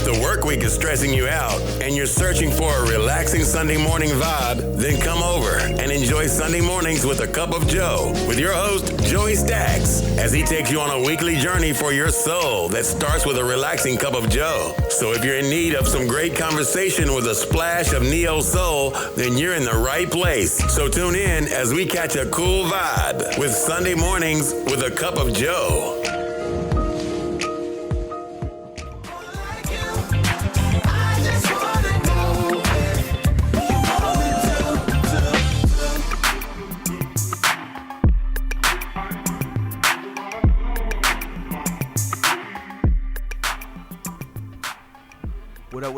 If the work week is stressing you out and you're searching for a relaxing Sunday morning vibe, then come over and enjoy Sunday mornings with a cup of Joe with your host, Joey Stacks, as he takes you on a weekly journey for your soul that starts with a relaxing cup of Joe. So if you're in need of some great conversation with a splash of neo soul, then you're in the right place. So tune in as we catch a cool vibe with Sunday mornings with a cup of Joe.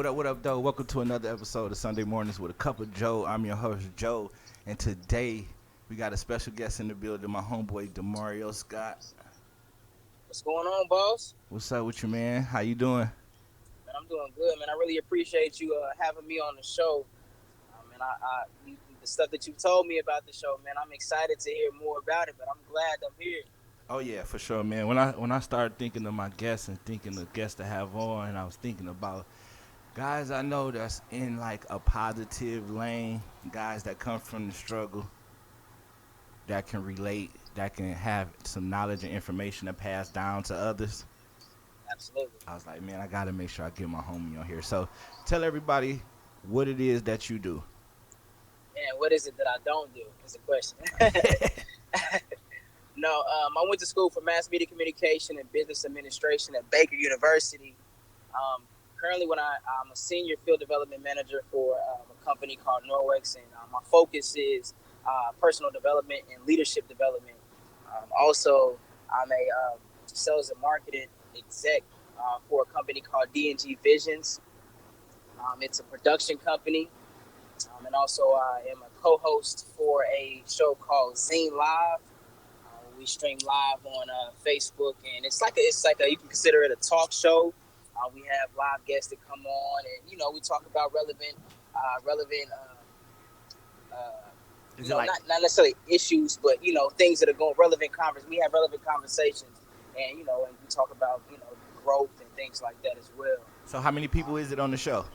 What up, though? Welcome to another episode of Sunday Mornings with a Cup of Joe. I'm your host, Joe, and today we got a special guest in the building, my homeboy, DeMario Scott. What's going on, boss? What's up with you, man? How you doing? Man, I'm doing good, man. I really appreciate you having me on the show. The stuff that you told me about the show, man, I'm excited to hear more about it, but I'm glad I'm here. Oh, yeah, for sure, man. When I started thinking of my guests and thinking of guests to have on, I was thinking about guys I know that's in like a positive lane, guys that come from the struggle, that can relate, that can have some knowledge and information to pass down to others. Absolutely. I was like, man, I got to make sure I get my homie on here. So tell everybody what it is that you do. And what is it that I don't do is the question. No, I went to school for mass media communication and business administration at Baker University. Currently, I'm a senior field development manager for a company called Norwex, and my focus is personal development and leadership development. Also, I'm a sales and marketing exec for a company called D&G Visions. It's a production company, and also I am a co-host for a show called Zine Live. We stream live on Facebook, and it's like a you can consider it a talk show. We have live guests that come on, and we talk about relevant, not necessarily issues, but things that are going relevant conversations. We have relevant conversations, and and we talk about growth and things like that as well. So how many people is it on the show?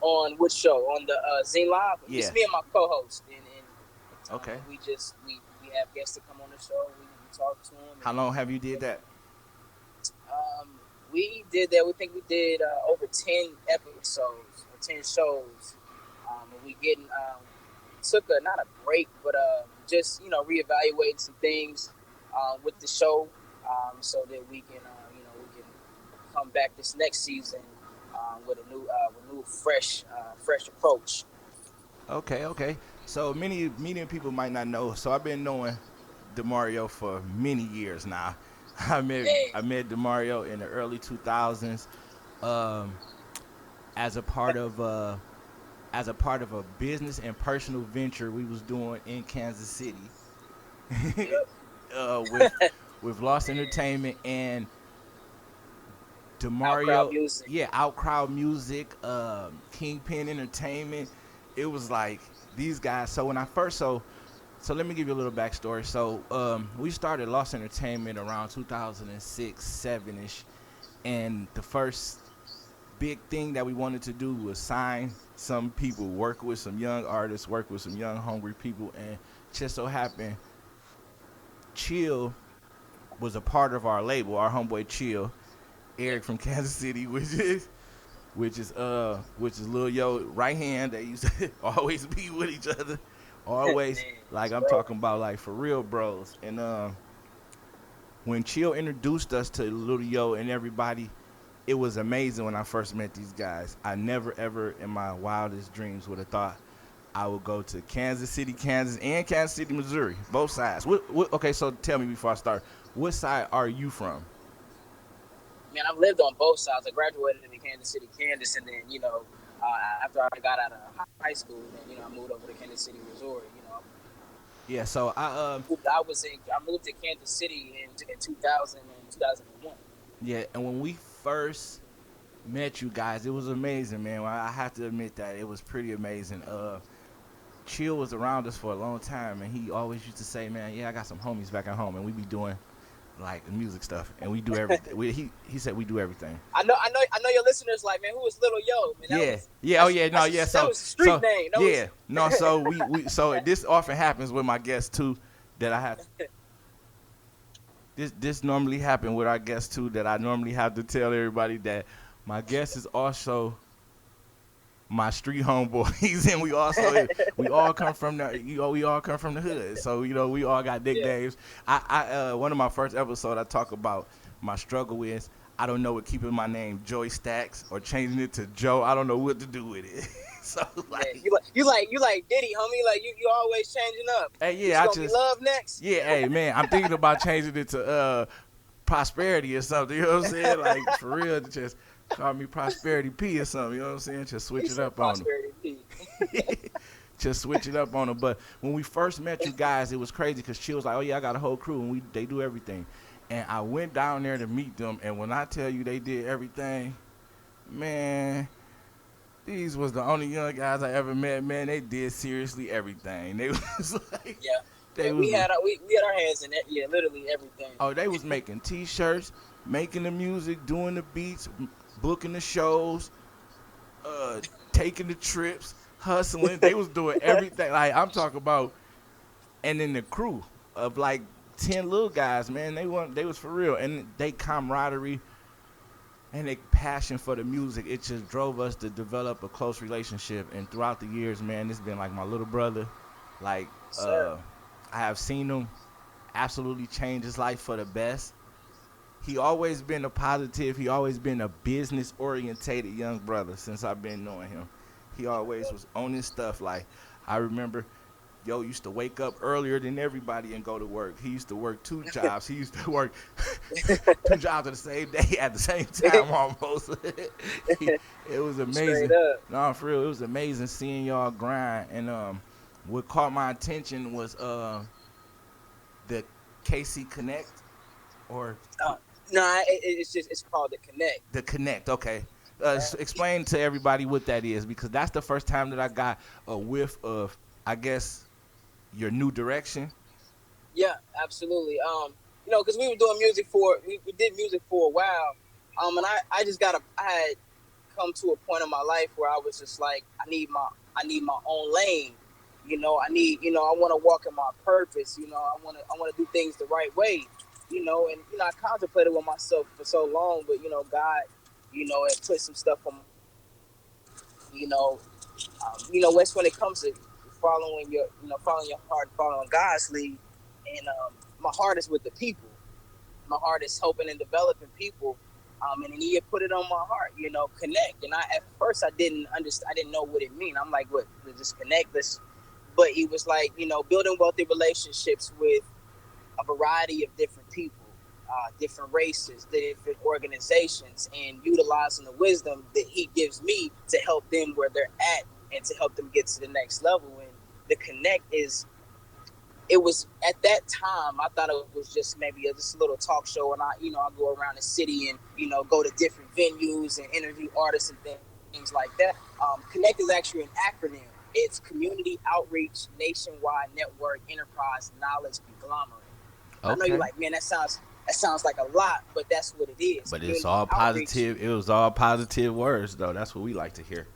On which show? On the Zine Live? Yeah. It's me and my co-host, and okay. We have guests that come on the show. We talk to them. How long have you did that? We did that. We think we did over 10 episodes or 10 shows. And we took not a break, but just reevaluating some things with the show, so that we can come back this next season with a new fresh approach. Okay. So many people might not know. So I've been knowing DeMario for many years now. I met DeMario in the early 2000s as a part of a business and personal venture we was doing in Kansas City with Lost Entertainment and DeMario. Outcrowd Music, Kingpin Entertainment. It was like these guys. So when I first So let me give you a little backstory. So we started Lost Entertainment around 2006, 7-ish. And the first big thing that we wanted to do was sign some people, work with some young artists, work with some young, hungry people. And just so happened, Chill was a part of our label, our homeboy Chill, Eric from Kansas City, which is Lil Yo right hand. They used to always be with each other. Always, like I'm talking about, like for real bros. And when Chill introduced us to Lil Yo and everybody, it was amazing when I first met these guys. I never ever in my wildest dreams would have thought I would go to Kansas City, Kansas, and Kansas City, Missouri, both sides. Okay, so tell me before I start, what side are you from? Man, I've lived on both sides. I graduated in Kansas City, Kansas, and then after I got out of high school, then I moved over to Kansas City, Missouri. Yeah, so I moved to Kansas City in 2000 and 2001. Yeah, and when we first met you guys, it was amazing, man. I have to admit that it was pretty amazing. Chill was around us for a long time, and he always used to say, man, yeah, I got some homies back at home, and we be doing like the music stuff, and we do everything. He said we do everything. I know your listeners like, man, who was Little Yo? Man, that was a street name. So we so this often happens with my guests too, that I have. This normally happen with our guests too, that I normally have to tell everybody that my guest is also my street homeboys, and we all come from the hood, so we all got nicknames. I one of my first episodes I talk about my struggle is I don't know what keeping my name Joey Stacks or changing it to Joe. I don't know what to do with it. So like you like Diddy, homie. Like you always changing up. Hey, yeah, be Love next. Yeah, hey man, I'm thinking about changing it to Prosperity or something. You know what I'm saying? Like for real, just call me Prosperity P or something. You know what I'm saying? Just switch it up on them. Prosperity P. Just switch it up on them. But when we first met you guys, it was crazy because she was like, "Oh yeah, I got a whole crew and they do everything." And I went down there to meet them, and when I tell you they did everything, man. These was the only young guys I ever met, man. They did seriously everything. They was like, we had our hands in it. Yeah, literally everything. Oh, they was making T-shirts, making the music, doing the beats, booking the shows, taking the trips, hustling. They was doing everything. Like I'm talking about, and then the crew of like 10 little guys, man. They was for real, and they camaraderie. And their passion for the music, it just drove us to develop a close relationship. And throughout the years, man, it's been like my little brother. Like, I have seen him absolutely change his life for the best. He always been a positive. He always been a business-orientated young brother since I've been knowing him. He always was on his stuff. Like, I remember, used to wake up earlier than everybody and go to work. He used to work 2 jobs. He used to work 2 jobs on the same day at the same time almost. It was amazing. No, for real, it was amazing seeing y'all grind. And what caught my attention was the KC Connekc, or it's called the Connekc. The Connekc, okay. Explain to everybody what that is, because that's the first time that I got a whiff of, I guess, your new direction. Yeah, absolutely. Because we were doing music we did music for a while. And I had come to a point in my life where I was just like, I need my own lane. I want to walk in my purpose. I want to do things the right way. And I contemplated with myself for so long, but God, had put some stuff on. It's when it comes to following your heart, following God's lead, and my heart is with the people. My heart is helping and developing people, and He had put it on my heart, connect. And at first I didn't understand, I didn't know what it meant. I'm like, what? Just connect this, but He was like, building wealthy relationships with a variety of different people, different races, different organizations, and utilizing the wisdom that He gives me to help them where they're at and to help them get to the next level. And the Connekc it was at that time, I thought it was just maybe just a little talk show, and I go around the city and go to different venues and interview artists and things like that. Connekc is actually an acronym. It's Community Outreach Nationwide Network Enterprise Knowledge Conglomerate. Okay. I know you're like, man, that sounds like a lot, but that's what it is. But it's all positive. It was all positive words, though. That's what we like to hear.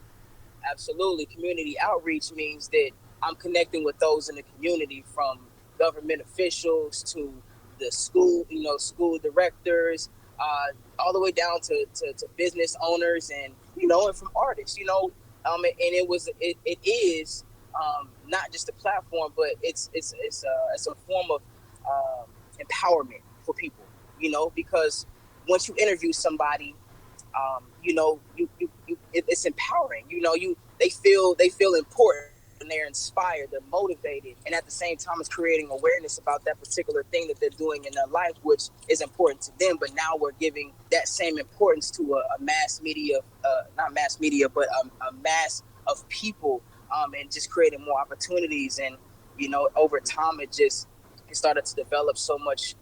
Absolutely. Community outreach means that I'm connecting with those in the community, from government officials to the school, school directors, all the way down to business owners and, and from artists, and it is not just a platform, but it's a form of empowerment for people, because once you interview somebody, it's empowering. They feel important, and they're inspired, they're motivated, and at the same time, it's creating awareness about that particular thing that they're doing in their life, which is important to them. But now we're giving that same importance to a mass media, not mass media, but a mass of people, and just creating more opportunities. And over time, it started to develop so much.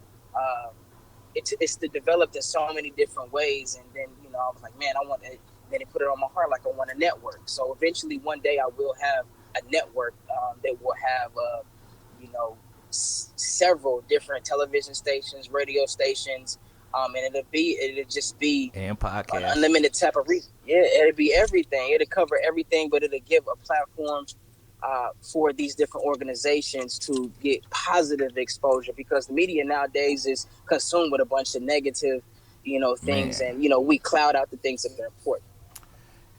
It's developed in so many different ways, and then I was like, man, I want it. Then it put it on my heart, like I want a network. So eventually, one day, I will have a network that will have several different television stations, radio stations, and it'll just be And an podcast. unlimited type of reach. Yeah, it'll be everything. It'll cover everything, but it'll give a platform for these different organizations to get positive exposure, because the media nowadays is consumed with a bunch of negative, things, Man. and we cloud out the things that are important.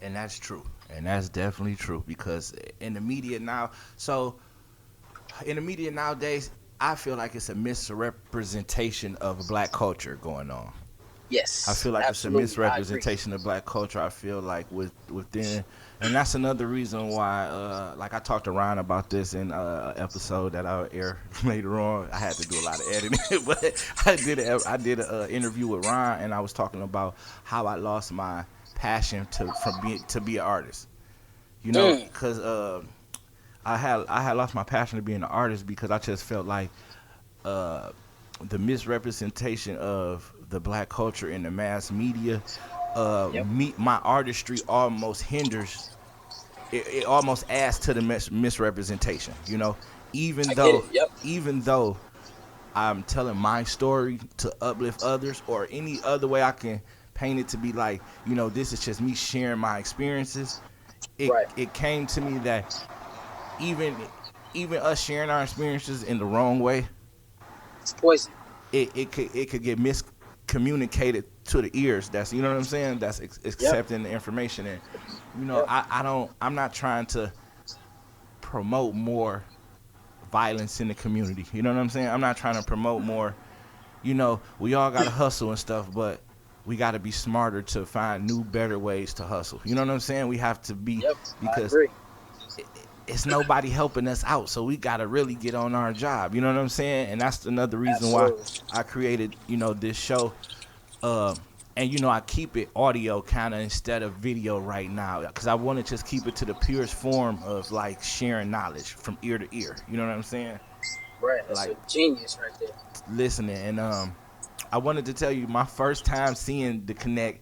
And that's true. And that's definitely true, because in the media now, so in the media nowadays, I feel like it's a misrepresentation of black culture going on. I Yes, feel like it's a absolutely. I agree. misrepresentation of black culture. I feel like within, and that's another reason why, like I talked to Ryan about this in an episode that I'll air later on. I had to do a lot of editing, but I did an interview with Ryan, and I was talking about how I lost my passion to be an artist. Mm, Because I had lost my passion to being an artist, because I just felt like uh, the misrepresentation of the black culture in the mass media, yep, my artistry almost hinders. It almost adds to the misrepresentation. Even I get it. though Yep. even though I'm telling my story to uplift others, or any other way I can paint it to be like, this is just me sharing my experiences. It Right. it came to me that even even us sharing our experiences in the wrong way, It's poison. it could get miscommunicated to the ears. That's, you know what I'm saying. That's Yep. accepting the information, and Yep. I'm not trying to promote more violence in the community. You know what I'm saying. I'm not trying to promote more. We all gotta hustle and stuff, but we gotta be smarter to find new, better ways to hustle. You know what I'm saying. We have to be, Yep. I because agree. it's nobody helping us out, so we gotta really get on our job. You know what I'm saying? And that's another reason why Absolutely. I created, this show. And I keep it audio kind of instead of video right now, because I want to just keep it to the purest form of like sharing knowledge from ear to ear. You know what I'm saying? Right. That's Like a genius right there. listening. And I wanted to tell you, my first time seeing the Connekc,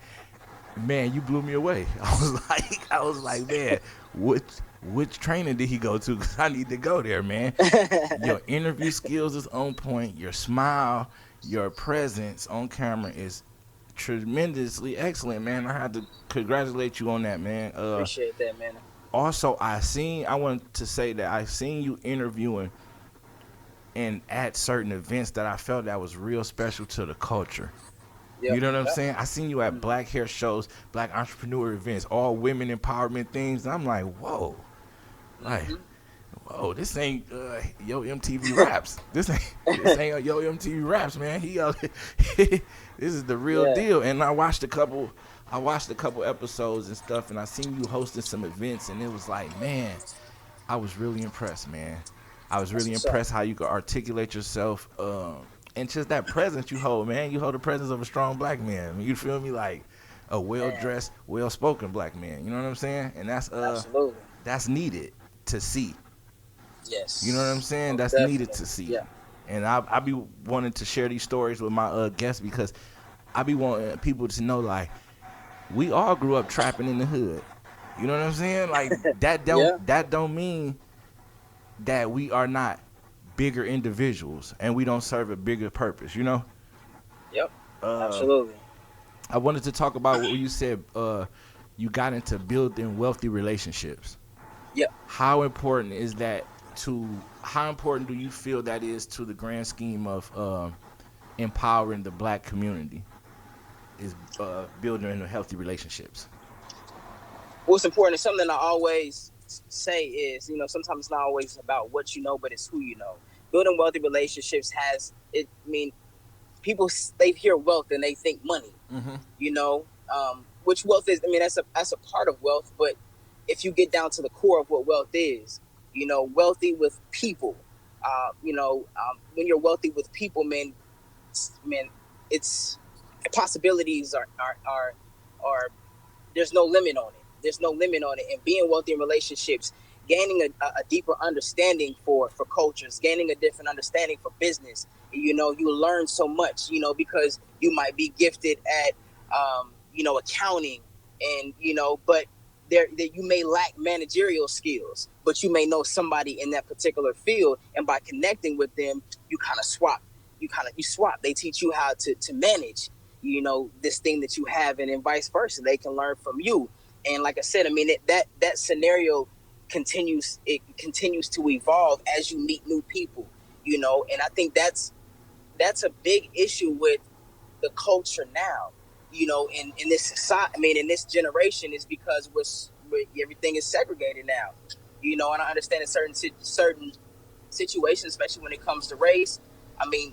man, you blew me away. I was like, man, which training did he go to? Because I need to go there, man. Your interview skills is on point. Your smile, your presence on camera is tremendously excellent, man. I had to congratulate you on that, man. Appreciate that, man. Also, I want to say that I seen you interviewing and at certain events that I felt that was real special to the culture. Yep. You know what I'm Yep. saying? I seen you at black hair shows, black entrepreneur events, all women empowerment things. And I'm like, like, Mhm. whoa, this ain't Yo MTV Raps. This ain't Yo MTV Raps, man. This is the real Yeah. deal. And I watched a couple episodes and stuff, and I seen you hosting some events, and it was like, man, I was really impressed, man. I was really That's what's up. impressed how you could articulate yourself, and just that presence you hold, man. You hold the presence of a strong black man. You feel me? Like a well-dressed, well-spoken black man. You know what I'm saying? And Absolutely. that's needed to see. Yes. You know what I'm saying? Most That's definitely. needed to see. Yeah. And I be wanting to share these stories with my guests, because I be wanting people to know, like, we all grew up trapping in the hood. You know what I'm saying? Like that Yeah. don't mean that we are not bigger individuals and we don't serve a bigger purpose. Yep. Uh, Absolutely. I wanted to talk about what you said. You got into building wealthy relationships. Yep. How important is that how important do you feel that is to the grand scheme of empowering the black community, is building healthy relationships? What's important is something I always say is, sometimes it's not always about what you know, but it's who you know. Building wealthy relationships has it. I mean, people, they hear wealth and they think money. Mm-hmm. Which wealth is? I mean, that's a part of wealth. But if you get down to the core of what wealth is, wealthy with people. When you're wealthy with people, man, it's possibilities are there's no limit on it. There's no limit on it. And being wealthy in relationships, gaining a deeper understanding for cultures, gaining a different understanding for business. You learn so much, because you might be gifted at, accounting, and, but that you may lack managerial skills, but you may know somebody in that particular field, and by connecting with them, you kind of swap. You swap. They teach you how to manage, this thing that you have, and then vice versa. They can learn from you. And like I said, I mean that scenario continues. It continues to evolve as you meet new people, And I think that's a big issue with the culture now, in this society. I mean, in this generation, is because everything is segregated now, And I understand in certain situations, especially when it comes to race. I mean,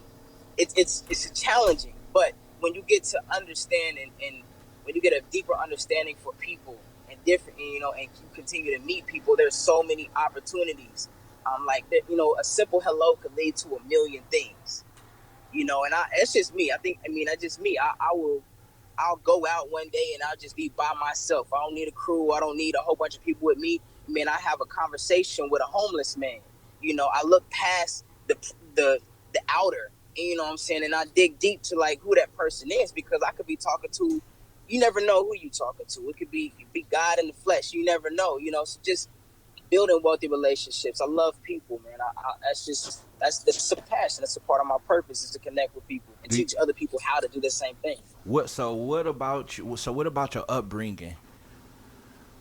it's challenging, but when you get to understand and when you get a deeper understanding for people and different, and you continue to meet people, there's so many opportunities. Like that, a simple hello could lead to a million things. And it's just me. That's just me. I'll go out one day and I'll just be by myself. I don't need a crew. I don't need a whole bunch of people with me. I have a conversation with a homeless man. I look past the outer, what I'm saying, and I dig deep to like who that person is, because I could be talking to, you never know who you talking to. It could be God in the flesh. You never know, So just building wealthy relationships. I love people, man. That's a passion. That's a part of my purpose, is to connect with people and teach other people how to do the same thing. What about you? So what about your upbringing?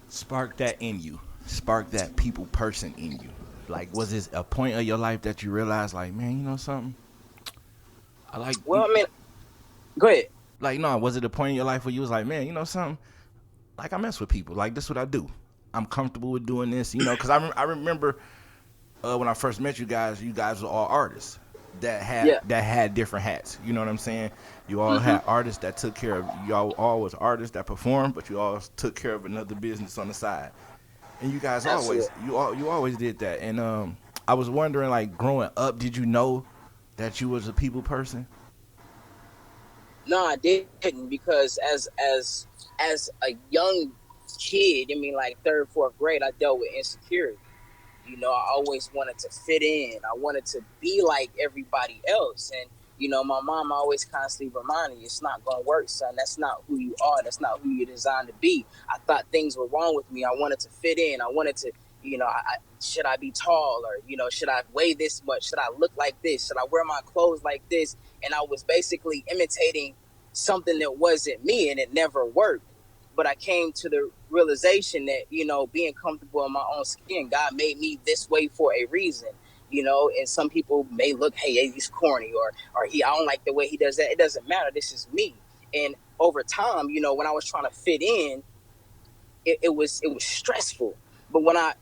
Spark that in you. Spark that people person in you. Like, was this a point of your life that you realized, like, man, you know something? I like. Well, go ahead. Like, no, was it a point in your life where you was like, man, you know something? Like, I mess with people. Like, this is what I do. I'm comfortable with doing this, because I remember when I first met you guys were all artists that had different hats. You know what I'm saying? You all had artists that took care of, y'all all was artists that performed, but you all took care of another business on the side. And you guys always did that. And I was wondering, like, growing up, did you know that you was a people person? No, I didn't, because as a young kid, like third, fourth grade, I dealt with insecurity. I always wanted to fit in. I wanted to be like everybody else. And, my mom always constantly reminded me, it's not going to work, son. That's not who you are. That's not who you're designed to be. I thought things were wrong with me. I wanted to fit in. I wanted to, should I be tall, or, should I weigh this much? Should I look like this? Should I wear my clothes like this? And I was basically imitating something that wasn't me, and it never worked. But I came to the realization that, being comfortable in my own skin, God made me this way for a reason, and some people may look, hey, he's corny, or I don't like the way he does that. It doesn't matter. This is me. And over time, when I was trying to fit in, it was stressful. But when I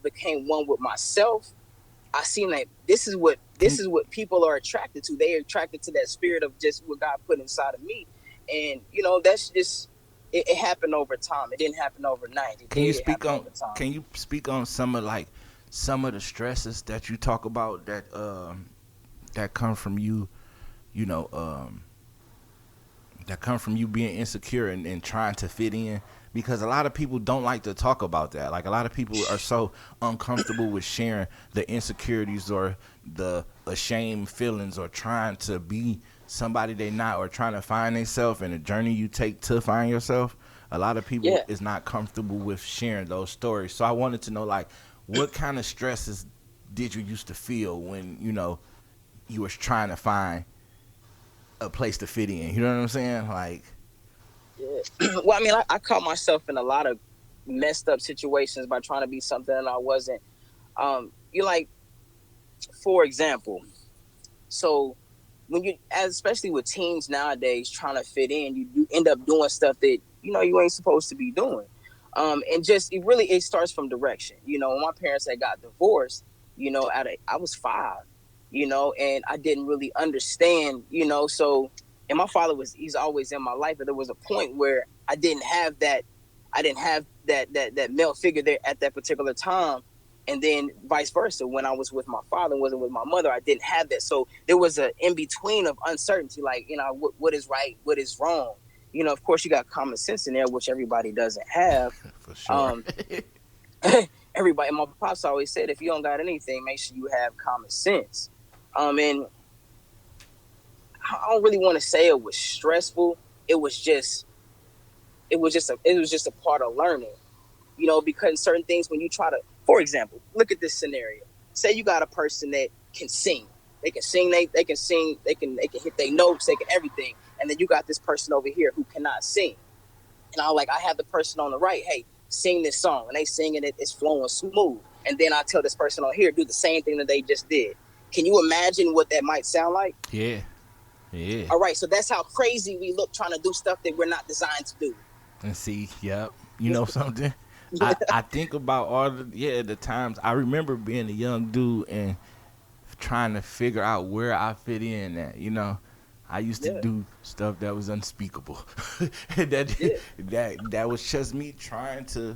became one with myself, I seen that this is what people are attracted to. They are attracted to that spirit of just what God put inside of me. And, that's just, it happened over time. It didn't happen overnight. Can you speak on some of the stresses that you talk about that come from you, that come from you being insecure and trying to fit in? Because a lot of people don't like to talk about that. Like, a lot of people are so uncomfortable with sharing the insecurities or the ashamed feelings or trying to be somebody they not, or trying to find themselves in the journey you take to find yourself. A lot of people is not comfortable with sharing those stories. So I wanted to know, like, what kind of stresses did you used to feel when, you was trying to find a place to fit in? You know what I'm saying? Like, yeah. Well, I caught myself in a lot of messed up situations by trying to be something that I wasn't. For example, so when especially with teens nowadays trying to fit in, you end up doing stuff that you ain't supposed to be doing. And just it starts from direction. When my parents had got divorced, I was 5, and I didn't really understand, so. And my father he's always in my life, but there was a point where I didn't have that male figure there at that particular time. And then vice versa, when I was with my father and wasn't with my mother, I didn't have that. So there was an in-between of uncertainty, like, what is right, what is wrong. Of course, you got common sense in there, which everybody doesn't have. For sure. Everybody, my pops always said, if you don't got anything, make sure you have common sense. And I don't really want to say it was stressful. It was just it was just a part of learning, you know, because certain things when you try to, for example, look at this scenario. Say you got a person that can sing. They can sing, they can sing, they can hit their notes, they can everything. And then you got this person over here who cannot sing. And I have the person on the right, hey, sing this song. And they sing and it's flowing smooth. And then I tell this person on here, do the same thing that they just did. Can you imagine what that might sound like? Yeah. Yeah. All right, so that's how crazy we look trying to do stuff that we're not designed to do. And see, yep. You know something? I think about all the times. I remember being a young dude and trying to figure out where I fit in at, you know. I used to do stuff that was unspeakable. that was just me trying to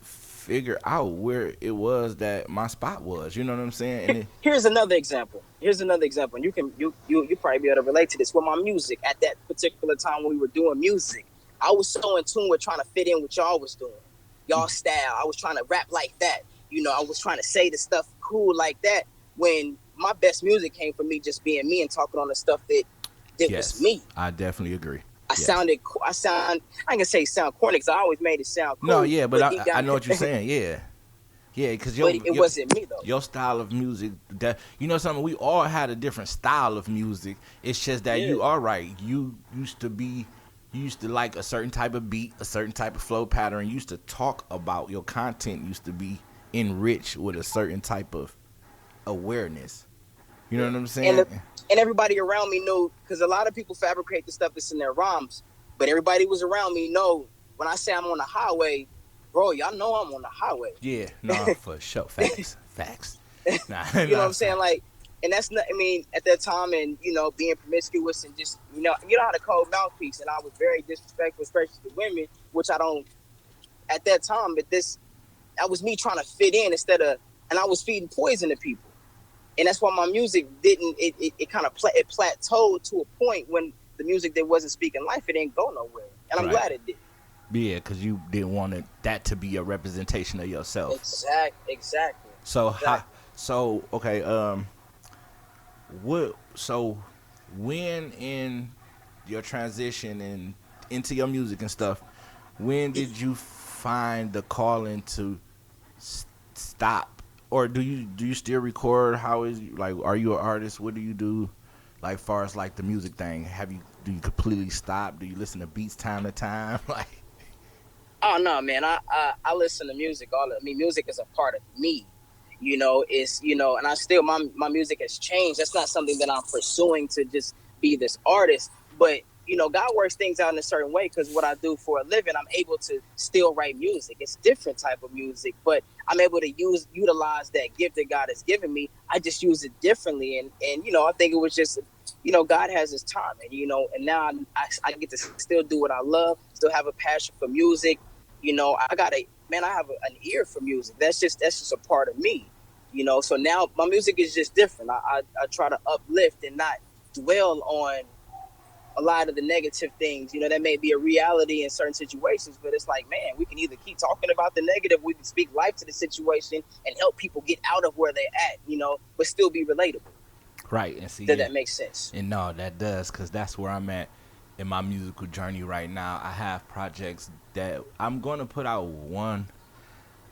figure out where it was that my spot was. You know what I'm saying? And here's another example. And you probably be able to relate to this with my music. At that particular time when we were doing music, I was so in tune with trying to fit in what y'all was doing. Y'all style. I was trying to rap like that. You know, I was trying to say the stuff cool like that, when my best music came from me just being me and talking on the stuff that was me. I definitely agree. I ain't gonna say sound corny because I always made it sound cool. No, yeah, but I know what you're saying. Yeah, because it wasn't me though. Your style of music, that, you know something, we all had a different style of music. It's just that you are right. You used to like a certain type of beat, a certain type of flow pattern. You used to talk about your content used to be enriched with a certain type of awareness. You know what I'm saying? And everybody around me knew, because a lot of people fabricate the stuff that's in their rhymes, but everybody was around me know when I say I'm on the highway, bro, y'all know I'm on the highway. Yeah, no, for sure. Facts. Nah, you know what I'm saying? Like, and that's not, I mean, at that time, and, you know, being promiscuous and just, you know how to code mouthpiece, and I was very disrespectful, especially to women, which I don't, at that time, but that was me trying to fit in and I was feeding poison to people. And that's why my music it kind of plateaued to a point when the music that wasn't speaking life, it didn't go nowhere. And I'm glad it did. Yeah, because you didn't want that to be a representation of yourself. Exactly. So when in your transition and into your music and stuff, when did you find the calling to stop? Or do you still record? How is, like, are you an artist? What do you do, like, far as like the music thing? Do you completely stop? Do you listen to beats time to time? Like, oh no, man, I listen to music. Music is a part of me. You know, it's, you know, and I still, my music has changed. That's not something that I'm pursuing to just be this artist, but you know, God works things out in a certain way, because what I do for a living, I'm able to still write music. It's different type of music, but I'm able to utilize that gift that God has given me. I just use it differently. And you know, I think it was just, you know, God has his time. And, you know, and now I get to still do what I love, still have a passion for music. You know, I have an ear for music. That's just a part of me, you know. So now my music is just different. I try to uplift and not dwell on a lot of the negative things, you know, that may be a reality in certain situations, but it's like, man, we can either keep talking about the negative, we can speak life to the situation and help people get out of where they're at, you know, but still be relatable. Right. And see, that makes sense. And no, that does, because that's where I'm at in my musical journey right now. I have projects that I'm going to put out one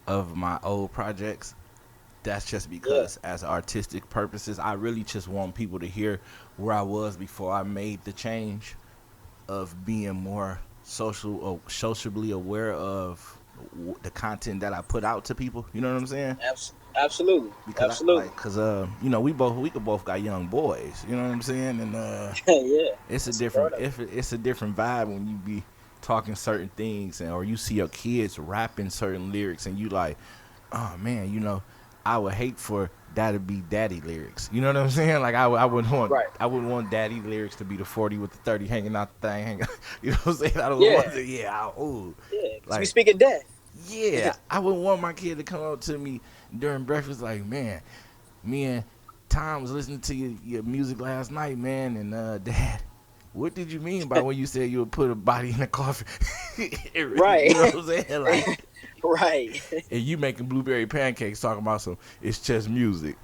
of my old projects. That's just because as artistic purposes, I really just want people to hear where I was before I made the change of being more socially aware of the content that I put out to people. You know what I'm saying? Absolutely. Because you know, we both got young boys. You know what I'm saying? And it's a different vibe when you be talking certain things, or you see your kids rapping certain lyrics, and you like, oh man, you know, I would hate for that to be daddy lyrics. You know what I'm saying? Like I wouldn't want daddy lyrics to be the 40 with the 30 hanging out the thing. You know what I'm saying? I don't want it. Like, we speak of death. Yeah, I wouldn't want my kid to come up to me during breakfast like, man, me and Tom was listening to your music last night, man, and Dad, what did you mean by when you said you would put a body in a coffin? Right. You know what I'm saying? Like, right. And you making blueberry pancakes talking about it's just music.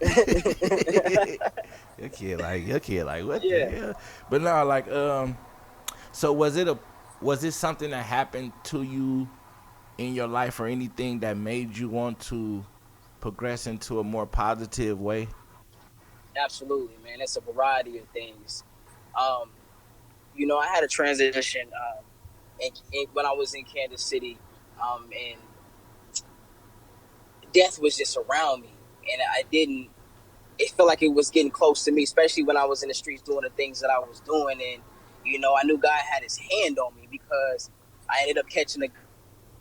Your kid like, what the hell? But no, like, so was it was it something that happened to you in your life or anything that made you want to progress into a more positive way? Absolutely, man. It's a variety of things. Um, I had a transition when I was in Kansas City, and death was just around me, and I didn't. It felt like it was getting close to me, especially when I was in the streets doing the things that I was doing, and I knew God had His hand on me because I ended up catching a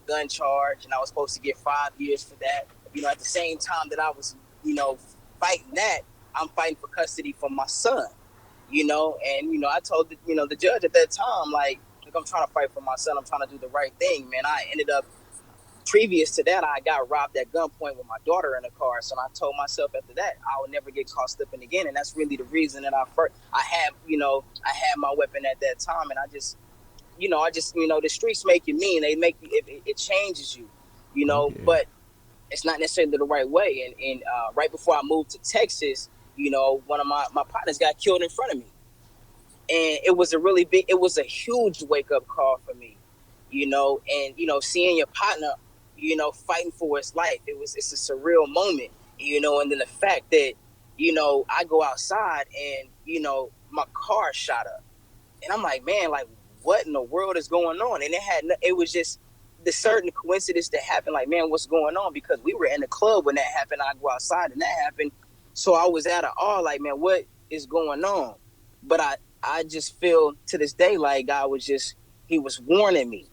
gun charge, and I was supposed to get 5 years for that. At the same time that I was, fighting that, I'm fighting for custody for my son. And I told the judge at that time, like, look, I'm trying to fight for my son. I'm trying to do the right thing, man. I ended up, previous to that, I got robbed at gunpoint with my daughter in the car. So I told myself after that, I would never get caught slipping again. And that's really the reason that I had my weapon at that time. And the streets make you mean. They make you, it changes you, Oh yeah. but it's not necessarily the right way. And right before I moved to Texas, one of my partners got killed in front of me. And it was a huge wake up call for me, and seeing your partner, fighting for his life. It's a surreal moment, and then the fact that, I go outside and, my car shot up. And I'm like, man, like, what in the world is going on? And it was just the certain coincidence that happened. Like, man, what's going on? Because we were in the club when that happened. I go outside and that happened. So I was at awe, like, man, what is going on? But I just feel to this day like God He was warning me.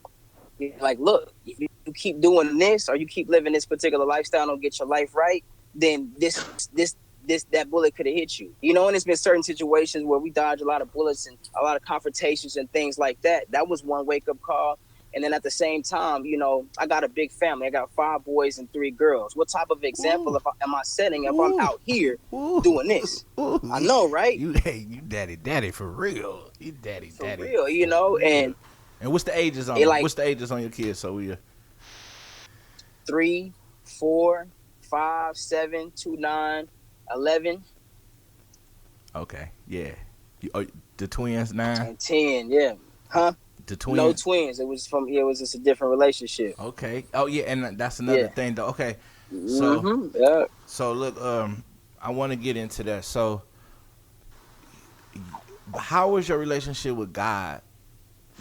Like, look, if you keep doing this or you keep living this particular lifestyle, don't get your life right, then that bullet could have hit you. And it's been certain situations where we dodge a lot of bullets and a lot of confrontations and things like that. That was one wake-up call. And then at the same time, I got a big family. I got 5 boys and 3 girls. What type of example am I setting if I'm out here doing this? I know, right? You daddy for real. You daddy. For real, And what's the ages on? What's the ages on your kids? So we 3, 4, 5, 7, 2, 9, 11. Okay, yeah. The twins 9 and 10, yeah. Huh? The twins. No twins. It was just a different relationship. Okay. Oh yeah, and that's another thing though. Okay. So So look, I want to get into that. So how was your relationship with God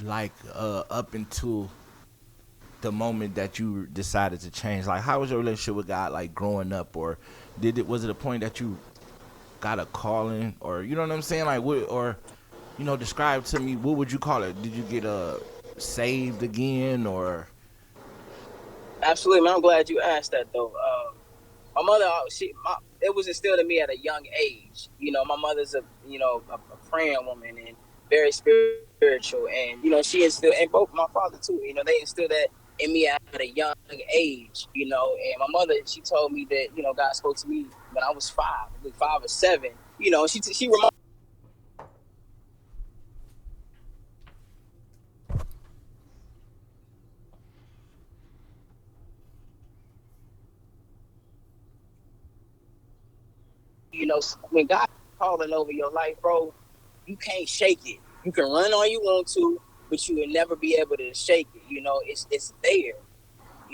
like up until the moment that you decided to change? Like, how was your relationship with God like growing up, or was it a point that you got a calling, or you know what I'm saying, like what, or describe to me, what would you call it? Did you get saved again, or? Absolutely, man. I'm glad you asked that though. My mother, it was instilled in me at a young age. My mother's a praying woman and very spiritual, and she instilled, and both my father too. They instilled that in me at a young age. And my mother, she told me that God spoke to me when I was 5, 5 or 7. She reminded. When God calling over your life, bro, you can't shake it. You can run all you want to, but you will never be able to shake it. It's there.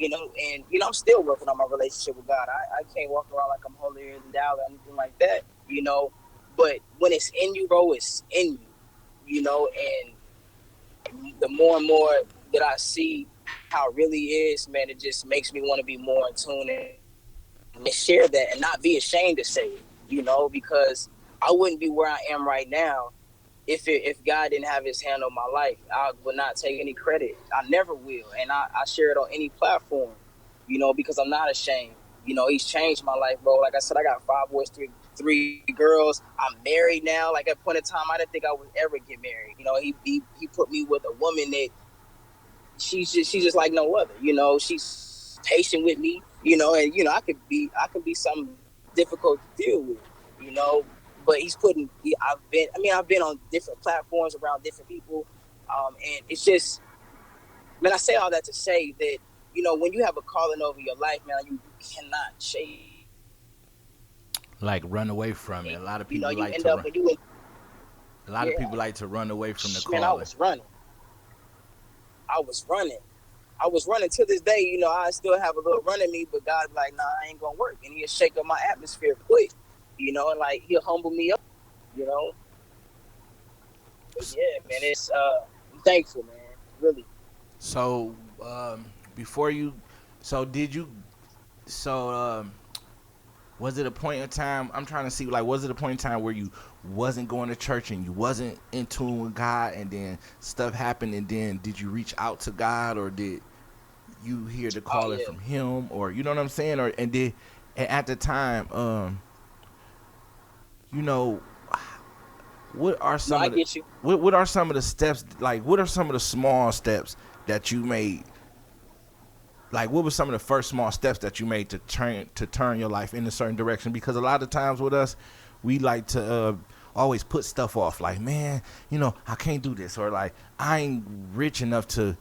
And I'm still working on my relationship with God. I can't walk around like I'm holier than thou or anything like that. But when it's in you, bro, it's in you. And the more and more that I see how it really is, man, it just makes me want to be more in tune and share that and not be ashamed to say it. Because I wouldn't be where I am right now if God didn't have His hand on my life. I would not take any credit. I never will, and I share it on any platform. Because I'm not ashamed. He's changed my life, bro. Like I said, I got 5 boys, 3 girls. I'm married now. Like at a point in time, I didn't think I would ever get married. He put me with a woman that she's just like no other. She's patient with me. And I could be something difficult to deal with, but I've been on different platforms around different people, and it's just, man, I say all that to say that, when you have a calling over your life, man, you cannot shake, like run away from it. A lot of people of people like to run away from the calling. Man, I was running. I was running. I was running to this day. You know, I still have a little run in me, but God be like, nah, I ain't gonna work, and He'll shake up my atmosphere quick. You know, and like He'll humble me up. You know, but yeah, man, it's I'm thankful, man, really. So before you, so did you? So was it a point in time? I'm trying to see, like, was it a point in time where you wasn't going to church and you wasn't in tune with God, and then stuff happened, and then did you reach out to God, or did you hear the Oh calling yeah, from Him, or you know what I'm saying, or and at the time, you know, what are no, some I of the get you. what are some of the steps, like what are some of the small steps that you made, like what were some of the first small steps that you made to turn your life in a certain direction? Because a lot of times with us, we like to always put stuff off, like, man, you know, I can't do this, or like, I ain't rich enough to,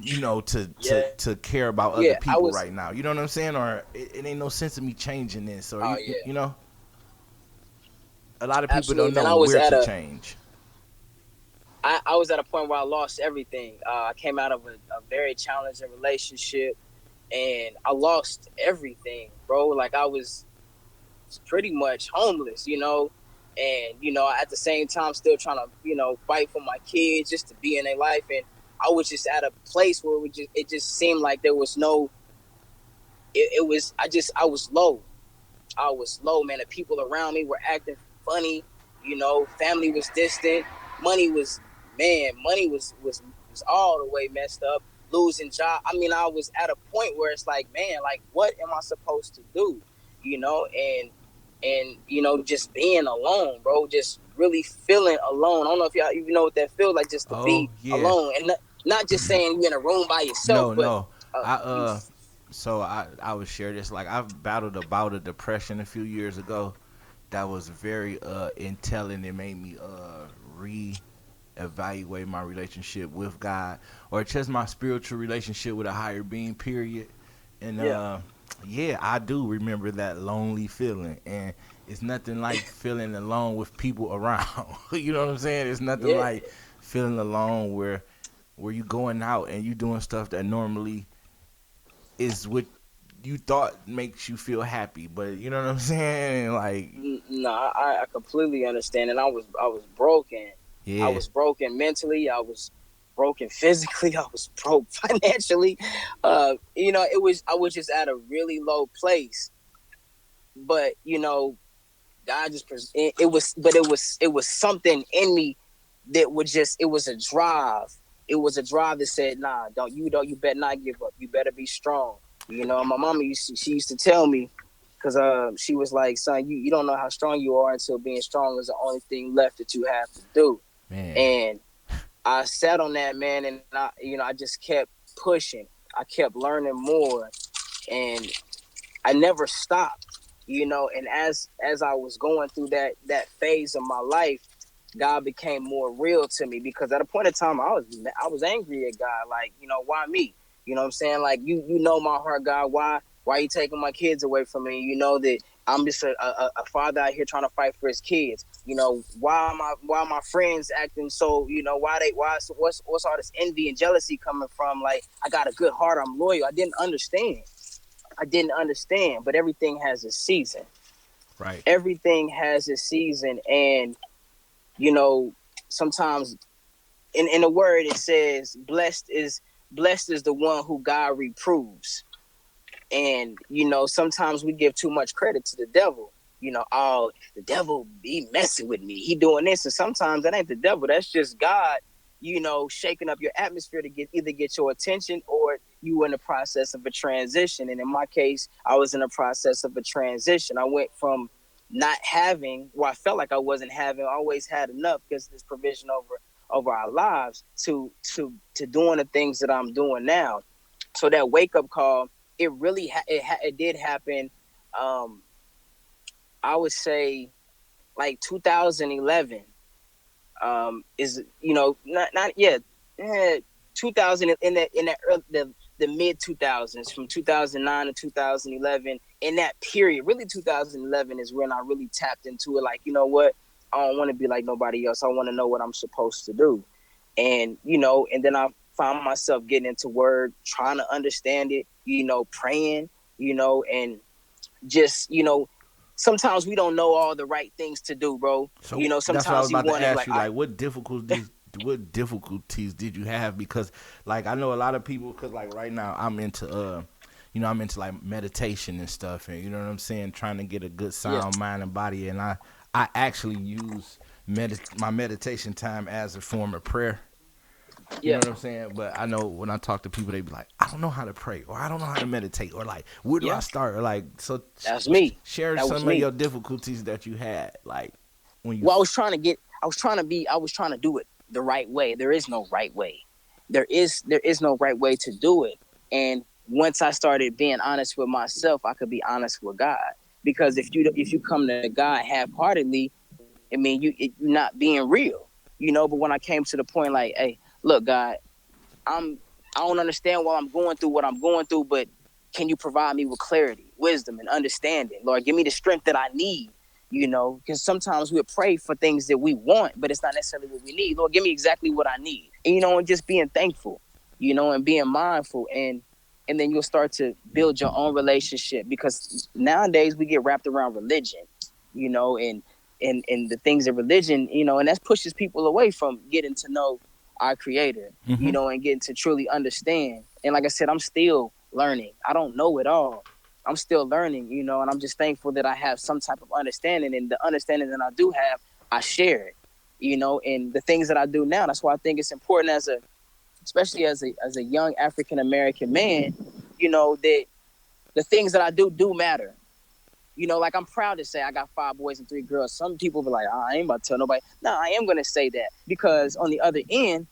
you know, Yeah, to care about other yeah, I people was. right now, you know what I'm saying, or it ain't no sense of me changing this, or Oh you yeah, know, a lot of people absolutely, don't man. know I was where at to a. change. I was at a point where I lost everything. I came out of a very challenging relationship, and I lost everything, bro. Like I was pretty much homeless, you know, and you know at the same time still trying to fight for my kids just to be in their life, and I was just at a place where it just seemed like there was no. It was I was low. I was low, man. The people around me were acting funny, you know. Family was distant. Money was money was all the way messed up. Losing job. I mean, I was at a point where it's like, man, like what am I supposed to do? You know, and just being alone, bro, just really feeling alone. I don't know if y'all even know what that feels like, just to Oh be yeah. alone, and not just saying you're in a room by yourself, No, but no. I you. so I would share this. Like, I've battled a bout of depression a few years ago. That was very intelligent. It made me re-evaluate my relationship with God, or just my spiritual relationship with a higher being. Period. And Yeah, yeah, I do remember that lonely feeling, and it's nothing like feeling alone with people around. You know what I'm saying? It's nothing yeah, like feeling alone where you going out and you doing stuff that normally is what you thought makes you feel happy, but you know what I'm saying? Like, no, I completely understand, and I was broken. I yeah, was broken mentally. I was broken physically. I was broke financially. I was just at a really low place. But God just it was something in me that would just it was a drive. It was a drive that said, nah, don't you better not give up. You better be strong. You know, my mama she used to tell me, because she was like, son, you don't know how strong you are until being strong is the only thing left that you have to do. man, And I sat on that, man, and I just kept pushing. I kept learning more, and I never stopped. And as I was going through that phase of my life, God became more real to me, because at a point in time I was angry at God, like, why me? You know what I'm saying? Like, you know my heart, God. Why are you taking my kids away from me? You know that I'm just a father out here trying to fight for his kids. Why are my friends acting so? What's all this envy and jealousy coming from? Like, I got a good heart. I'm loyal. I didn't understand, but everything has a season. right. Everything has a season, and you know, sometimes in the word it says, blessed is the one who God reproves. And sometimes we give too much credit to the devil. Oh, the devil be messing with me. He doing this, and sometimes that ain't the devil. That's just God, shaking up your atmosphere to either get your attention, or you in the process of a transition. And in my case, I was in the process of a transition. I went from not having, I felt like I wasn't having, always had enough because of this provision over our lives, to doing the things that I'm doing now. So that wake up call, it really it did happen. Um, I would say like 2011 is not yet 2000 the mid 2000s, from 2009 to 2011. In that period, really 2011 is when I really tapped into it. Like, you know what? I don't want to be like nobody else. I want to know what I'm supposed to do. And and then I found myself getting into word, trying to understand it, praying, and just, sometimes we don't know all the right things to do, bro. So that's what I was Sometimes you about to want to be ask like, you. Like, what difficulties did you have? Because like I know a lot of people. Because like right now I'm into I'm into like meditation and stuff, and you know what I'm saying, trying to get a good yeah, sound mind and body. And I actually use my meditation time as a form of prayer. You know yeah, what I'm saying? But I know when I talk to people, they be like, I don't know how to pray, or I don't know how to meditate, or like, where do I yeah. start? Or like, so That's me. share That was some of me. your difficulties that you had, like when you. Well, I was trying to do it the right way. There is no right way. There is no right way to do it. And once I started being honest with myself, I could be honest with God. Because if you come to God half-heartedly, I mean, you're not being real, But when I came to the point, like, hey, look, God, I'm I don't understand why I'm going through what I'm going through, but can you provide me with clarity, wisdom, and understanding? Lord, give me the strength that I need, because sometimes we'll pray for things that we want, but it's not necessarily what we need. Lord, give me exactly what I need. And, and just being thankful, and being mindful, and then you'll start to build your own relationship, because nowadays we get wrapped around religion, and the things of religion, and that pushes people away from getting to know our creator, Mm-hmm. and getting to truly understand. And like I said, I'm still learning. I don't know it all. I'm still learning, and I'm just thankful that I have some type of understanding, and the understanding that I do have, I share it, and the things that I do now. That's why I think it's important especially as a young African American man, that the things that I do matter. Like I'm proud to say I got 5 boys and 3 girls. Some people be like, oh, I ain't about to tell nobody. No, I am going to say that, because on the other end,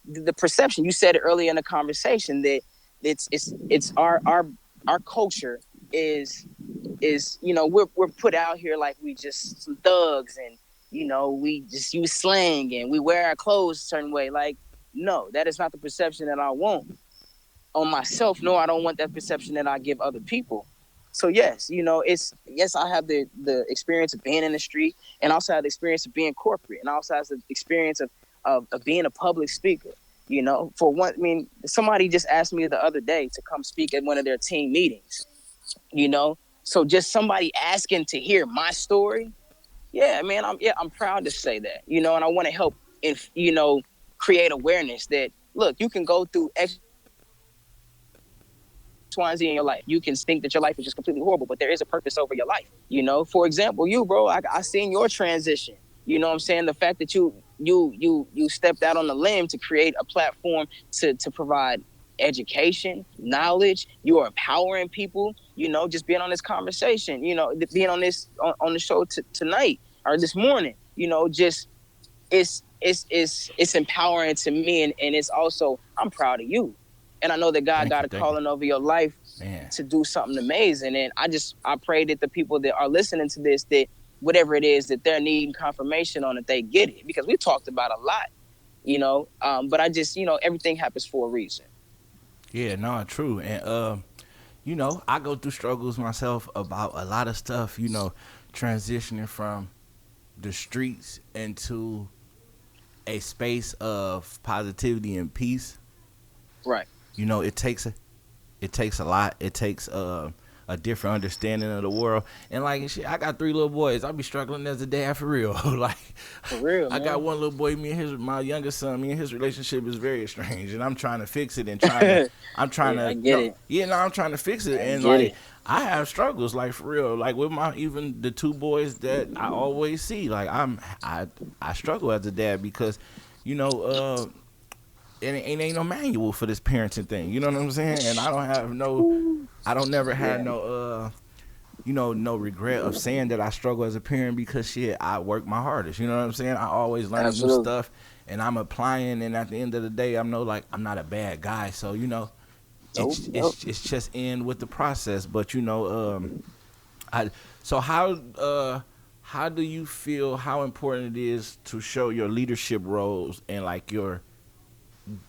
the perception, you said it earlier in the conversation, that it's our culture is we're put out here like we just some thugs, and we just use slang, and we wear our clothes a certain way. Like, no, that is not the perception that I want on myself, nor I don't want that perception that I give other people. So yes, I have the experience of being in the street, and also have the experience of being corporate, and also have the experience of being a public speaker. For one, I mean, somebody just asked me the other day to come speak at one of their team meetings. So just somebody asking to hear my story. Yeah, man, I'm proud to say that. And I want to help, if create awareness that, look, you can go through X, Y, and Z in your life. You can think that your life is just completely horrible, but there is a purpose over your life. For example, you, bro, I seen your transition. You know what I'm saying? The fact that you stepped out on the limb to create a platform to provide education, knowledge. You are empowering people. Just being on this conversation. Being on this on the show tonight or this morning. Just it's empowering to me, and it's also, I'm proud of you, and I know that God Thank got you, a thank you, calling over your life man. to do something amazing. And I pray that the people that are listening to this, that whatever it is that they're needing confirmation on, that they get it, because we talked about a lot, but I just, everything happens for a reason. Yeah, no, true. And I go through struggles myself about a lot of stuff. Transitioning from the streets into a space of positivity and peace. Right. It takes a lot. It takes a different understanding of the world. And like shit, I got 3 little boys. I be struggling as a dad for real. Like, For real, I man. got one little boy. My youngest son. Me and his relationship is very estranged, and I'm trying to fix it and I'm trying Yeah, I to. get it. Yeah, no, I'm trying to fix it, I and get like it. I have struggles, like for real, like with even the 2 boys that I always see. Like I struggle as a dad because, you know, ain't no manual for this parenting thing. You know what I'm saying? And I don't never had Yeah, no regret of saying that I struggle as a parent, because shit, I work my hardest. You know what I'm saying? I always learning new absolutely. stuff, and I'm applying. And at the end of the day, I'm not a bad guy. So Nope, nope. it's just in with the process. But I so how do you feel how important it is to show your leadership roles and like your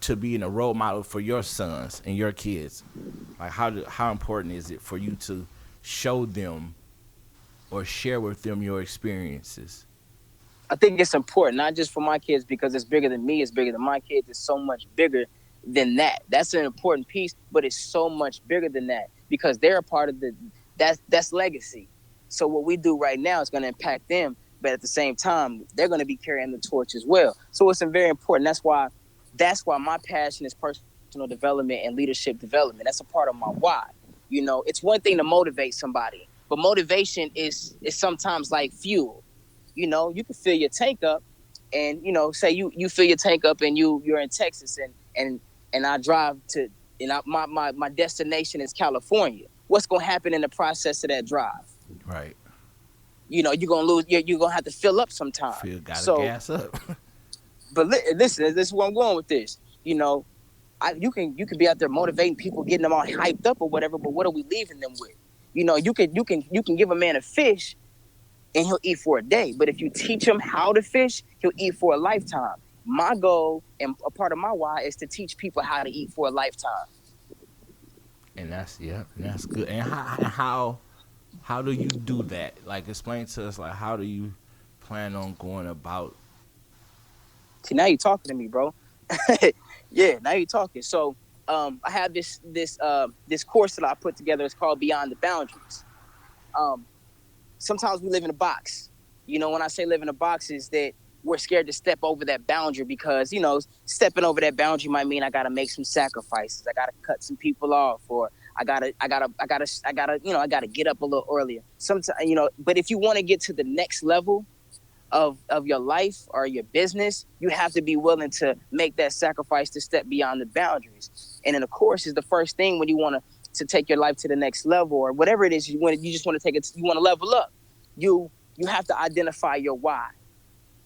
to being a role model for your sons and your kids? Like how important is it for you to show them or share with them your experiences? I think it's important, not just for my kids, because it's bigger than me, it's bigger than my kids, it's so much bigger. than that. That's an important piece, but it's so much bigger than that because they're a part of that's legacy. So what we do right now is going to impact them, but at the same time, they're going to be carrying the torch as well. So it's very important. That's why my passion is personal development and leadership development. That's a part of my why. It's one thing to motivate somebody, but motivation is sometimes like fuel. You can fill your tank up, and say you fill your tank up, and you're in Texas, and I drive to, my destination is California. What's gonna happen in the process of that drive? Right. You're gonna lose. You're gonna have to fill up sometime. Gotta gas up. But listen, this is where I'm going with this. You can be out there motivating people, getting them all hyped up or whatever. But what are we leaving them with? You can give a man a fish, and he'll eat for a day. But if you teach him how to fish, he'll eat for a lifetime. My goal and a part of my why is to teach people how to eat for a lifetime. And that's good. And how do you do that? Like, explain to us, like, how do you plan on going about? See, now you're talking to me, bro. Yeah, now you're talking. So, I have this course that I put together. It's called Beyond the Boundaries. Sometimes we live in a box. When I say live in a box is that we're scared to step over that boundary because, stepping over that boundary might mean I got to make some sacrifices. I got to cut some people off, or I got to get up a little earlier. Sometimes, but if you want to get to the next level of your life or your business, you have to be willing to make that sacrifice to step beyond the boundaries. And then, of course, is the first thing when you want to take your life to the next level or whatever it is you just want to take it, you want to level up. You have to identify your why.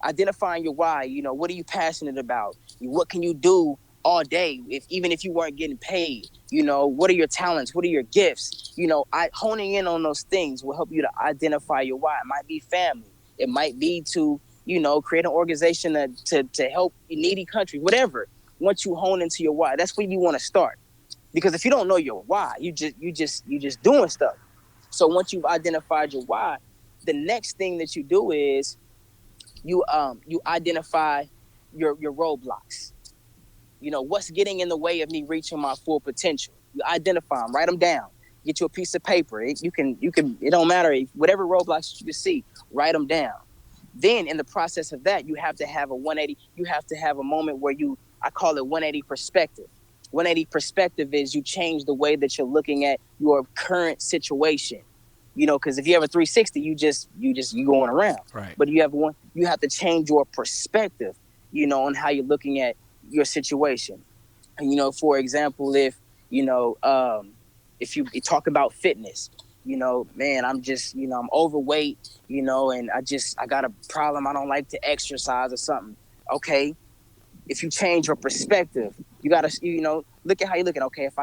Identifying your why, what are you passionate about? What can you do all day even if you weren't getting paid? What are your talents? What are your gifts? Honing in on those things will help you to identify your why. It might be family. It might be to, create an organization to help needy countries, whatever. Once you hone into your why, that's where you want to start. Because if you don't know your why, you just doing stuff. So once you've identified your why, the next thing that you do is you identify your roadblocks. What's getting in the way of me reaching my full potential. You identify them, write them down. Get you a piece of paper. It don't matter. Whatever roadblocks you can see, write them down. Then in the process of that, you have to have a 180. You have to have a moment where I call it 180 perspective. 180 perspective is you change the way that you're looking at your current situation. Because if you have a 360, you going around. Right. But you have to change your perspective, on how you're looking at your situation. And, for example, if you talk about fitness, man, I'm overweight, and I got a problem. I don't like to exercise or something. Okay. If you change your perspective, you got to, look at how you're looking. Okay. If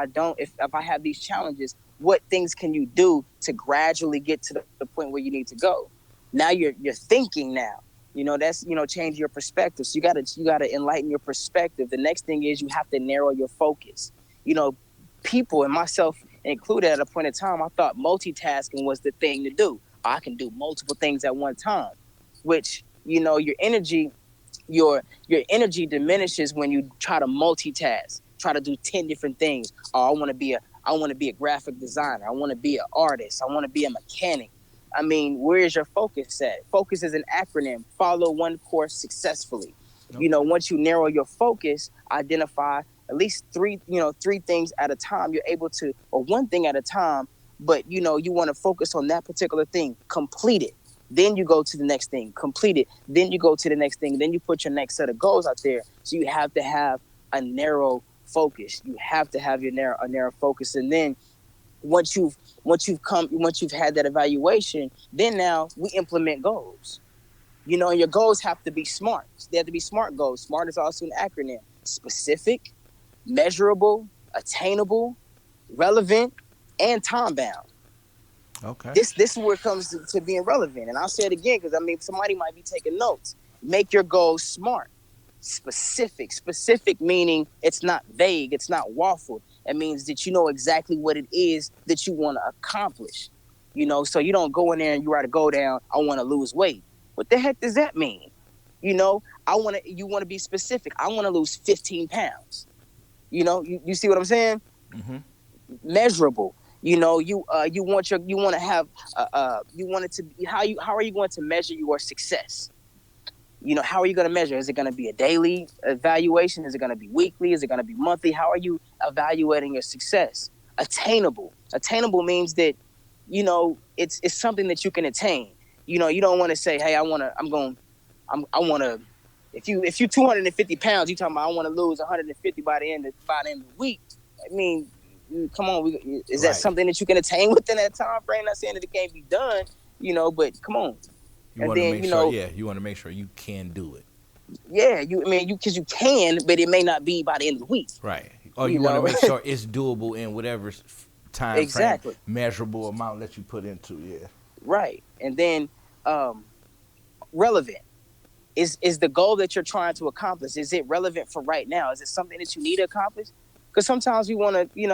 I have these challenges, what things can you do to gradually get to the point where you need to go? Now you're thinking now, that's, change your perspective. So you gotta enlighten your perspective. The next thing is you have to narrow your focus. People, and myself included, at a point in time, I thought multitasking was the thing to do. I can do multiple things at one time, which, your energy diminishes when you try to multitask, try to do 10 different things. Oh, I want to be a graphic designer. I want to be an artist. I want to be a mechanic. I mean, where is your focus at? Focus is an acronym. Follow one course successfully. Okay. Once you narrow your focus, identify at least three things at a time. You're able to, or one thing at a time, but you want to focus on that particular thing, complete it. Then you go to the next thing, complete it. Then you go to the next thing. Then you put your next set of goals out there. So you have to have a narrow focus. You have to have a narrow focus. And then once you've had that evaluation, then now we implement goals. And your goals have to be SMART. They have to be SMART goals. SMART is also an acronym: specific, measurable, attainable, relevant, and time bound. Okay. This is where it comes to being relevant. And I'll say it again because somebody might be taking notes. Make your goals SMART. Specific meaning it's not vague, it's not waffled. It means that you know exactly what it is that you want to accomplish. So you don't go in there and you write a go down, I want to lose weight. What the heck does that mean? You want to be specific. I want to lose 15 pounds. You see what I'm saying? Mm-hmm. Measurable. You want to have you want it to be, how are you going to measure your success? How are you going to measure? Is it going to be a daily evaluation? Is it going to be weekly? Is it going to be monthly? How are you evaluating your success? Attainable means that it's something that you can attain. You don't want to say, hey, I want to. If you 250 pounds, you talking about I want to lose 150 by the end of the week. I mean, come on, is that something that you can attain within that time frame? Not saying that it can't be done, but come on. You want to make sure, you want to make sure you can do it. Yeah, because you can, but it may not be by the end of the week. Right. Or you want to make sure it's doable in whatever time frame, measurable amount that you put into. Yeah. Right, and then relevant is the goal that you're trying to accomplish. Is it relevant for right now? Is it something that you need to accomplish? Because sometimes you want to, you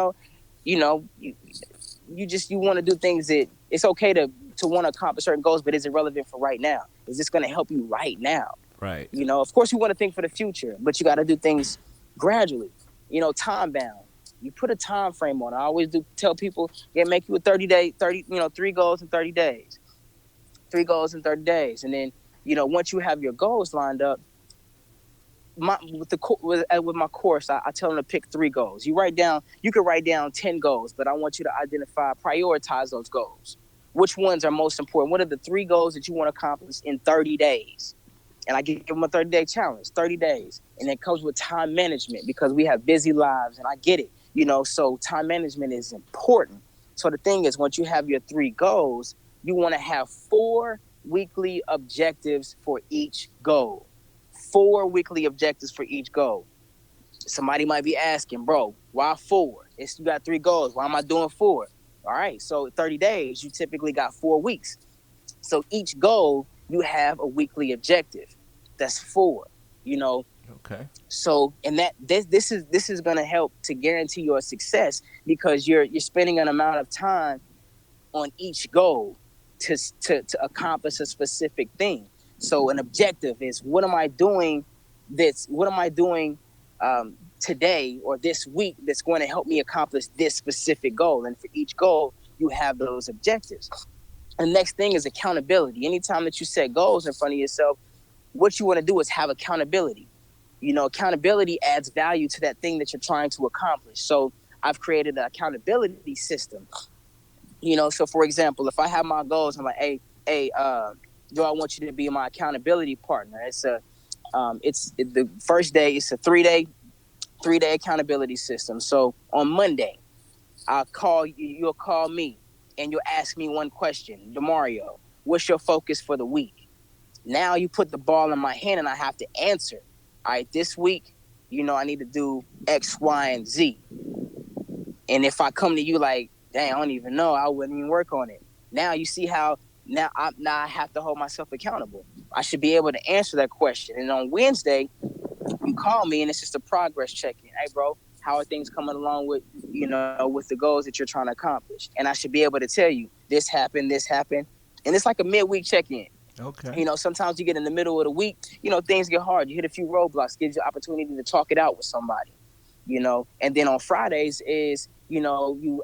want to do things that it's okay to want to accomplish certain goals, but is it relevant for right now? Is this going to help you right now? Right. Of course you want to think for the future, but you got to do things gradually. Time bound. You put a time frame on it. I always tell people, make you a 30-day, 3 goals in 30 days. 3 goals in 30 days. And then, once you have your goals lined up, with my course, I tell them to pick 3 goals. You can write down 10 goals, but I want you to prioritize those goals. Which ones are most important? What are the 3 goals that you want to accomplish in 30 days? And I give them a 30-day challenge, 30 days. And it comes with time management because we have busy lives, and I get it. So time management is important. So the thing is, once you have your 3 goals, you want to have 4 weekly objectives for each goal. 4 weekly objectives for each goal. Somebody might be asking, bro, why 4? You got 3 goals. Why am I doing 4? All right, so 30 days, you typically got 4 weeks. So each goal, you have a weekly objective. That's 4, Okay. So, and this is going to help to guarantee your success because you're spending an amount of time on each goal to accomplish a specific thing. So an objective is what am I doing today or this week that's going to help me accomplish this specific goal. And for each goal, you have those objectives. And next thing is accountability. Anytime that you set goals in front of yourself, what you want to do is have accountability. Accountability adds value to that thing that you're trying to accomplish. So I've created an accountability system. So for example, if I have my goals, I'm like, hey, Joe, I want you to be my accountability partner. It's the first day. It's a 3-day accountability system. So on Monday, you'll call me and you'll ask me one question. DeMario, what's your focus for the week? Now you put the ball in my hand and I have to answer. All right, this week, I need to do X, Y, and Z. And if I come to you like, dang, I don't even know, I wouldn't even work on it. Now you see how now I have to hold myself accountable. I should be able to answer that question. And on Wednesday, you call me and it's just a progress check-in. Hey, bro, how are things coming along with the goals that you're trying to accomplish? And I should be able to tell you this happened. And it's like a midweek check-in. Okay. Sometimes you get in the middle of the week, things get hard. You hit a few roadblocks, gives you the opportunity to talk it out with somebody, And then on Fridays is, you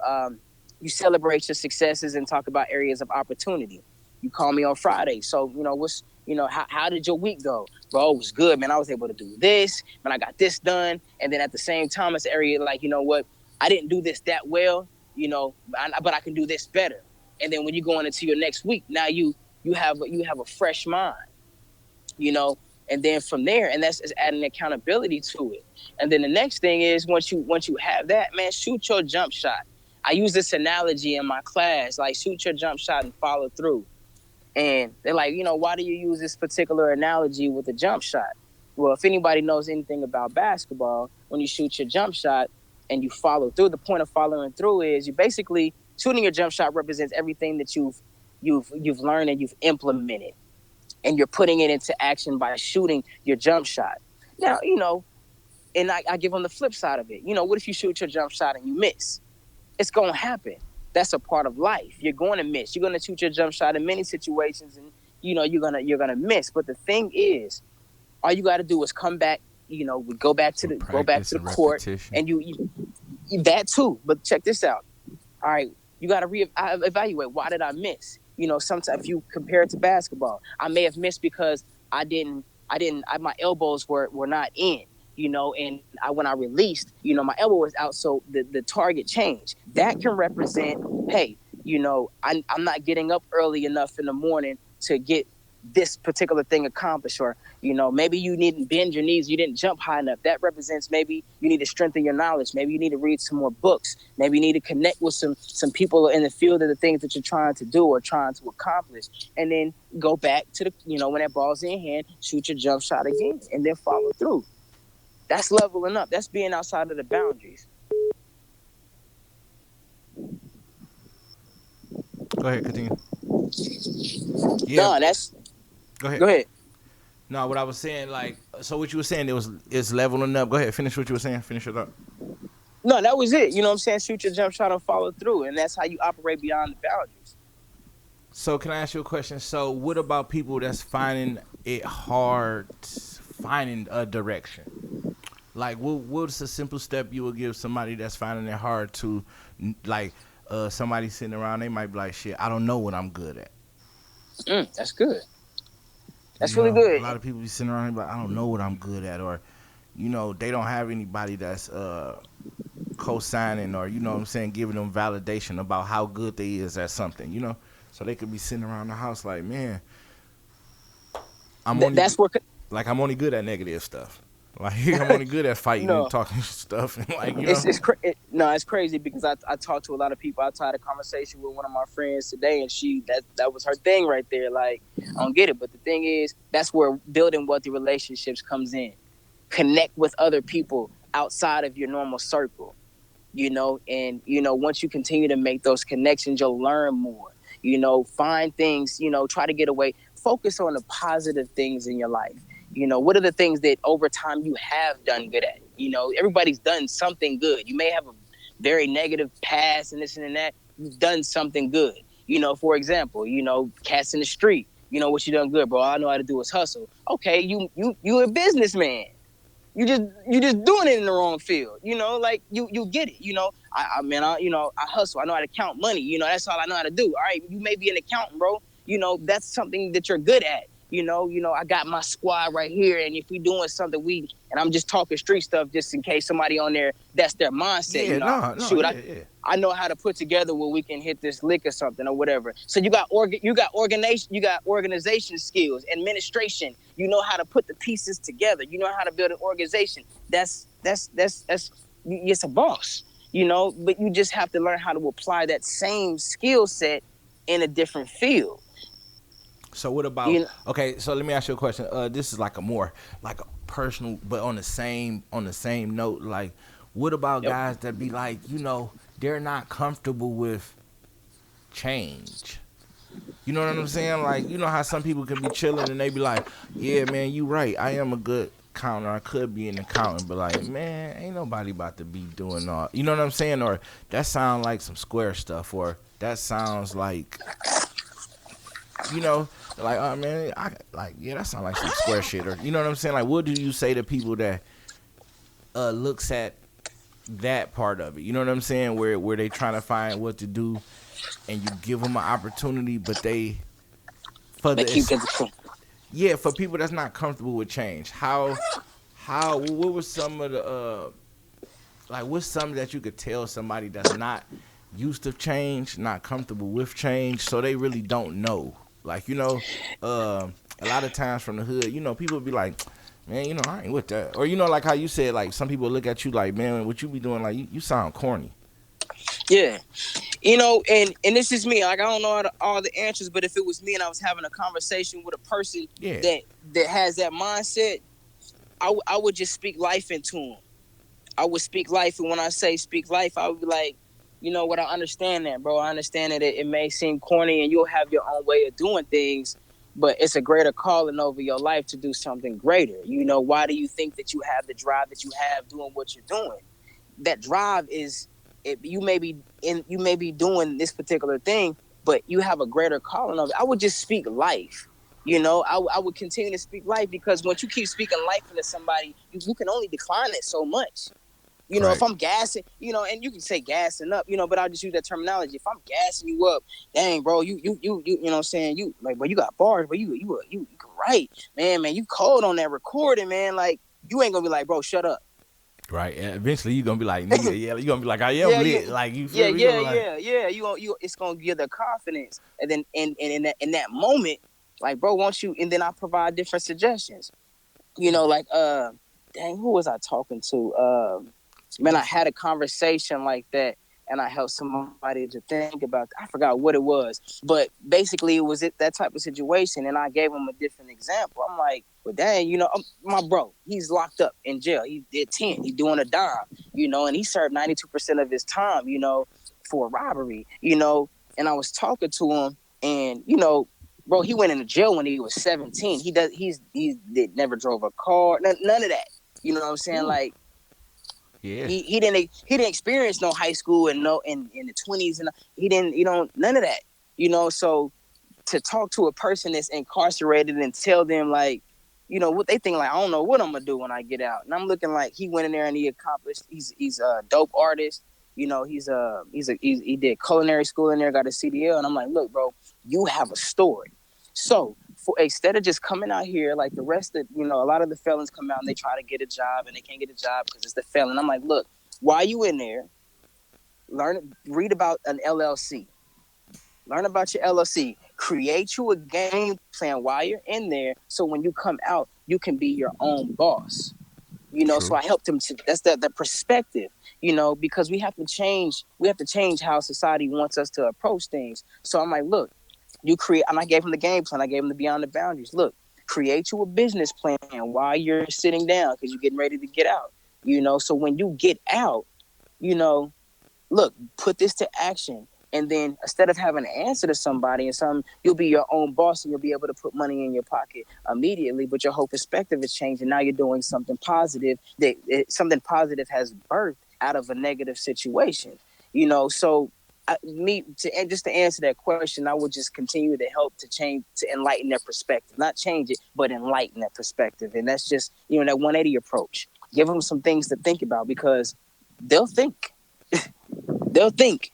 celebrate your successes and talk about areas of opportunity. You call me on Friday. So, how did your week go? Bro, it was good, man. I was able to do this, man. I got this done. And then at the same time, it's an area like, I didn't do this that well, but I can do this better. And then when you go into your next week, now you have a fresh mind, and then from there, and that's adding accountability to it. And then the next thing is once you have that, man, shoot your jump shot. I use this analogy in my class, like shoot your jump shot and follow through. And they're like, why do you use this particular analogy with a jump shot? Well, if anybody knows anything about basketball, when you shoot your jump shot and you follow through, the point of following through is you basically shooting your jump shot represents everything that you've learned and you've implemented, and you're putting it into action by shooting your jump shot. Now, and I give them the flip side of it. What if you shoot your jump shot and you miss? It's going to happen. That's a part of life. You're going to miss. You're going to shoot your jump shot in many situations, and you're going to miss. But the thing is, all you got to do is come back we go back to the court, and you that too. But check this out. All right, you got to evaluate. Why did I miss? Sometimes if you compare it to basketball, I may have missed because my elbows were not in. And when I released, my elbow was out, so the target changed. That can represent, hey, I'm not getting up early enough in the morning to get this particular thing accomplished, or maybe you didn't bend your knees, you didn't jump high enough. That represents maybe you need to strengthen your knowledge, maybe you need to read some more books, maybe you need to connect with some people in the field of the things that you're trying to do or trying to accomplish, and then go back to the when that ball's in hand, shoot your jump shot again, and then follow through. That's leveling up. That's being outside of the boundaries. Go ahead, continue. Yeah. No, that's. Go ahead. Go ahead. No, what I was saying, so what you were saying, it's leveling up. Go ahead, finish what you were saying. Finish it up. No, that was it. You know what I'm saying? Shoot your jump shot and follow through, and that's how you operate beyond the boundaries. So can I ask you a question? So what about people that's finding it hard finding a direction? Like, what's a simple step you would give somebody that's finding it hard to, somebody sitting around, they might be like, shit, I don't know what I'm good at. That's good. That's really good. A lot of people be sitting around and be like, I don't know what I'm good at, or, they don't have anybody that's co-signing or, what I'm saying, giving them validation about how good they is at something, So they could be sitting around the house like, man, I'm only good at negative stuff. Like, I'm only good at fighting and talking stuff. And it's crazy because I talk to a lot of people. I had a conversation with one of my friends today, and that was her thing right there. Like, I don't get it. But the thing is, that's where building wealthy relationships comes in. Connect with other people outside of your normal circle, and, once you continue to make those connections, you'll learn more, find things, try to get away. Focus on the positive things in your life. What are the things that over time you have done good at? Everybody's done something good. You may have a very negative past and this and that. You've done something good. For example, cats in the street. What you done good, bro? All I know how to do is hustle. Okay, you a businessman. You just doing it in the wrong field. Like you get it. I hustle. I know how to count money. That's all I know how to do. All right, you may be an accountant, bro. That's something that you're good at. I got my squad right here, and if we doing something, and I'm just talking street stuff just in case somebody on there, that's their mindset. I know how to put together where we can hit this lick or something or whatever. So you got organization skills, administration. You know how to put the pieces together. You know how to build an organization. That's it's a boss. But you just have to learn how to apply that same skill set in a different field. So what about okay? So let me ask you a question. This is like a personal, but on the same note. Like, what about guys that be like, they're not comfortable with change? You know what I'm saying? Like, how some people can be chilling and they be like, yeah, man, you right. I am a good counter. I could be an accountant, but like, man, ain't nobody about to be doing all. You know what I'm saying? Or that sounds like some square stuff, or that sounds like. Like, oh man, that sounds like some square shit, or you know what I'm saying? Like, what do you say to people that looks at that part of it? You know what I'm saying? Where they trying to find what to do, and you give them an opportunity, but for people that's not comfortable with change. What was some of the what's something that you could tell somebody that's not used to change, not comfortable with change, so they really don't know? Like, a lot of times from the hood, people be like, man, I ain't with that. Or, like how you said, like, some people look at you like, man, what you be doing, like, you sound corny. Yeah. And this is me. Like, I don't know all the answers, but if it was me and I was having a conversation with a person that has that mindset, I would just speak life into them. I would speak life. And when I say speak life, I would be like, I understand that, bro. I understand that it may seem corny and you'll have your own way of doing things, but it's a greater calling over your life to do something greater. Why do you think that you have the drive that you have doing what you're doing? That drive is, you may be doing this particular thing, but you have a greater calling of it. I would just speak life. I would continue to speak life, because once you keep speaking life into somebody, you can only decline it so much. If Right. I'm gassing, and you can say gassing up, but I'll just use that terminology. If I'm gassing you up, dang, bro, you know what I'm saying? You like, bro, you got bars, but you right, man, you cold on that recording, man. Like, you ain't gonna be like, bro, shut up. Right. And eventually you're gonna be like, nigga, yeah, you're gonna be like, I am Yeah, lit. Like, you feel me? yeah. It's gonna give the confidence, and then in that moment, like, bro, won't you? And then I provide different suggestions. Like, dang, who was I talking to? Man, I had a conversation like that, and I helped somebody to think about. I forgot what it was, but basically it was that type of situation, and I gave him a different example. I'm like, well, dang, my bro, he's locked up in jail. He did 10. He's doing a dime, and he served 92% of his time, for robbery, And I was talking to him, and bro, he went into jail when he was 17. He never drove a car, none of that. You know what I'm saying? Like, Yeah. he didn't experience no high school and no in the 20s, and he didn't, none of that. So to talk to a person that's incarcerated and tell them, like, what they think, like, I don't know what I'm gonna do when I get out. And I'm looking like he went in there and he accomplished. He's a dope artist. He did culinary school in there, got a CDL, and I'm like, look, bro, you have a story. So instead of just coming out here like the rest of, a lot of the felons come out and they try to get a job and they can't get a job because it's the felon. I'm like, look, while you in there, read about an LLC. Learn about your LLC. Create you a game plan while you're in there, so when you come out, you can be your own boss. So I helped him to. That's the perspective. Because we have to change. We have to change how society wants us to approach things. So I'm like, look, you create, and I gave him the game plan. I gave him the Beyond the Boundaries. Look, create you a business plan while you're sitting down, because you're getting ready to get out. So when you get out, look, put this to action. And then instead of having to answer to somebody and something, you'll be your own boss and you'll be able to put money in your pocket immediately. But your whole perspective is changing. Now you're doing something positive. Something positive has birthed out of a negative situation. So just to answer that question, I would just continue to help to enlighten their perspective, not change it, but enlighten that perspective. And that's just, that 180 approach. Give them some things to think about, because they'll think. They'll think.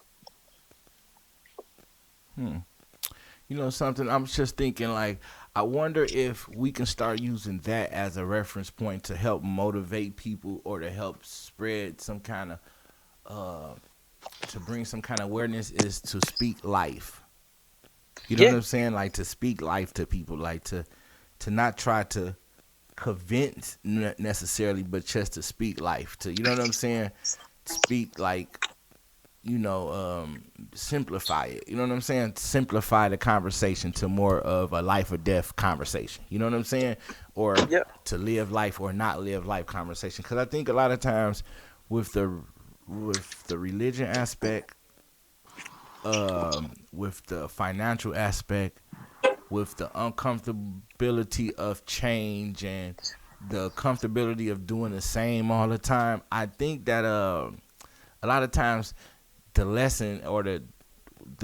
Something, I'm just thinking, like, I wonder if we can start using that as a reference point to help motivate people, or to help spread some kind of, to bring some kind of awareness, is to speak life. You know what I'm saying? Like, to speak life to people, like to not try to convince necessarily, but just to speak life to, you know what I'm saying? Speak, like, simplify it. You know what I'm saying? Simplify the conversation to more of a life or death conversation. You know what I'm saying? Or to live life or not live life conversation. Because I think a lot of times with the religion aspect, with the financial aspect, with the uncomfortability of change and the comfortability of doing the same all the time, I think that a lot of times the lesson or the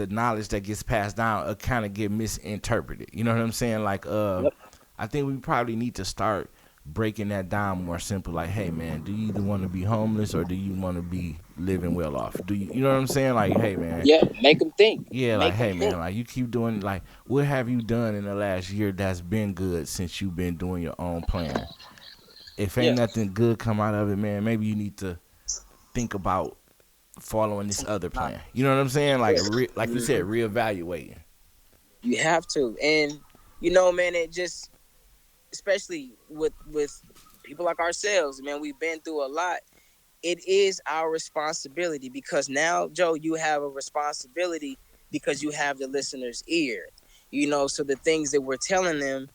knowledge that gets passed down kind of get misinterpreted. You know what I'm saying? Like, I think we probably need to start breaking that down more simple. Like, hey, man, do you either want to be homeless or do you want to be living well off? Do you know what I'm saying? Like, hey, man. Yeah, make them think. Yeah, like, hey, man, like, you keep doing, like, what have you done in the last year that's been good since you've been doing your own plan? If ain't nothing good come out of it, man, maybe you need to think about following this other plan. You know what I'm saying? Like, like you said, reevaluating. You have to. And, man, it just, especially with people like ourselves, man, we've been through a lot. It is our responsibility, because now, Joe, you have a responsibility because you have the listener's ear. So the things that we're telling them,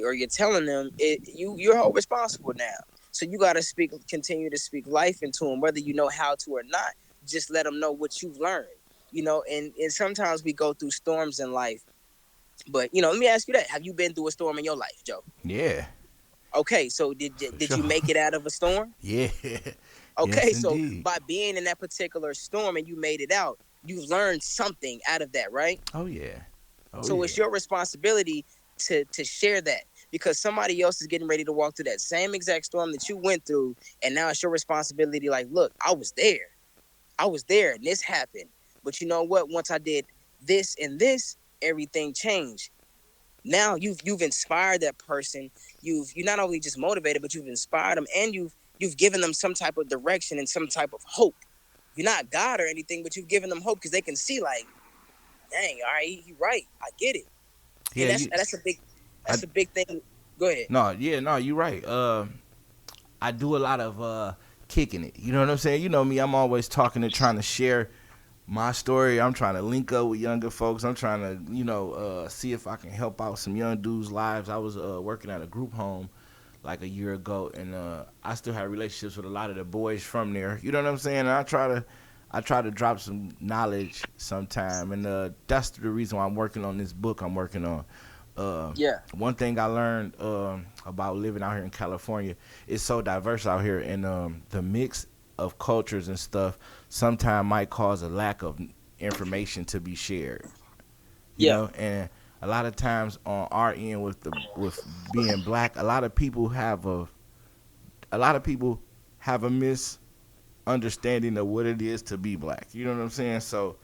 or you're telling them, you're all responsible now. So you got to continue to speak life into them, whether you know how to or not. Just let them know what you've learned, and sometimes we go through storms in life. But, let me ask you that. Have you been through a storm in your life, Joe? Yeah. Okay, so did you make it out of a storm? Yeah. Okay, yes, so indeed. by being in that particular storm and you made it out, you've learned something out of that, right? Oh, yeah. So it's your responsibility to share that, because somebody else is getting ready to walk through that same exact storm that you went through, and now it's your responsibility. Like, look, I was there, and this happened. But you know what? Once I did this and this, everything changed. Now you've inspired that person. You not only just motivated, but you've inspired them, and you've given them some type of direction and some type of hope. You're not God or anything, but you've given them hope because they can see, like, dang, all right, he right, I get it, and Yeah, I, that's a big thing. Go ahead. no, yeah, no, you're right. I do a lot of kicking it. You know what I'm saying? You know me, I'm always talking and trying to share my story. I'm trying to link up with younger folks. I'm trying to, see if I can help out some young dudes' lives. I was working at a group home like a year ago, and I still have relationships with a lot of the boys from there. You know what I'm saying? And I try to drop some knowledge sometime, and that's the reason why I'm working on this book I'm working on. Yeah. One thing I learned about living out here in California, it's so diverse out here, and the mix of cultures and stuff sometimes might cause a lack of information to be shared. You Yeah. know, and a lot of times on our end with being black, a lot of people have a misunderstanding of what it is to be black. You know what I'm saying? So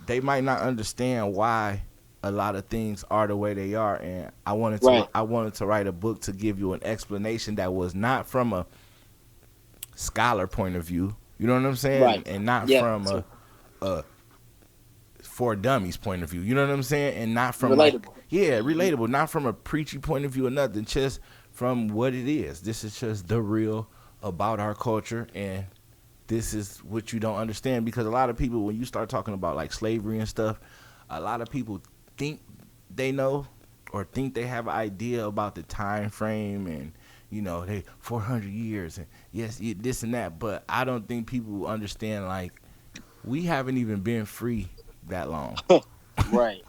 they might not understand why a lot of things are the way they are, and Right. I wanted to write a book to give you an explanation that was not from a scholar point of view. You know what I'm saying? Right. And not Yeah. from a for dummies point of view. You know what I'm saying? And not from Relatable. relatable, not from a preachy point of view or nothing, just from what it is. This is just the real about our culture, and this is what you don't understand, because a lot of people, when you start talking about like slavery and stuff, a lot of people think they know or think they have an idea about the time frame, and they 400 years and yes, this and that, but I don't think people understand, like, we haven't even been free that long. Right.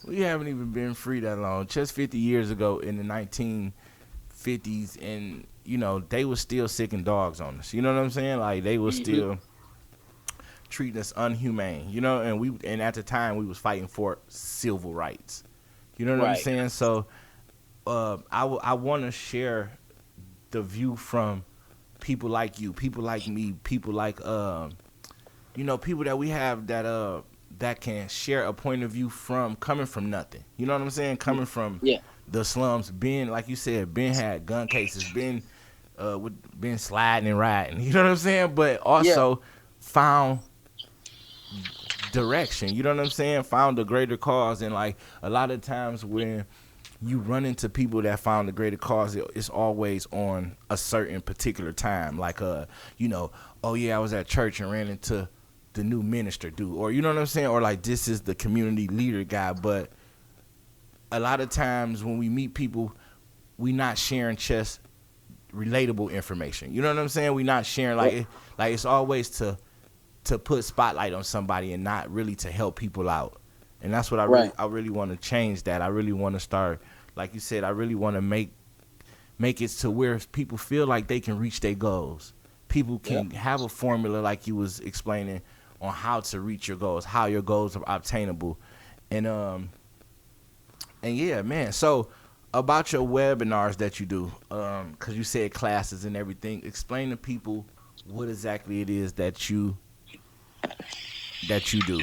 We haven't even been free that long. Just 50 years ago in the 1950s, and they were still sicking dogs on us. You know what I'm saying? Like, they were still treating us unhumane. And at the time we was fighting for civil rights. You know what I'm Right. saying? So I want to share the view from people like you, people like me, people like people that we have that can share a point of view from coming from nothing. You know what I'm saying? Coming from Yeah. the slums, Ben, like you said, Ben had gun cases, Ben been sliding and riding. You know what I'm saying? But also found direction. You know what I'm saying? Found a greater cause. And like a lot of times when you run into people that found a greater cause, it's always on a certain particular time. Like oh yeah, I was at church and ran into the new minister dude, or you know what I'm saying, or like this is the community leader guy. But a lot of times when we meet people, we not sharing just relatable information. You know what I'm saying? We not sharing like it's always to put spotlight on somebody and not really to help people out. And that's what I really want to change that. I really want to start, like you said, I really want to make it to where people feel like they can reach their goals. People can have a formula, like you was explaining, on how to reach your goals, how your goals are obtainable. And yeah, man. So about your webinars that you do, because you said classes and everything, explain to people what exactly it is that you do.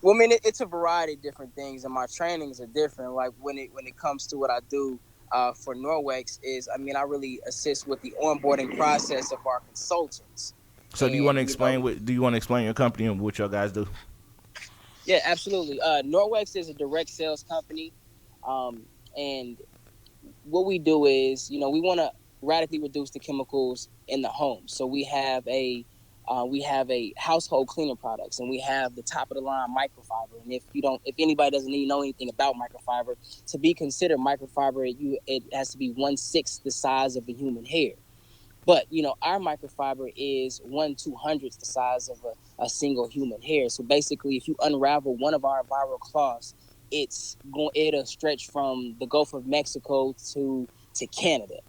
Well, I mean, it's a variety of different things, and my trainings are different. Like when it comes to what I do for Norwex is, I mean, I really assist with the onboarding process of our consultants. So do you want to explain your company and what y'all guys do? Yeah, absolutely. Norwex is a direct sales company, and what we do is, we want to radically reduce the chemicals in the home. So we have a household cleaner products, and we have the top of the line microfiber. And if anybody doesn't even know anything about microfiber, to be considered microfiber, it has to be 1/6 the size of a human hair. But our microfiber is 1/200th the size of a single human hair. So basically, if you unravel one of our viral cloths, it'll stretch from the Gulf of Mexico to Canada.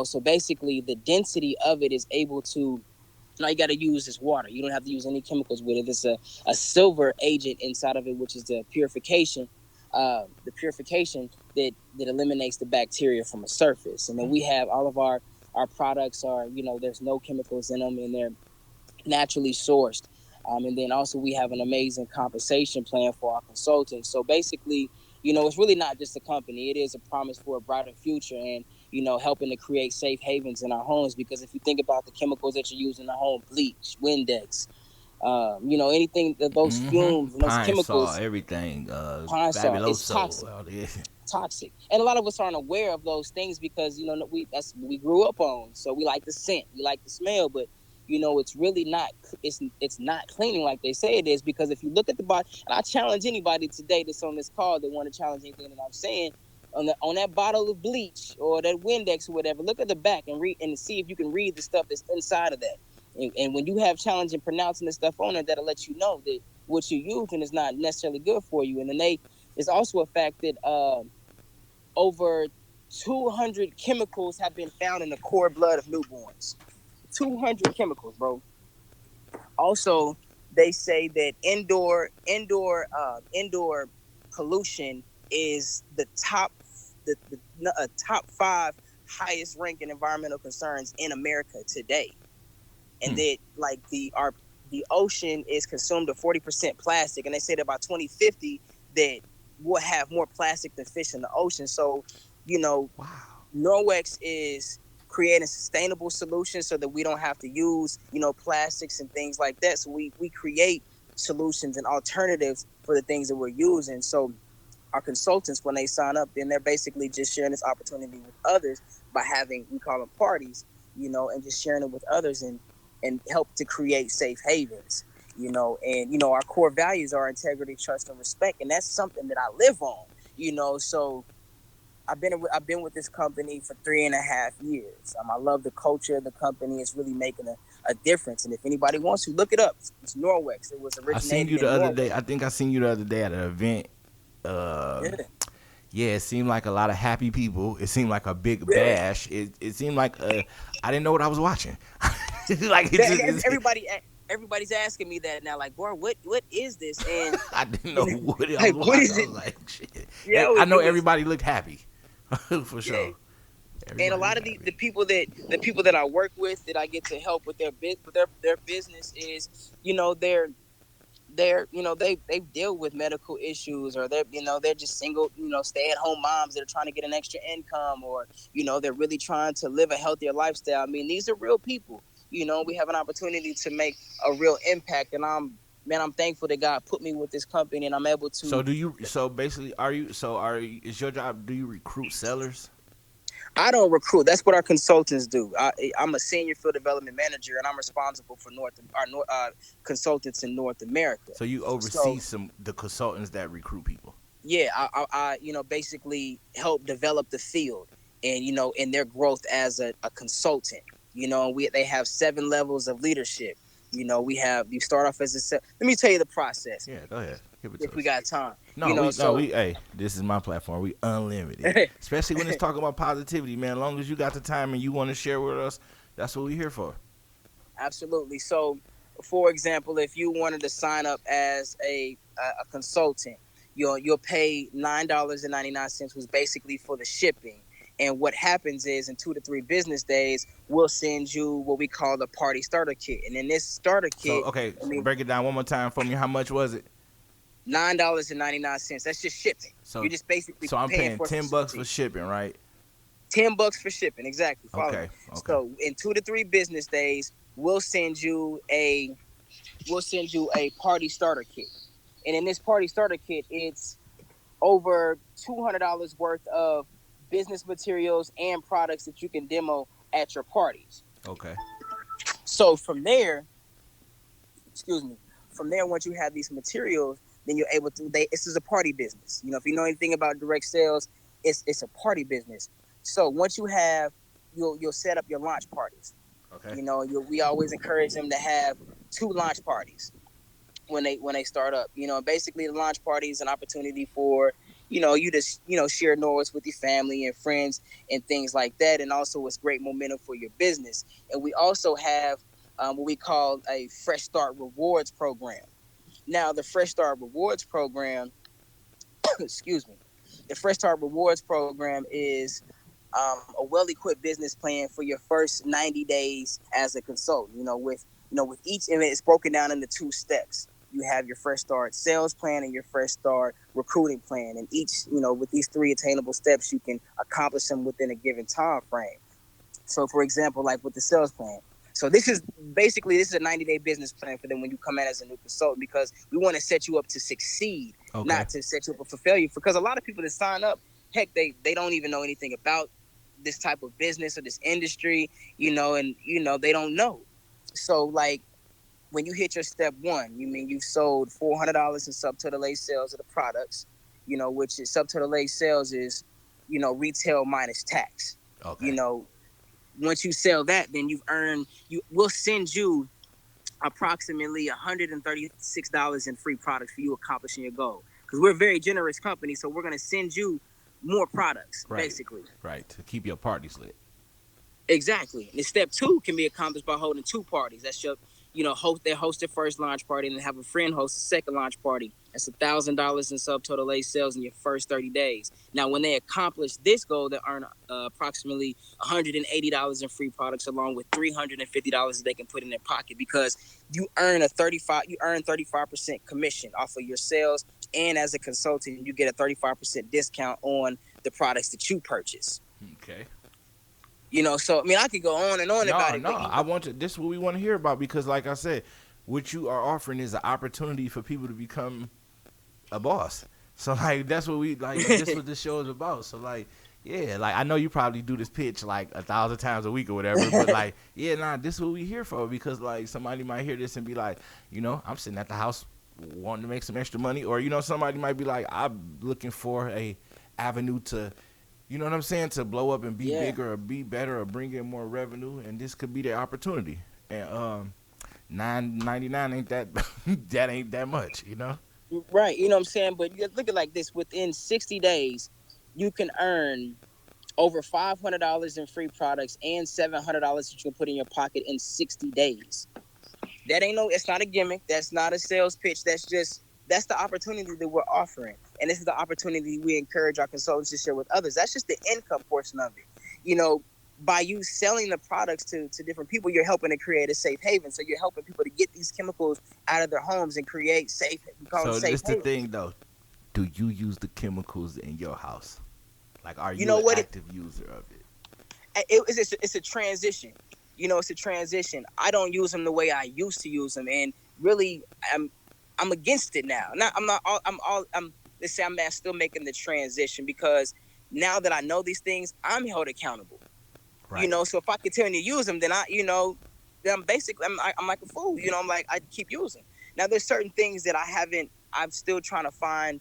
So basically, the density of it is able to. All you got to use is water. You don't have to use any chemicals with it. It's a silver agent inside of it, which is the purification. the purification that eliminates the bacteria from a surface. And then we have all of our products are, there's no chemicals in them, and they're naturally sourced. And then also we have an amazing compensation plan for our consultants. So basically, it's really not just a company. It is a promise for a brighter future, and, helping to create safe havens in our homes. Because if you think about the chemicals that you use in the home, bleach, Windex, anything that those fumes and those Pine chemicals, saw, everything, pine saw, it's fabuloso. toxic. And a lot of us aren't aware of those things because, that's what we grew up on. So we like the scent, we like the smell, but it's really not, it's not cleaning like they say it is. Because if you look at the bottle, and I challenge anybody today that's on this call that want to challenge anything that I'm saying, on that bottle of bleach or that Windex or whatever, look at the back and read and see if you can read the stuff that's inside of that. And when you have challenge in pronouncing the stuff on it, that'll let you know that what you're using is not necessarily good for you. And then there's also a fact that over 200 chemicals have been found in the cord blood of newborns. 200 chemicals, bro. Also, they say that indoor pollution is the top five highest ranking environmental concerns in America today. And that the ocean is consumed of 40% plastic, and they say that by 2050 that we'll have more plastic than fish in the ocean. So, Wow. Norwex is creating sustainable solutions so that we don't have to use, plastics and things like that. So we create solutions and alternatives for the things that we're using. So our consultants, when they sign up, then they're basically just sharing this opportunity with others by having, we call them parties, and just sharing it with others and help to create safe havens, and, our core values are integrity, trust, and respect. And that's something that I live on, so I've been with this company for 3.5 years. I love the culture of the company. It's really making a difference. And if anybody wants to, look it up. It's Norwex. It was originated I seen you the in other Norway. day. I think I seen you the other day at an event. Yeah, it seemed like a lot of happy people. It seemed like a big bash. It seemed like I didn't know what I was watching. Everybody's asking me that now. Like, boy, what is this? And I didn't know what I was like, watching. what is I it? was like, shit. Yeah, I know everybody looked happy, for sure. Yeah. And a lot of the people that I work with, that I get to help with their business is, they deal with medical issues, or they're just single, stay-at-home moms that are trying to get an extra income, or they're really trying to live a healthier lifestyle. I mean, these are real people. We have an opportunity to make a real impact, and I'm thankful that God put me with this company, and I'm able to. Is your job, do you recruit sellers? I don't recruit. That's what our consultants do. I'm a senior field development manager, and I'm responsible for our consultants in North America. So you oversee the consultants that recruit people. Yeah, I basically help develop the field, and in their growth as a consultant. They have 7 levels of leadership. You start off as let me tell you the process. Yeah, go ahead. If we got time. Hey, this is my platform. We unlimited. Especially when it's talking about positivity, man. As long as you got the time and you want to share with us, that's what we're here for. Absolutely. So, for example, if you wanted to sign up as a consultant, you'll pay $9.99, was basically for the shipping. And what happens is, in 2 to 3 business days, we'll send you what we call the party starter kit. And in this starter kit, break it down one more time for me. How much was it? $9.99. That's just shipping. So you just basically. So I'm paying $10 for shipping, right? $10 for shipping, exactly. Okay. So in 2 to 3 business days, we'll send you a party starter kit. And in this party starter kit, it's over $200 worth of business materials and products that you can demo at your parties. Okay. So from there, once you have these materials, then you're able to. This is a party business. If you know anything about direct sales, it's a party business. So once you have, you'll set up your launch parties. Okay. We always encourage them to have 2 launch parties when they start up. Basically the launch party is an opportunity for you just share Norwex with your family and friends and things like that, and also it's great momentum for your business. And we also have what we call a Fresh Start Rewards program. Now, the Fresh Start Rewards program excuse me. The Fresh Start Rewards program is a well-equipped business plan for your first 90 days as a consultant. With each, and it's broken down into 2 steps. You have your Fresh Start sales plan and your Fresh Start recruiting plan, and each, with these 3 attainable steps, you can accomplish them within a given time frame. So, for example, like with the sales plan. So this is a 90-day business plan for them when you come in as a new consultant, because we want to set you up to succeed, not to set you up for failure. Because a lot of people that sign up, heck, they don't even know anything about this type of business or this industry, and they don't know. So like when you hit your step 1, you've sold $400 in subtotal A sales of the products, which is subtotal A sales is, retail minus tax. Okay. Once you sell that, then we'll send you approximately $136 in free products for you accomplishing your goal. Because we're a very generous company, so we're going to send you more products, basically. Right, to keep your parties lit. Exactly. And step 2 can be accomplished by holding 2 parties. That's your, host their first launch party and then have a friend host the second launch party. That's $1,000 in subtotal A sales in your first 30 days. Now, when they accomplish this goal, they earn approximately $180 in free products, along with $350 they can put in their pocket, because you earn 35% commission off of your sales, and as a consultant, you get a 35% discount on the products that you purchase. Okay. So I could go on and on about it. No, this is what we want to hear about, because like I said, what you are offering is an opportunity for people to become a boss. So like that's what this what this show is about. So like, yeah, like I know you probably do this pitch like 1,000 times a week or whatever, but like, yeah, this is what we here for, because like somebody might hear this and be like, I'm sitting at the house wanting to make some extra money, or somebody might be like, I'm looking for a avenue to, you know what I'm saying, to blow up and be bigger or be better or bring in more revenue, and this could be the opportunity. And $9.99 ain't that ain't that much, Right, you know what I'm saying? But you look at it like this: within 60 days, you can earn over $500 in free products and $700 that you can put in your pocket in 60 days. It's not a gimmick. That's not a sales pitch. That's the opportunity that we're offering. And this is the opportunity we encourage our consultants to share with others. That's just the income portion of it. By you selling the products to different people, you're helping to create a safe haven. So you're helping people to get these chemicals out of their homes and create safe. So this the thing though. Do you use the chemicals in your house? Like, are you an active user of it? It's a transition. It's a transition. I don't use them the way I used to use them, and really, I'm against it now. Let's say I'm still making the transition, because now that I know these things, I'm held accountable. Right. So if I continue to use them, then then I'm like a fool. I'm like, I keep using. Now there's certain things that I'm still trying to find.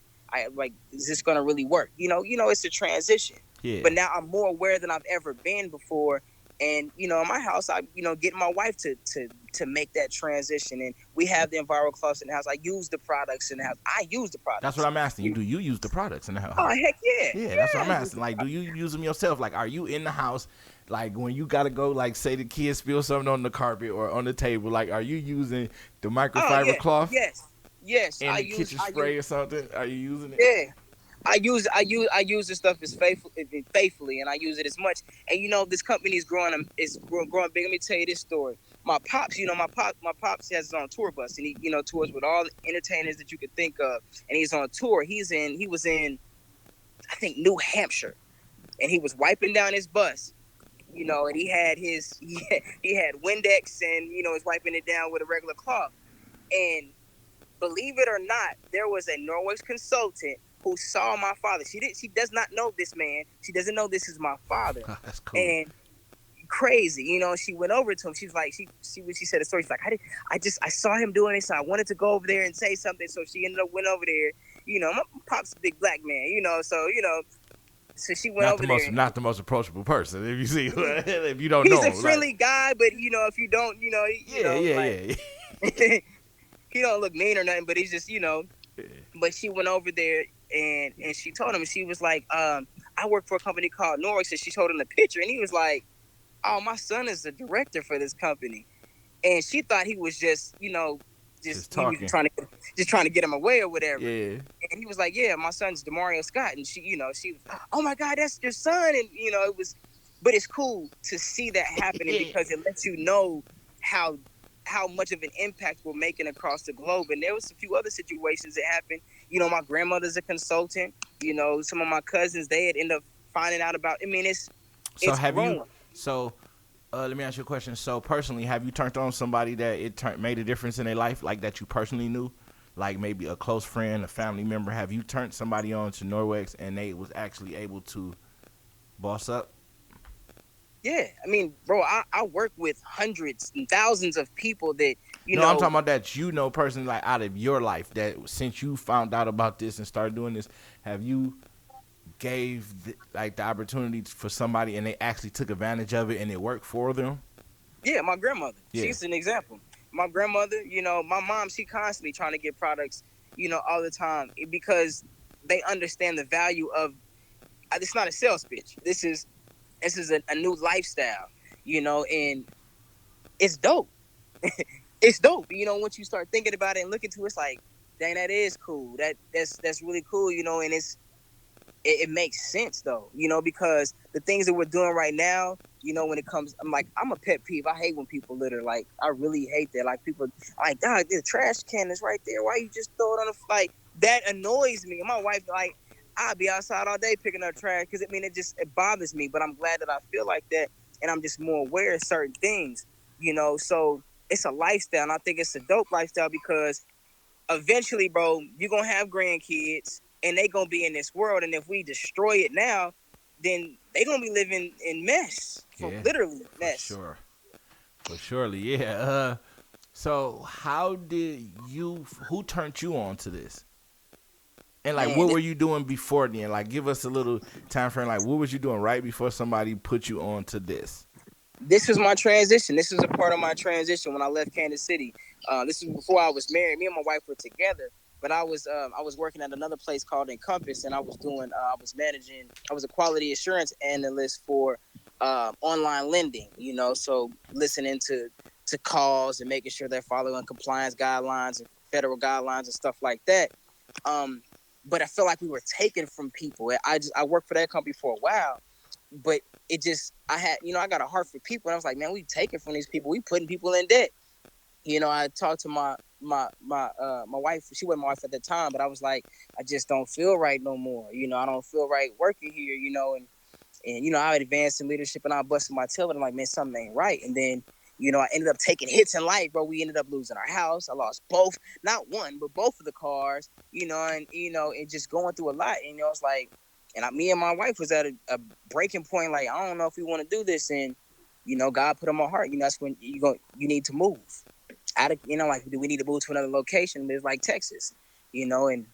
Is this going to really work? It's a transition. Yeah. But now I'm more aware than I've ever been before. And, in my house, I, getting my wife to make that transition. And we have the enviro cloths in the house. I use the products in the house. I use the products. That's what I'm asking you. Do you use the products in the house? Oh, heck yeah. Yeah, that's what I'm asking. Like, do you use them yourself? Like, are you in the house, like, when you got to go, like, say the kids spill something on the carpet or on the table, like, are you using the microfiber cloth? Yes. And the kitchen spray or something? Are you using it? Yeah. I use this stuff as faithfully, and I use it as much. And this company is growing big. Let me tell you this story. My pops, my pops has his own tour bus, and he tours with all the entertainers that you could think of. And he's on tour. He was in, I think, New Hampshire, and he was wiping down his bus, and he had Windex, and was wiping it down with a regular cloth. And believe it or not, there was a Norwex consultant who saw my father. She does not know this man. She doesn't know this is my father. That's cool. And crazy, she went over to him. She's like, she said a story. She's like, I saw him doing this, so I wanted to go over there and say something. So she ended up went over there. My pop's a big black man, so she went over there. Not the most approachable person, if you see, if you don't know. He's a friendly guy, but if you don't, yeah. He don't look mean or nothing, but he's just, Yeah. But she went over there and she told him, she was like, I work for a company called Norwex, and she showed him the picture, and he was like, oh, my son is the director for this company. And she thought he was just, Just he was talking. trying to get him away or whatever. Yeah. And he was like, yeah, my son's DeMario Scott. And she was, oh my God, that's your son. And, it was, but it's cool to see that happening because it lets you know how much of an impact we're making across the globe. And there was a few other situations that happened. My grandmother's a consultant. Some of my cousins, they had ended up finding out about, it's grown. Let me ask you a question. So personally, have you turned on somebody that made a difference in their life, like that you personally knew? Like maybe a close friend, a family member. Have you turned somebody on to Norwex and they was actually able to boss up? Yeah, bro, I work with hundreds and thousands of people that, I'm talking about that personally, like out of your life, that since you found out about this and started doing this, have you gave the opportunity for somebody and they actually took advantage of it and it worked for them? Yeah, my grandmother. Yeah. She's an example. My grandmother, my mom, she constantly trying to get products, all the time because they understand the value of. It's not a sales pitch. This is a new lifestyle, and it's dope. It's dope. Once you start thinking about it and look into it, it's like, dang, that is cool. That's really cool, and it makes sense though, because the things that we're doing right now, when it comes, I'm a pet peeve. I hate when people litter. Like, I really hate that. Like, people like, dog, the trash can is right there. Why you just throw it on the, like, that annoys me. And my wife, like, I'll be outside all day picking up trash because it bothers me. But I'm glad that I feel like that, and I'm just more aware of certain things, So it's a lifestyle, and I think it's a dope lifestyle because eventually, bro, you're gonna have grandkids, and they gonna be in this world. And if we destroy it now, then they gonna be living in mess, literally mess. For surely, yeah. So who turned you on to this? And what were you doing before then? Like, give us a little time frame. Like, what was you doing right before somebody put you on to this? This was my transition. This was a part of my transition when I left Kansas City. This was before I was married. Me and my wife were together, but I was working at another place called Encompass, and I was a quality assurance analyst for online lending. So listening to calls and making sure they're following compliance guidelines and federal guidelines and stuff like that. But I feel like we were taken from people. I worked for that company for a while, but I got a heart for people, and I was like, man, we taking from these people. We putting people in debt. I talked to my wife. She wasn't my wife at the time, but I was like, I just don't feel right no more. I don't feel right working here. And I advanced in leadership, and I busted my tail, and I'm like, man, something ain't right. And then, I ended up taking hits in life, bro. We ended up losing our house. I lost not one, but both of the cars. And just going through a lot. And it's like, and me and my wife was at a breaking point. Like, I don't know if we want to do this, and God put on my heart. That's when you need to move. Do we need to move to another location? It's like Texas, and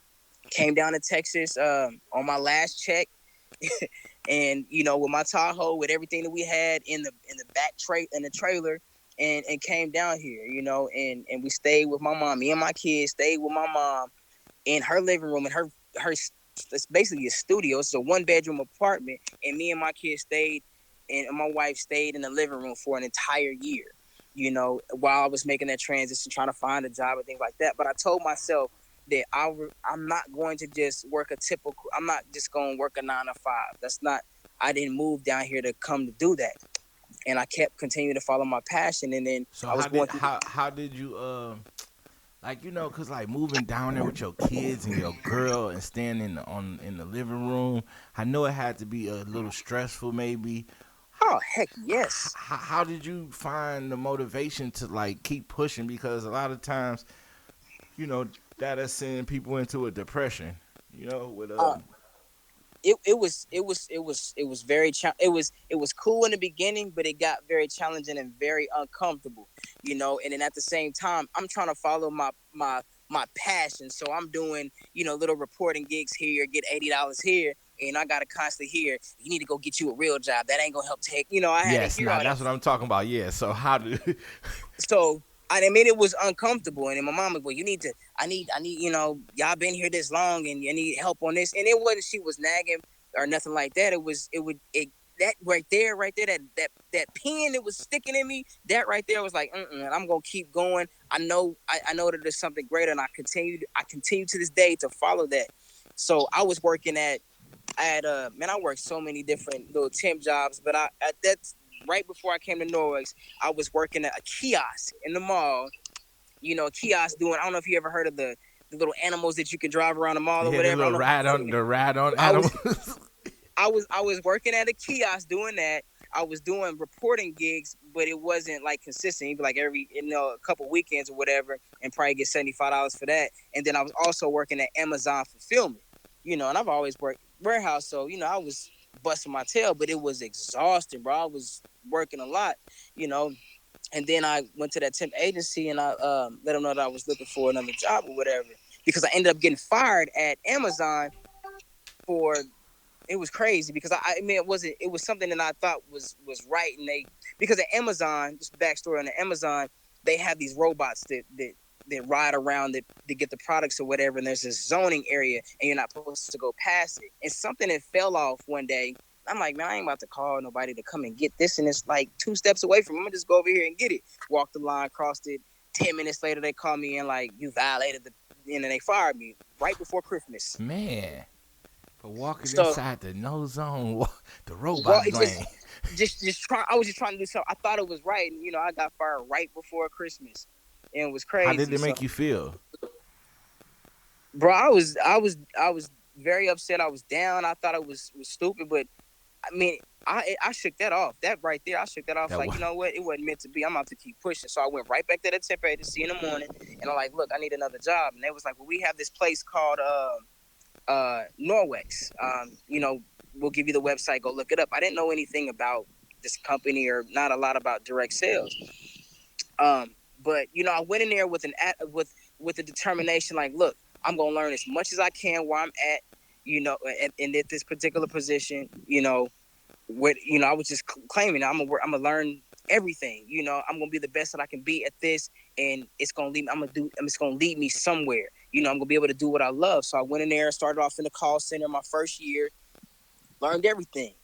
came down to Texas on my last check, and with my Tahoe, with everything that we had in the back in the trailer, and came down here, and we stayed with my mom. Me and my kids stayed with my mom in her living room, and her it's basically a studio. It's a 1-bedroom apartment, and me and my kids stayed, and my wife stayed in the living room for an entire year. While I was making that transition, trying to find a job and things like that. But I told myself that I'm not going to just work I'm not just going to work a 9 to 5. That's not, I didn't move down here to come to do that. And I kept continuing to follow my passion. And then how did you, cause moving down there with your kids and your girl and staying in the living room, I know it had to be a little stressful maybe. Oh, heck yes. How did you find the motivation to keep pushing? Because a lot of times, that'll send people into a depression. With It was very it was cool in the beginning, but it got very challenging and very uncomfortable. And then at the same time, I'm trying to follow my passion. So I'm doing little reporting gigs here, get $80 here. And I gotta constantly hear, you need to go get you a real job. That ain't gonna help take. I had to hear all that. That's what I'm talking about. Yeah. So how do? So it was uncomfortable, and then my mom was, well, I need, y'all been here this long, and you need help on this. And it wasn't she was nagging or nothing like that. It that right there, that pin that was sticking in me, that right there was like, I'm gonna keep going. I know that there's something greater, and I continue to this day to follow that. So I was working I worked so many different little temp jobs, but that's right before I came to Norwex, I was working at a kiosk in the mall. A kiosk doing, I don't know if you ever heard of the little animals that you can drive around the mall or whatever. The ride on I animals. I was working at a kiosk doing that. I was doing reporting gigs, but it wasn't like consistent. It'd be like every a couple weekends or whatever, and probably get $75 for that. And then I was also working at Amazon fulfillment. And I've always worked warehouse, so I was busting my tail, but it was exhausting, bro. I was working a lot, And then I went to that temp agency and I let them know that I was looking for another job or whatever, because I ended up getting fired at Amazon for. It was crazy because I mean it was something that I thought was right, and because at Amazon, just backstory on the Amazon, they have these robots that ride around that get the products or whatever, and there's this zoning area and you're not supposed to go past it. And something that fell off one day, I'm like, man, I ain't about to call nobody to come and get this, and it's like 2 steps away from me. I'm gonna just go over here and get it. Walked the line, crossed it. 10 minutes later, they called me and like, you violated and then they fired me right before Christmas. Man. For walking inside the no zone, the robot lane. I was just trying to do something. I thought it was right, and I got fired right before Christmas, and it was crazy. How did it make you feel, bro? I was very upset. I was down. I thought it was stupid, but I mean, I shook that off. That right there, I shook that off. You know what? It wasn't meant to be. I'm about to keep pushing. So I went right back to the temp agency in the morning, and I'm like, look, I need another job. And they was like, well, we have this place called Norwex. We'll give you the website, go look it up. I didn't know anything about this company or not a lot about direct sales. But I went in there with a determination, like, look, I'm gonna learn as much as I can where I'm at, and at this particular position, I was just claiming I'm gonna learn everything. I'm gonna be the best that I can be at this, and it's gonna lead me. It's gonna lead me somewhere. I'm gonna be able to do what I love. So I went in there, started off in the call center my first year, learned everything.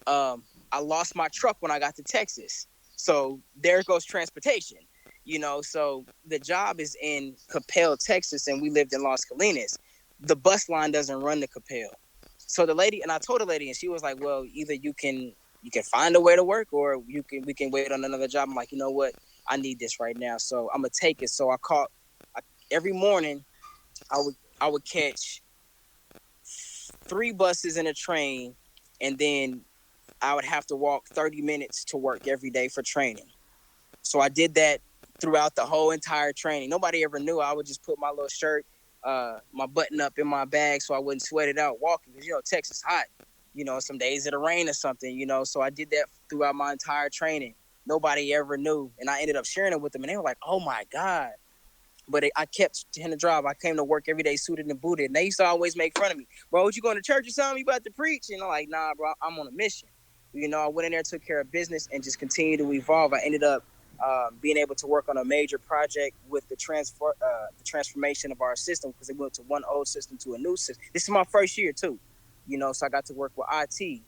I lost my truck when I got to Texas, so there goes transportation. So the job is in Capel, Texas, and we lived in Las Colinas. The bus line doesn't run to Capel. So I told the lady, and she was like, well, either you can find a way to work, or we can wait on another job. I'm like, you know what? I need this right now, so I'm gonna take it. So every morning, I would catch 3 buses and a train, and then I would have to walk 30 minutes to work every day for training. So I did that throughout the whole entire training. Nobody ever knew. I would just put my little shirt, my button up in my bag so I wouldn't sweat it out walking, because Texas hot. Some days it'll rain or something, so I did that throughout my entire training. Nobody ever knew, and I ended up sharing it with them, and they were like, oh my God. But I kept in the drive. I came to work every day suited and booted, and they used to always make fun of me. Bro, what, you going to church or something? You about to preach? And I'm like, nah, bro, I'm on a mission. I went in there, took care of business, and just continued to evolve. I ended up being able to work on a major project with the transformation of our system, because it went to one old system to a new system. This is my first year too, so I got to work with IT.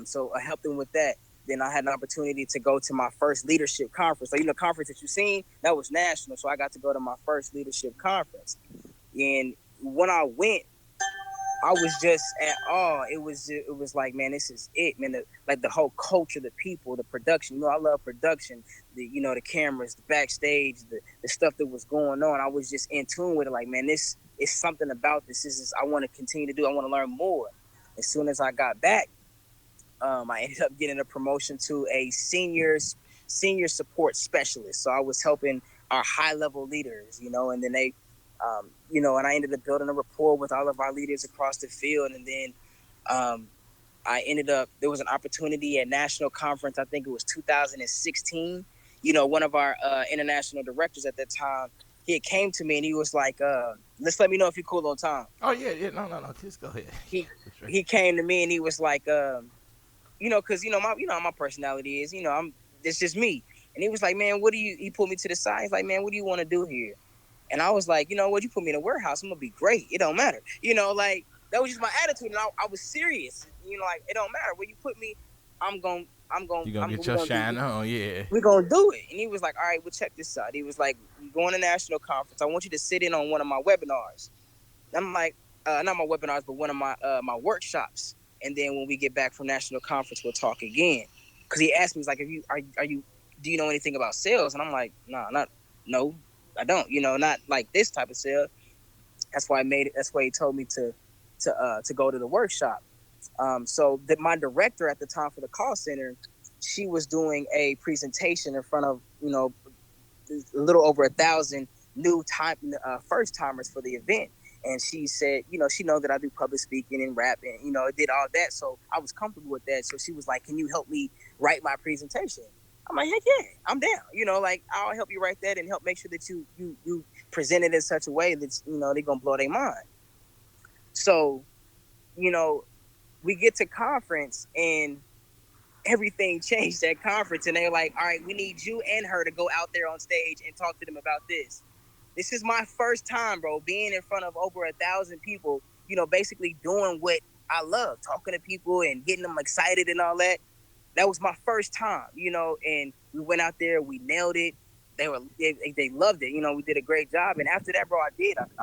So I helped them with that. Then I had an opportunity to go to my first leadership conference. So, conference that you've seen, that was national. So I got to go to my first leadership conference. And when I went, I was just at awe. It was like, man, this is it, man. The whole culture, the people, the production. I love production. The cameras, the backstage, the stuff that was going on. I was just in tune with it. Like, man, this is something about this. This is I want to continue to do. I want to learn more. As soon as I got back, I ended up getting a promotion to a senior support specialist. So I was helping our high level leaders, and then they, and I ended up building a rapport with all of our leaders across the field. And then there was an opportunity at national conference. I think it was 2016. One of our international directors at that time, he had came to me and he was like, let's let me know if you're cool on time. Oh yeah. No. Just go ahead. He came to me and he was like, because my personality is, it's just me. And he was like, man, he pulled me to the side. He's like, man, what do you want to do here? And I was like, you put me in a warehouse, I'm gonna be great. It don't matter. That was just my attitude. And I was serious. It don't matter where you put me. You gonna get your shine on, yeah. We're gonna do it. And he was like, all right, well, check this out. He was like, we're going to national conference. I want you to sit in on one of my webinars. And I'm like, not my webinars, but one of my workshops. And then when we get back from national conference, we'll talk again. Because he asked me, he's like, do you know anything about sales? And I'm like, no, I don't. Not like this type of sales. That's why I made it. That's why he told me to go to the workshop. So my director at the time for the call center, she was doing a presentation in front of a little over 1,000 new first timers for the event. And she said, she know that I do public speaking and rap and, did all that. So I was comfortable with that. So she was like, can you help me write my presentation? I'm like, heck yeah, I'm down. I'll help you write that and help make sure that you present it in such a way that, they're going to blow their mind. So, we get to conference and everything changed at conference. And they're like, all right, we need you and her to go out there on stage and talk to them about this. This is my first time, bro, being in front of over 1,000 people, basically doing what I love, talking to people and getting them excited and all that. That was my first time, and we went out there, we nailed it. They loved it. We did a great job. And after that, bro, I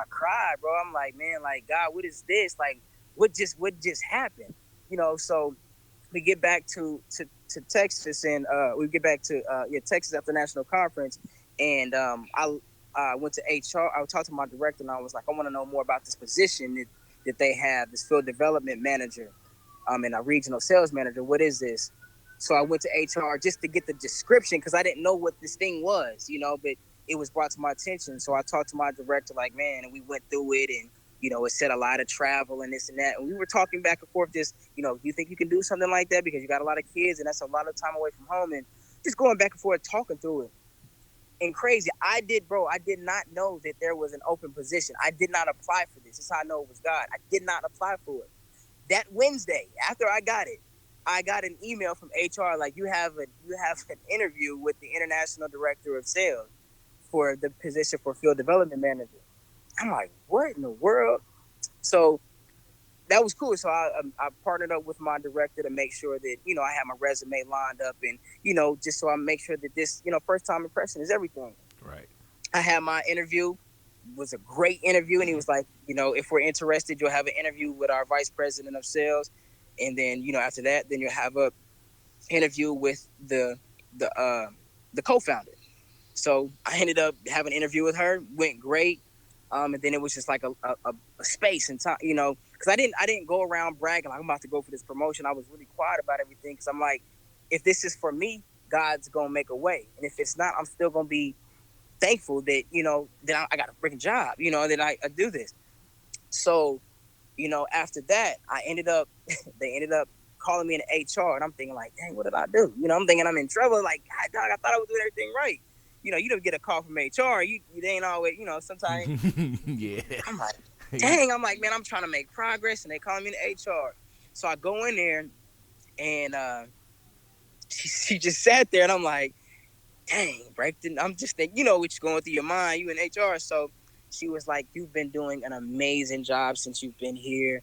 cried, bro. I'm like, man, like, God, what is this? Like, what just happened? So we get back to Texas and we get back to Texas after national conference. And I went to HR. I talked to my director and I was like, I want to know more about this position that they have, this field development manager and a regional sales manager. What is this? So I went to HR just to get the description because I didn't know what this thing was, but it was brought to my attention. So I talked to my director like, man, and we went through it and, it said a lot of travel and this and that. And we were talking back and forth just, do you think you can do something like that? Because you got a lot of kids and that's a lot of time away from home and just going back and forth, talking through it. And crazy, I did not know that there was an open position. I did not apply for this. This is how I know it was God. I did not apply for it. That Wednesday, after I got it, I got an email from HR like, you have an interview with the international director of sales for the position for field development manager. I'm like, what in the world? So that was cool. So I partnered up with my director to make sure that, I had my resume lined up and, just so I make sure that this, first time impression is everything. Right. I had my interview. It was a great interview. And he was like, if we're interested, you'll have an interview with our vice president of sales. And then, after that, then you'll have a interview with the co-founder. So I ended up having an interview with her. Went great. And then it was just like a space and time, because I didn't go around bragging like I'm about to go for this promotion. I was really quiet about everything because I'm like, if this is for me, God's gonna make a way, and if it's not, I'm still gonna be thankful that that I got a freaking job, that I do this. So, after that, they ended up calling me in HR, and I'm thinking like, dang, what did I do? I'm thinking I'm in trouble. Like, God, dog, I thought I was doing everything right. You don't get a call from HR. You ain't always, sometimes. Yeah. I'm like, dang. I'm like, man, I'm trying to make progress, and they call me to HR. So I go in there, and she just sat there, and I'm like, dang, Braxton. I'm just thinking, what's going through your mind, you in HR. So she was like, you've been doing an amazing job since you've been here.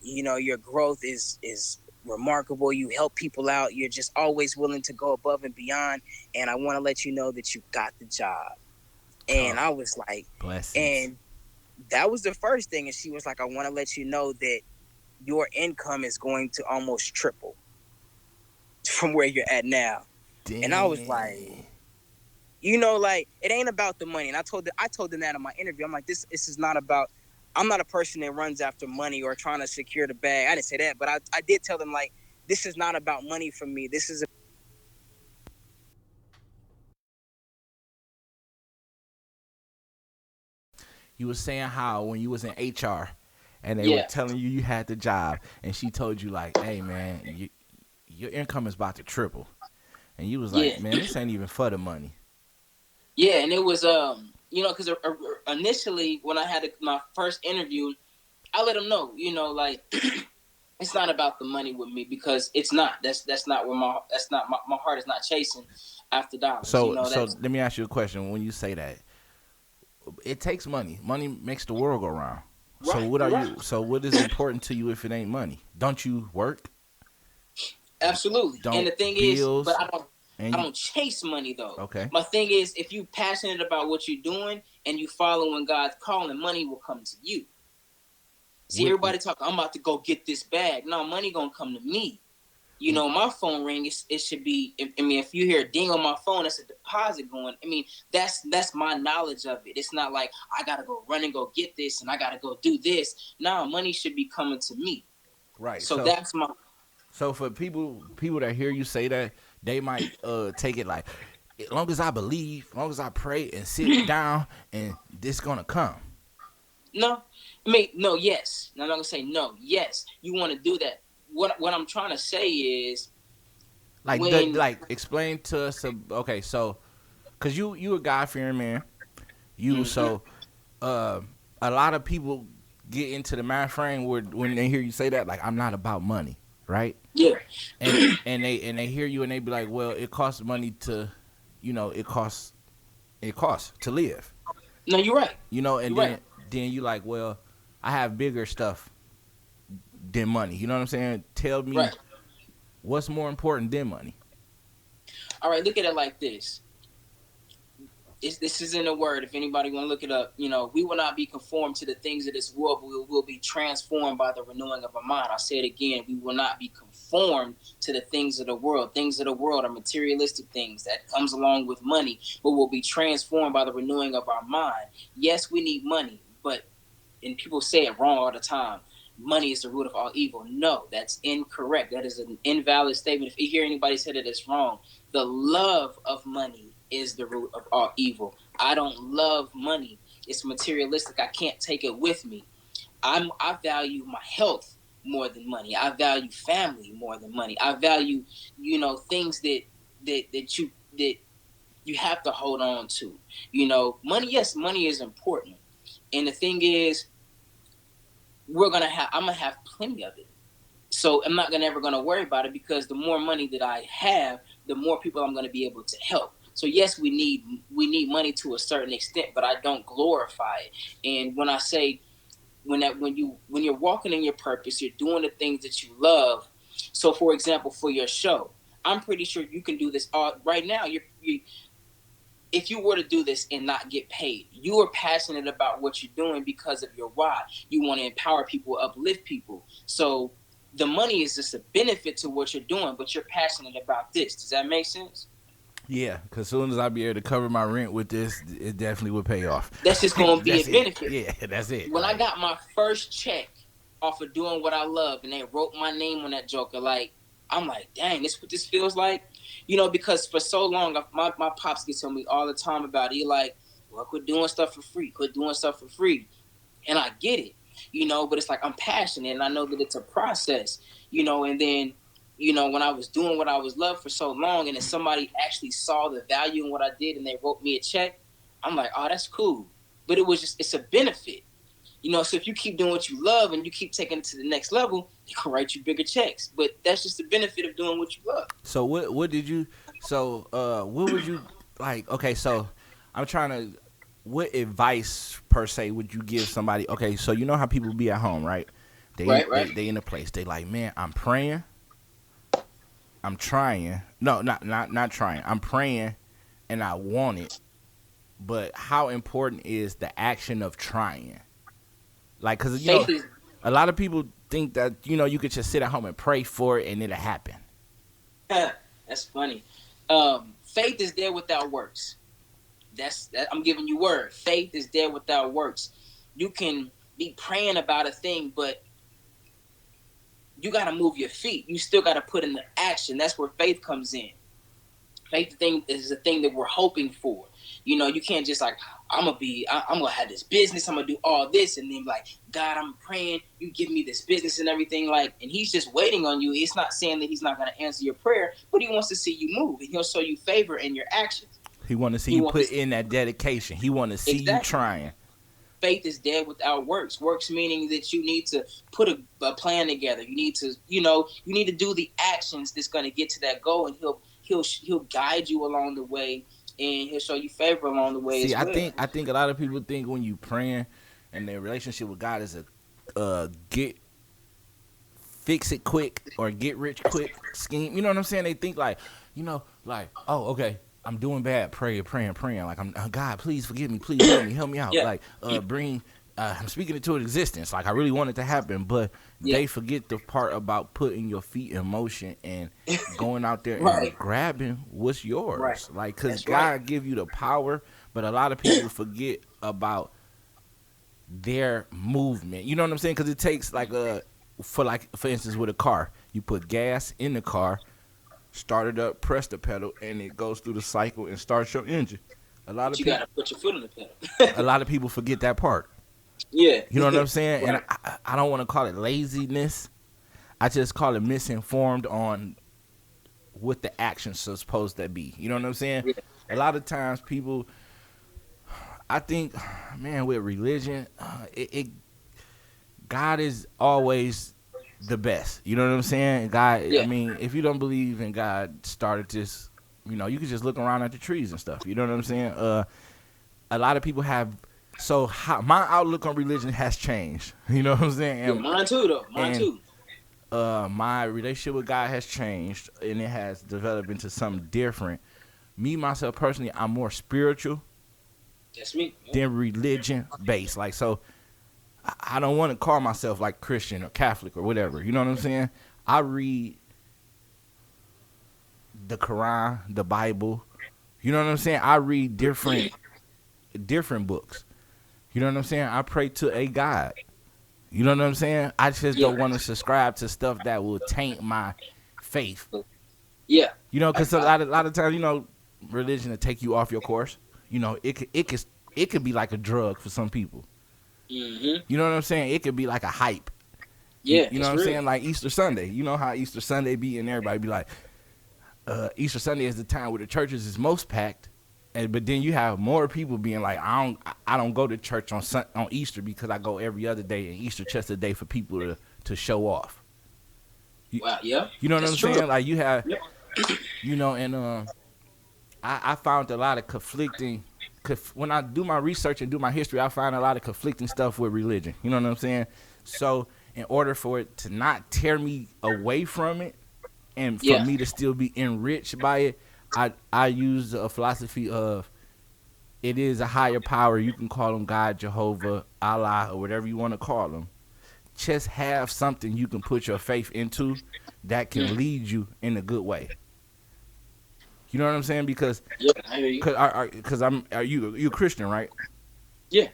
Your growth is remarkable. You help people out. You're just always willing to go above and beyond. And I want to let you know that you got the job. And I was like, blessings. And that was the first thing. And she was like, I want to let you know that your income is going to almost triple from where you're at now. Dang. And I was like, it ain't about the money. And I told them that in my interview. I'm like, this is not about, I'm not a person that runs after money or trying to secure the bag. I didn't say that, but I did tell them, like, this is not about money for me. This is You were saying how when you was in HR and they were telling you had the job and she told you like, hey, man, your income is about to triple. And you was like, man, this ain't even for the money. Yeah, and it was, because initially when I had my first interview, I let them know, like, it's not about the money with me because it's not. That's not where my heart is not chasing after dollars. So let me ask you a question. When you say that, it takes money. Money makes the world go round. Right, so what is important to you if it ain't money? Don't you work? Absolutely. And the thing is, but I don't chase money though. Okay. My thing is, if you passionate about what you're doing and you following God's calling, money will come to you. See, everybody talking, I'm about to go get this bag. No, money gonna come to me. You know, my phone ring, it should be, I mean, if you hear a ding on my phone, that's a deposit going. I mean, that's my knowledge of it. It's not like I got to go run and go get this and I got to go do this. No, money should be coming to me. Right. So that's my. So for people that hear you say that, they might take it like, as long as I believe, as long as I pray and sit down, and this going to come. No. I mean, no, yes. I'm not going to say no. Yes. You want to do that. What I'm trying to say is, like, explain to us. Okay, so, cause you a God-fearing man, so a lot of people get into the mind frame where when they hear you say that, like, I'm not about money, right? Yeah. And they hear you and they be like, well, it costs money to, it costs to live. No, you're right. And then you like, well, I have bigger stuff than money. You know what I'm saying? Tell me what's more important than money. All right, look at it like this. This is in a word. If anybody want to look it up, we will not be conformed to the things of this world, but we will be transformed by the renewing of our mind. I'll say it again. We will not be conformed to the things of the world. Things of the world are materialistic things that comes along with money, but we'll be transformed by the renewing of our mind. Yes, we need money, and people say it wrong all the time. Money is the root of all evil. No, that's incorrect. That is an invalid statement. If you hear anybody say that, it's wrong. The love of money is the root of all evil. I don't love money. It's materialistic. I can't take it with me. I value my health more than money. I value family more than money. I value, things that you have to hold on to. Money, yes, money is important. And the thing is, I'm gonna have plenty of it. So I'm not ever gonna worry about it, because the more money that I have, the more people I'm gonna be able to help. So yes, we need money to a certain extent, but I don't glorify it. And when I say when you're walking in your purpose, you're doing the things that you love. So for example, for your show, I'm pretty sure you can do this right now. If you were to do this and not get paid, you are passionate about what you're doing because of your why. You want to empower people, uplift people. So the money is just a benefit to what you're doing, but you're passionate about this. Does that make sense? Yeah, because as soon as I be able to cover my rent with this, it definitely would pay off. That's just going to be a benefit. Yeah, that's it. When I got my first check off of doing what I love, and they wrote my name on that joker, I'm like, dang, this what this feels like? Because for so long, my pops get to me all the time about it. He like, well, quit doing stuff for free. Quit doing stuff for free. And I get it, but it's like I'm passionate, and I know that it's a process, and then, when I was doing what I was loved for so long, and then somebody actually saw the value in what I did and they wrote me a check, I'm like, oh, that's cool. But it's a benefit. So if you keep doing what you love and you keep taking it to the next level, they can write you bigger checks. But that's just the benefit of doing what you love. So what would you like? Okay, so I'm trying to. What advice per se would you give somebody? Okay, so you know how people be at home, right? They in a place. They like, man, I'm praying. I'm trying. No, not trying. I'm praying, and I want it. But how important is the action of trying? Like, because, a lot of people think that, you could just sit at home and pray for it and it'll happen. That's funny. Faith is there without works. I'm giving you word. Faith is there without works. You can be praying about a thing, but you got to move your feet. You still got to put in the action. That's where faith comes in. Faith is the thing that we're hoping for. You can't just like, I'm going to have this business. I'm going to do all this. And then like, God, I'm praying. You give me this business and everything. And he's just waiting on you. It's not saying that he's not going to answer your prayer, but he wants to see you move. And he'll show you favor in your actions. He want to see you put in that dedication. He want to see you trying. Faith is dead without works. Works meaning that you need to put a plan together. You need to, you need to do the actions that's going to get to that goal. And he'll guide you along the way. And he'll show you favor along the way. See, I think a lot of people think when you praying and their relationship with God is a get fix it quick or get rich quick scheme. You know what I'm saying? They think like, oh, okay, I'm doing bad, praying. Like, God, please forgive me, please help me out. Like, I'm speaking it to existence. Like, I really want it to happen, but they forget the part about putting your feet in motion and going out there and grabbing what's yours. Right. Like, because God give you the power, but a lot of people forget about their movement. You know what I'm saying? Because it takes like for instance with a car, you put gas in the car, start it up, press the pedal, and it goes through the cycle and starts your engine. A lot of you people gotta put your foot on the pedal. a lot of people forget that part. Yeah. You know what I'm saying? Right. And I don't want to call it laziness. I just call it misinformed on what the actions are supposed to be. You know what I'm saying? Yeah. A lot of times people, I think, man, with religion, God is always the best. You know what I'm saying? God, I mean, if you don't believe in God started this, you can just look around at the trees and stuff. You know what I'm saying? A lot of people have, my outlook on religion has changed. You know what I'm saying? And, mine too, though. Mine too. My relationship with God has changed, and it has developed into something different. Me, myself, personally, I'm more spiritual than religion based. Like, so I don't want to call myself like Christian or Catholic or whatever. You know what I'm saying? I read the Quran, the Bible. You know what I'm saying? I read different books. You know what I'm saying? I pray to a God. You know what I'm saying? I just don't want to subscribe to stuff that will taint my faith. Yeah. Because a lot of times, religion will take you off your course. It could be like a drug for some people. Mm-hmm. You know what I'm saying? It could be like a hype. Yeah. You know what I'm saying? Like Easter Sunday. You know how Easter Sunday be, and everybody be like, Easter Sunday is the time where the churches is most packed. But then you have more people being like, I don't go to church on Easter because I go every other day, and Easter just a day for people to show off. Wow, yeah. You know what I'm saying? Like you have, yeah. I found a lot of conflicting. When I do my research and do my history, I find a lot of conflicting stuff with religion. You know what I'm saying? So in order for it to not tear me away from it, and for me to still be enriched by it, I use a philosophy of it is a higher power. You can call him God, Jehovah, Allah, or whatever you want to call him. Just have something you can put your faith into that can lead you in a good way. You know what I'm saying? Because I hear you. You're a Christian, right? Yeah.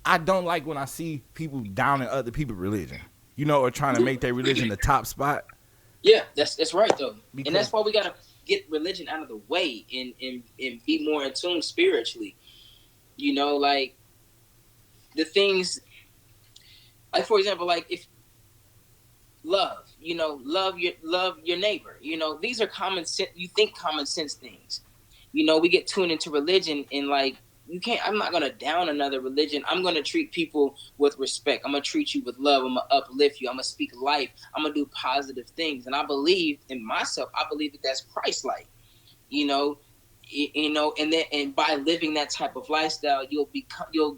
I don't like when I see people downing other people's religion, or trying to make their religion the top spot. Yeah, that's right though, and that's why we gotta get religion out of the way and be more in tune spiritually. Like the things, like for example, like if love, love your neighbor. These are common sense. You think common sense things. We get tuned into religion and like. I'm not going to down another religion. I'm going to treat people with respect. I'm going to treat you with love. I'm going to uplift you. I'm going to speak life. I'm going to do positive things. And I believe in myself. I believe that that's Christ-like, and by living that type of lifestyle, you'll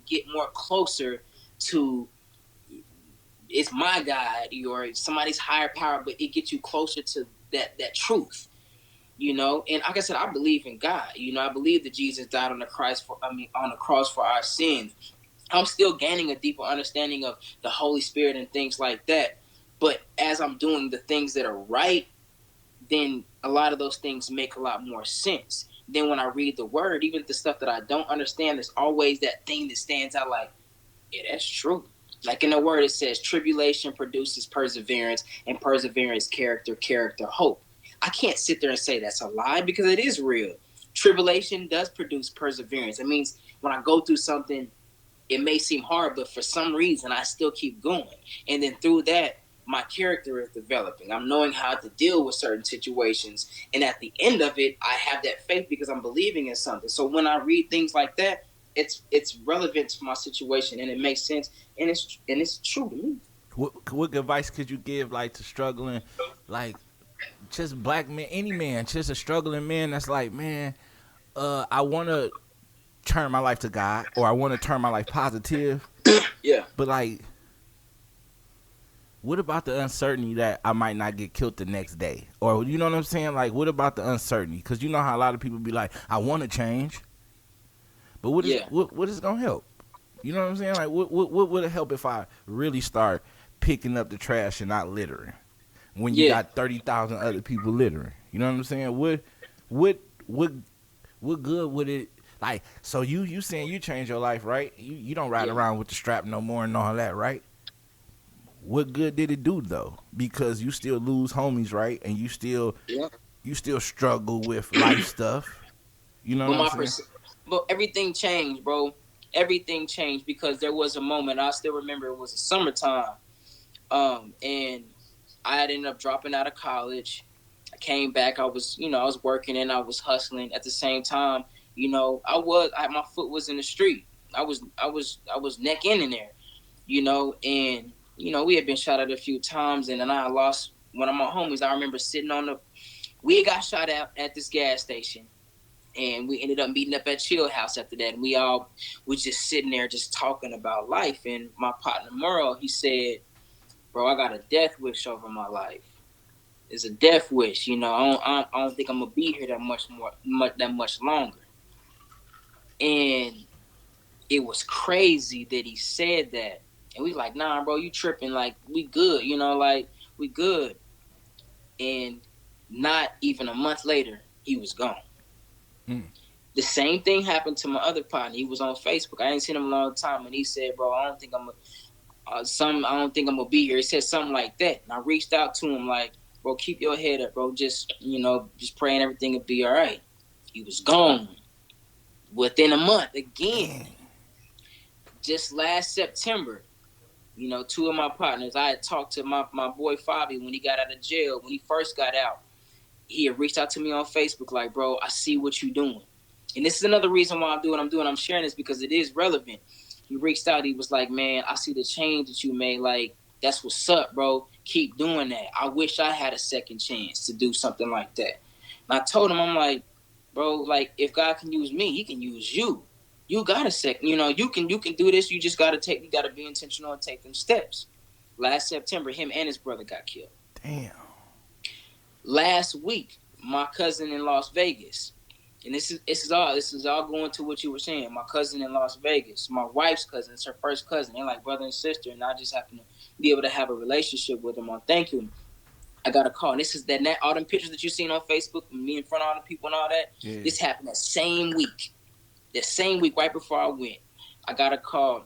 get more closer to it's my God or somebody's higher power, but it gets you closer to that truth. And like I said, I believe in God. I believe that Jesus died on the cross for our sins. I'm still gaining a deeper understanding of the Holy Spirit and things like that. But as I'm doing the things that are right, then a lot of those things make a lot more sense. Then when I read the word, even the stuff that I don't understand, there's always that thing that stands out like, yeah, that's true. Like in the word, it says tribulation produces perseverance, and perseverance, character, hope. I can't sit there and say that's a lie because it is real. Tribulation does produce perseverance. It means when I go through something, it may seem hard, but for some reason, I still keep going. And then through that, my character is developing. I'm knowing how to deal with certain situations. And at the end of it, I have that faith because I'm believing in something. So when I read things like that, it's relevant to my situation and it makes sense. And it's true to me. What advice could you give like to struggling, like, just black man, any man, just a struggling man that's like, man, I want to turn my life to God or I want to turn my life positive. Yeah. But like, what about the uncertainty that I might not get killed the next day? Or, you know what I'm saying? Like, what about the uncertainty? Because you know how a lot of people be like, I want to change. But what is going to help? You know what I'm saying? Like, what would it help if I really start picking up the trash and not littering? When you got 30,000 other people littering. You know what I'm saying? What good would it, like, so you saying you change your life, right? You don't ride around with the strap no more and all that, right? What good did it do though? Because you still lose homies, right? And you still struggle with life stuff. You know what I'm saying? But everything changed, bro. Everything changed because there was a moment, I still remember, it was a summertime. And I had ended up dropping out of college. I came back, I was working and I was hustling at the same time. My foot was in the street. I was neck in there, and we had been shot at a few times, and then I lost one of my homies. I remember we got shot at this gas station, and we ended up meeting up at Chill House after that, and we all was just sitting there just talking about life. And my partner Merle, he said, bro, I got a death wish over my life. It's a death wish, I don't think I'm gonna be here that much longer. And it was crazy that he said that. And we like, nah, bro, you tripping. Like, we good, we good. And not even a month later, he was gone. The same thing happened to my other partner. He was on Facebook. I ain't seen him a long time, and he said, bro, I don't think I'm gonna be here. He said something like that. And I reached out to him like, bro, keep your head up, bro. Just praying everything will be all right. He was gone. Within a month, again. Just last September, two of my partners, I had talked to my boy Fabi when he got out of jail. When he first got out, he had reached out to me on Facebook like, bro, I see what you're doing. And this is another reason why I'm doing what I'm doing. I'm sharing this because it is relevant. He reached out. He was like, man, I see the change that you made. Like, that's what's up, bro. Keep doing that. I wish I had a second chance to do something like that. And I told him, I'm like, bro, like, if God can use me, he can use you. You got a second. You can do this. You just got to be intentional and take them steps. Last September, him and his brother got killed. Damn. Last week, my cousin in Las Vegas, and this is all going to what you were saying. My cousin in Las Vegas, my wife's cousin, it's her first cousin. They're like brother and sister, and I just happen to be able to have a relationship with them. Thank you. I got a call, and this is that all them pictures that you seen on Facebook, me in front of all the people and all that. Yeah. This happened that same week. That same week, right before I went, I got a call,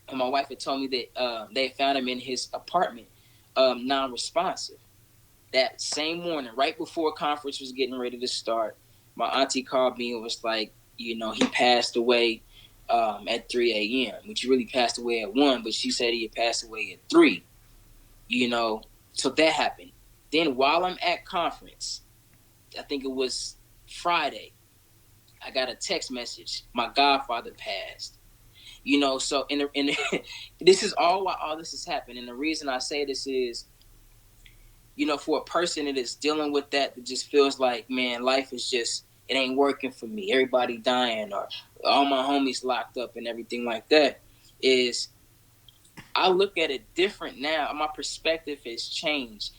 and my wife had told me that they had found him in his apartment, non-responsive. That same morning, right before conference was getting ready to start, my auntie called me and was like, he passed away at 3 a.m., which he really passed away at 1, but she said he had passed away at 3, So that happened. Then while I'm at conference, I think it was Friday, I got a text message. My godfather passed. So this is all why all this has happened. And the reason I say this is, for a person that is dealing with that just feels like, man, life is just, it ain't working for me. Everybody dying or all my homies locked up and everything like that, is I look at it different now. My perspective has changed.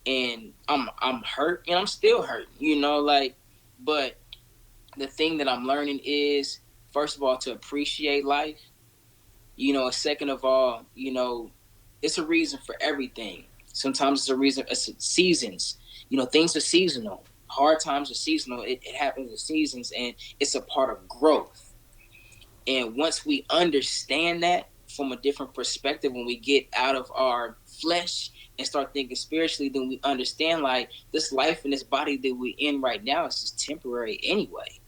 And I'm hurt and I'm still hurt, but the thing that I'm learning is, first of all, to appreciate life. Second of all, it's a reason for everything. Sometimes it's a reason. It's seasons. Things are seasonal. Hard times are seasonal. It happens in seasons, and it's a part of growth. And once we understand that from a different perspective, when we get out of our flesh and start thinking spiritually, then we understand like this life and this body that we're in right now is just temporary anyway.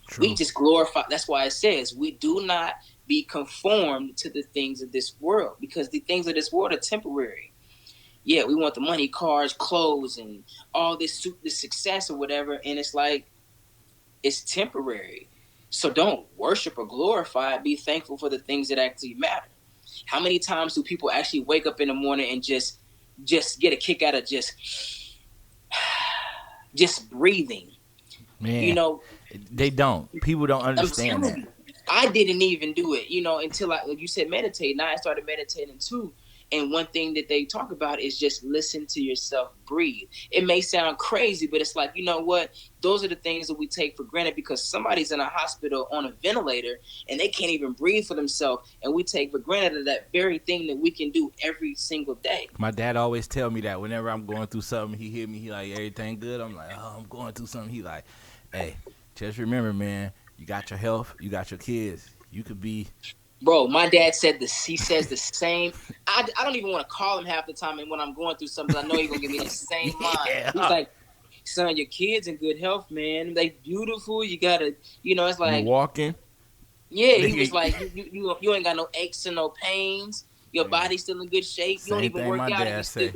True. We just glorify. That's why it says we do not be conformed to the things of this world, because the things of this world are temporary. Yeah, we want the money, cars, clothes, and all this success or whatever, and it's like it's temporary. So don't worship or glorify it. Be thankful for the things that actually matter. How many times do people actually wake up in the morning and just get a kick out of just breathing? Man, they don't. People don't understand that. I didn't even do it, until like you said, meditate. Now I started meditating too. And one thing that they talk about is just listen to yourself breathe. It may sound crazy, but it's like, you know what? Those are the things that we take for granted because somebody's in a hospital on a ventilator and they can't even breathe for themselves. And we take for granted that very thing that we can do every single day. My dad always tell me that whenever I'm going through something, he hit me, he like, everything good? I'm like, oh, I'm going through something. He like, hey, just remember, man, you got your health, you got your kids. You could be... Bro, my dad said this. He says the same. I don't even want to call him half the time, and when I'm going through something, I know he's gonna give me the same line. Yeah. He's like, "Son, your kids in good health, man. They beautiful. You gotta, it's like you walking." Yeah, he was like, "You ain't got no aches and no pains. Your body's still in good shape. You don't even work out." And still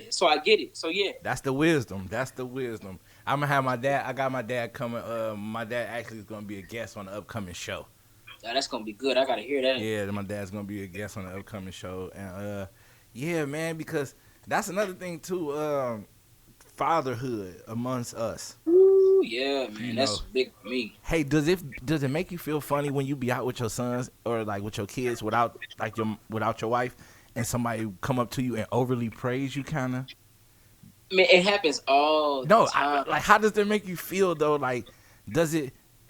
so I get it. So yeah, that's the wisdom. That's the wisdom. I'm gonna have my dad. I got my dad coming. My dad actually is gonna be a guest on the upcoming show. Yeah, that's gonna be good. I gotta hear that. Yeah, my dad's gonna be a guest on the upcoming show, and yeah, man, because that's another thing too. Fatherhood amongst us. Ooh, yeah, man, that's big for me. Hey, does it make you feel funny when you be out with your sons or like with your kids without your wife, and somebody come up to you and overly praise you, kind of? Man, it happens all the time. Like, how does that make you feel though? Like,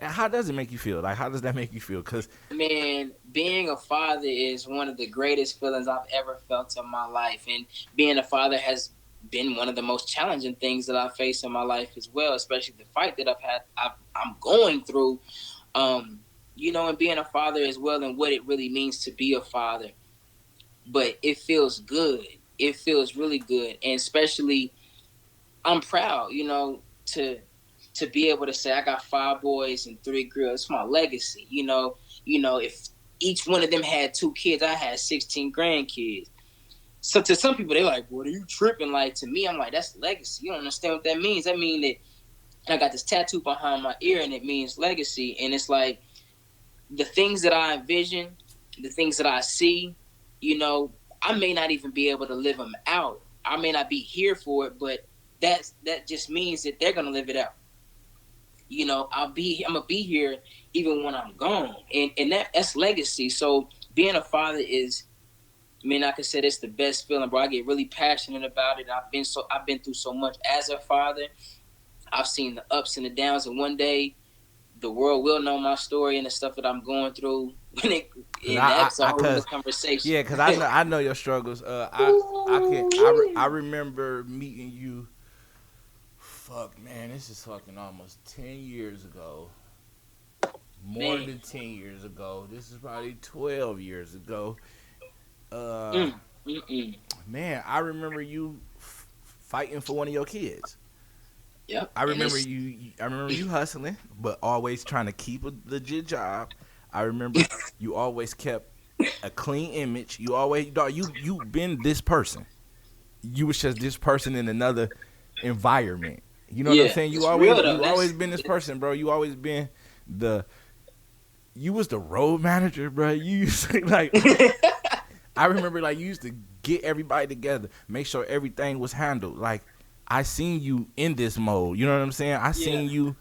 how does it make you feel? Like, how does that make you feel? Because, man, being a father is one of the greatest feelings I've ever felt in my life. And being a father has been one of the most challenging things that I've faced in my life as well, especially the fight that I'm going through, and being a father as well and what it really means to be a father. But it feels good. It feels really good. And especially, I'm proud, to be able to say I got 5 boys and 3 girls. It's my legacy. If each one of them had 2 kids, I had 16 grandkids. So to some people, they're like, what are you tripping? Like, to me, I'm like, that's legacy. You don't understand what that means. That means that I got this tattoo behind my ear and it means legacy. And it's like the things that I envision, the things that I see, I may not even be able to live them out. I may not be here for it, but that just means that they're going to live it out. I'm gonna be here even when I'm gone, and that's legacy. So being a father is, I can say it's the best feeling, bro. I get really passionate about it. I've been through so much as a father. I've seen the ups and the downs, and one day the world will know my story and the stuff that I'm going through. That's a whole other conversation. Yeah, because I know your struggles. I remember meeting you. Fuck, man, this is fucking almost 10 years ago. More than 10 years ago. This is probably 12 years ago. Man, I remember you fighting for one of your kids. Yep. I remember you hustling, but always trying to keep a legit job. I remember you always kept a clean image. You always, you been this person. You was just this person in another environment. You know what I'm saying? You always been this person, bro. You always been you was the road manager, bro. You used to, like, I remember, like, you used to get everybody together, make sure everything was handled. Like, I seen you in this mode. You know what I'm saying? I seen you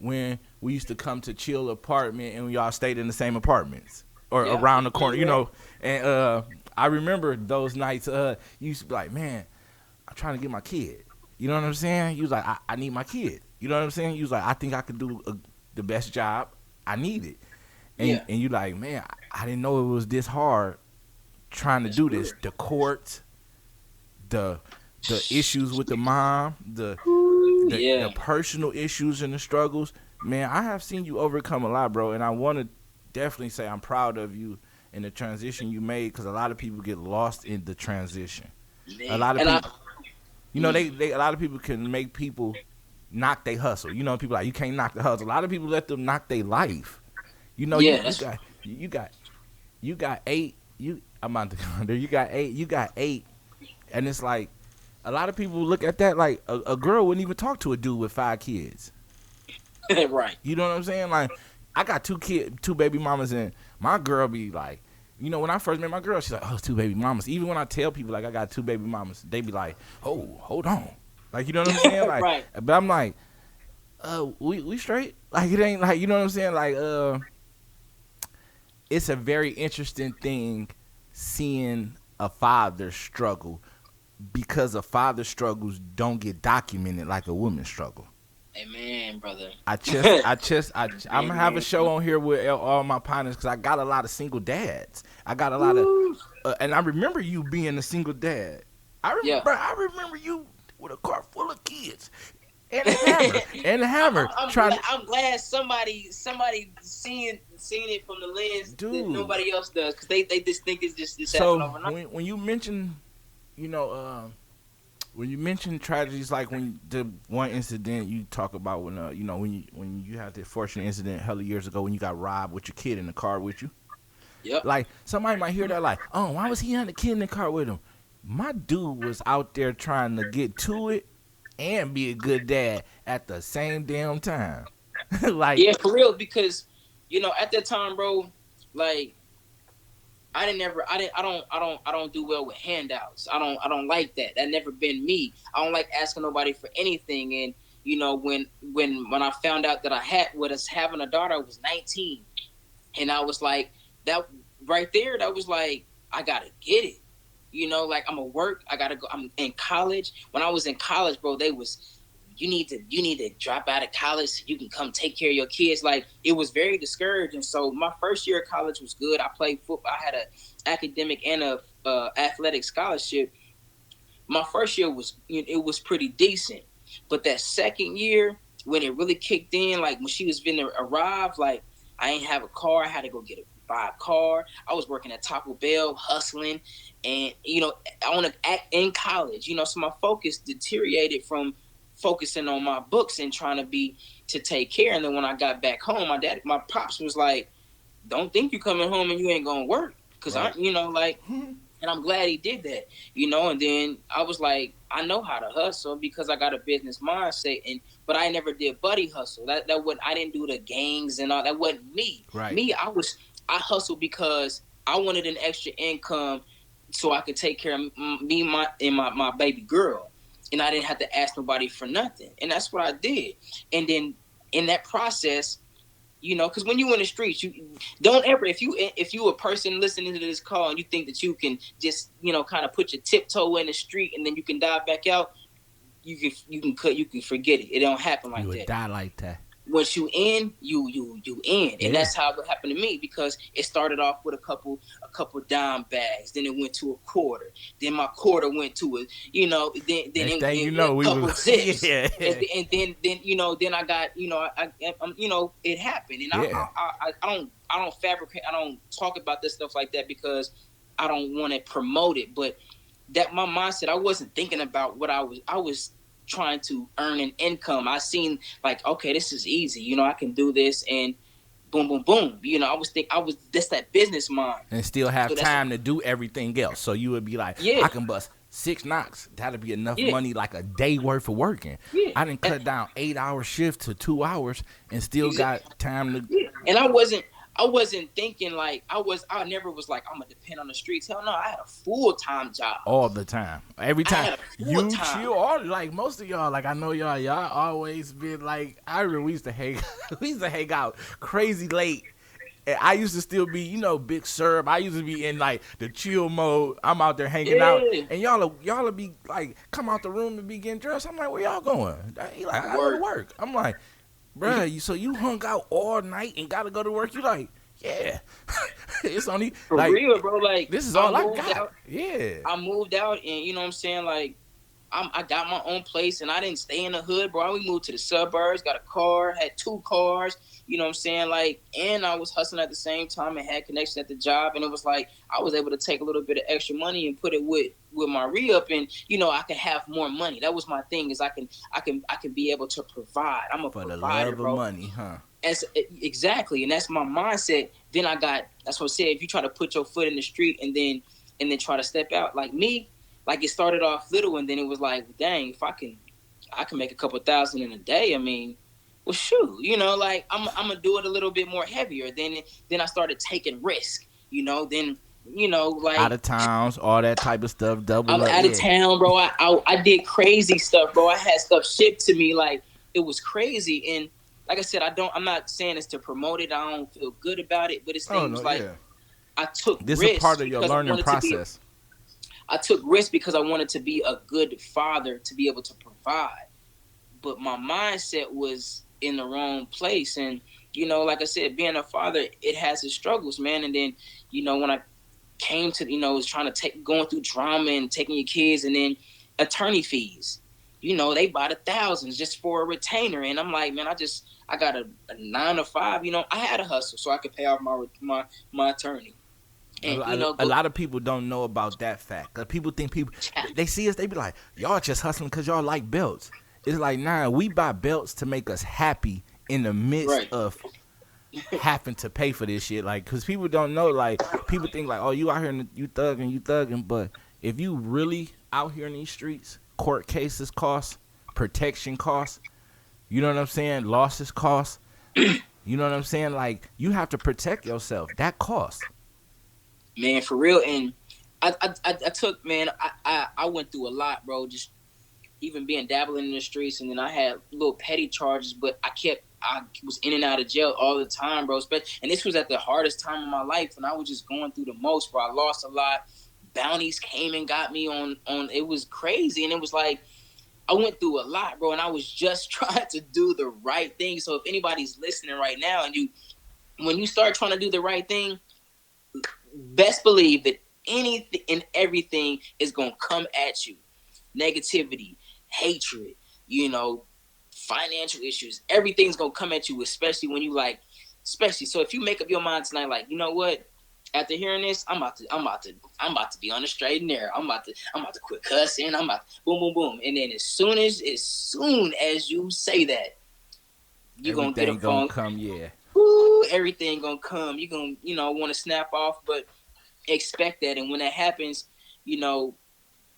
when we used to come to Chill apartment and y'all stayed in the same apartments or around the corner, And I remember those nights. You used to be like, man, I'm trying to get my kid. You know what I'm saying? You was like, I need my kid. You know what I'm saying? You was like, I think I could do the best job. I need it. And you like, man, I didn't know it was this hard trying to do this. The courts, the issues with the mom, the personal issues and the struggles. Man, I have seen you overcome a lot, bro. And I want to definitely say I'm proud of you and the transition you made, because a lot of people get lost in the transition. Man. A lot of people... they a lot of people can make people knock their hustle. People like, you can't knock the hustle. A lot of people let them knock their life. You got 8. I'm out there. You got 8, and it's like a lot of people look at that like a girl wouldn't even talk to a dude with 5 kids. Right. You know what I'm saying? Like, I got 2 baby mamas, and my girl be like, when I first met my girl, she's like, oh, 2 baby mamas. Even when I tell people, like, I got 2 baby mamas, they be like, oh, hold on. Like, you know what I'm saying? Like, right. But I'm like, we straight? Like, it ain't like, you know what I'm saying? Like, it's a very interesting thing seeing a father's struggle because a father's struggles don't get documented like a woman's struggle. Amen, brother. I'm gonna have a show on here with all my partners because I got a lot of single dads. I got a lot of, and I remember you being a single dad. I remember you with a car full of kids and a hammer. I'm glad somebody seeing it from the lens that nobody else does, because they just think it's just happening overnight. When you mention, when you mention tragedies, like when the one incident you talk about when when you had the fortunate incident hella years ago when you got robbed with your kid in the car with you. Yep. Like somebody might hear that like, oh, why was he on the kid in the car with him? My dude was out there trying to get to it and be a good dad at the same damn time. Like, yeah, for real, because at that time, bro, like I don't do well with handouts. I don't like that. That never been me. I don't like asking nobody for anything. And when I found out that I was having a daughter, I was 19, and I was like, that right there, that was like, I gotta get it. Like I'm gonna work. I gotta go. I'm in college. When I was in college, bro, you need to drop out of college so you can come take care of your kids. Like, it was very discouraging. So my first year of college was good. I played football. I had an academic and a athletic scholarship. My first year was pretty decent, but that second year when it really kicked in, like when she was going to arrive, like I ain't have a car. I had to go buy a car. I was working at Taco Bell, hustling, and I want to act in college. So my focus deteriorated from focusing on my books and trying to take care. And then when I got back home, my pops was like, don't think you coming home and you ain't gonna work. Cause right. And I'm glad he did that, and then I was like, I know how to hustle because I got a business mindset, but I never did buddy hustle. That wasn't, I didn't do the gangs and all, that wasn't me. Right. Me, I hustled because I wanted an extra income so I could take care of my baby girl. And I didn't have to ask nobody for nothing. And that's what I did. And then in that process, because when you in the streets, you don't ever, if you a person listening to this call and you think that you can just, kind of put your tiptoe in the street and then you can dive back out, you can forget it. It don't happen like that. You would die like that. Once you in, you in. And that's how it happened to me, because it started off with a couple dime bags, then it went to a quarter, then my quarter went to a, a couple zips. Yeah. And then I got, it happened. And I don't fabricate, I don't talk about this stuff like that because I don't want to promote it, but that my mindset, I wasn't thinking about what I was trying to earn an income. I seen like, okay, this is easy. I can do this, and boom, boom, boom. I was just that business mind. And still have time to do everything else. So you would be like, I can bust 6 knocks. That'll be enough money, like a day worth of working. Yeah. I didn't cut down 8-hour shift to 2 hours and still got time to. Yeah. And I wasn't thinking like I never was like, I'm gonna depend on the streets. Hell no, I had a full-time job. All the time. Every time. You chill all, like most of y'all, like I know y'all always been like, I remember we used to hang out crazy late. And I used to still be, Big Sur. I used to be in like the chill mode. I'm out there hanging out. And y'all be like, come out the room and be getting dressed. I'm like, where y'all going? He like, I go to work. I'm like, bruh, so you hung out all night and got to go to work? You like, yeah. It's only for like, real, bro. Like, this is all I got. Out. Yeah. I moved out, and you know what I'm saying? Like, I got my own place, and I didn't stay in the hood, bro. We moved to the suburbs, got a car, had 2 cars. You know what I'm saying? Like, and I was hustling at the same time and had connections at the job, and it was like I was able to take a little bit of extra money and put it with my re-up, and I can have more money. That was my thing, is I can be able to provide. I'm a provider, bro. For the love of money, huh? Exactly, and that's my mindset. Then that's what I said. If you try to put your foot in the street and then try to step out, like me, like it started off little, and then it was like, dang, if I can make a couple thousand in a day. I mean, well, shoot, like I'm gonna do it a little bit more heavier. Then I started taking risk, then. Like out of towns, all that type of stuff. I'm out of town, bro. I did crazy stuff, bro. I had stuff shipped to me, like it was crazy. And like I said, I'm not saying it's to promote it. I don't feel good about it, but it's things I took this risks. This is part of your learning process. I took risks because I wanted to be a good father to be able to provide. But my mindset was in the wrong place. And, like I said, being a father, it has its struggles, man. And then, when I came to, was trying to going through drama and taking your kids, and then attorney fees, they buy the thousands just for a retainer. And I'm like, man, I got a 9 to 5, I had a hustle so I could pay off my attorney. And, a lot of people don't know about that fact. 'Cause people think they see us, they be like, y'all just hustling because y'all like belts. It's like, nah, we buy belts to make us happy in the midst of having to pay for this shit. Like, because people don't know, like, people think like, oh, you out here and you thugging. But if you really out here in these streets, court cases cost, protection costs, you know what I'm saying? Losses cost, you know what I'm saying? Like, you have to protect yourself. That costs. Man, for real. And I took, man, I went through a lot, bro, just even being dabbling in the streets. And then I had little petty charges, but I was in and out of jail all the time, bro. And this was at the hardest time of my life, and I was just going through the most, bro. I lost a lot. Bounties came and got me on it was crazy. And it was like, I went through a lot, bro, and I was just trying to do the right thing. So if anybody's listening right now, and when you start trying to do the right thing, best believe that anything and everything is going to come at you. Negativity, hatred, financial issues, everything's going to come at you, especially when so if you make up your mind tonight, like, you know what, after hearing this, I'm about to be on the straight and narrow. I'm about to quit cussing. I'm about to boom, boom, boom. And then as soon as you say that, you're going to get a phone. Come, yeah. Ooh, everything gonna come. You're gonna, want to snap off, but expect that. And when that happens,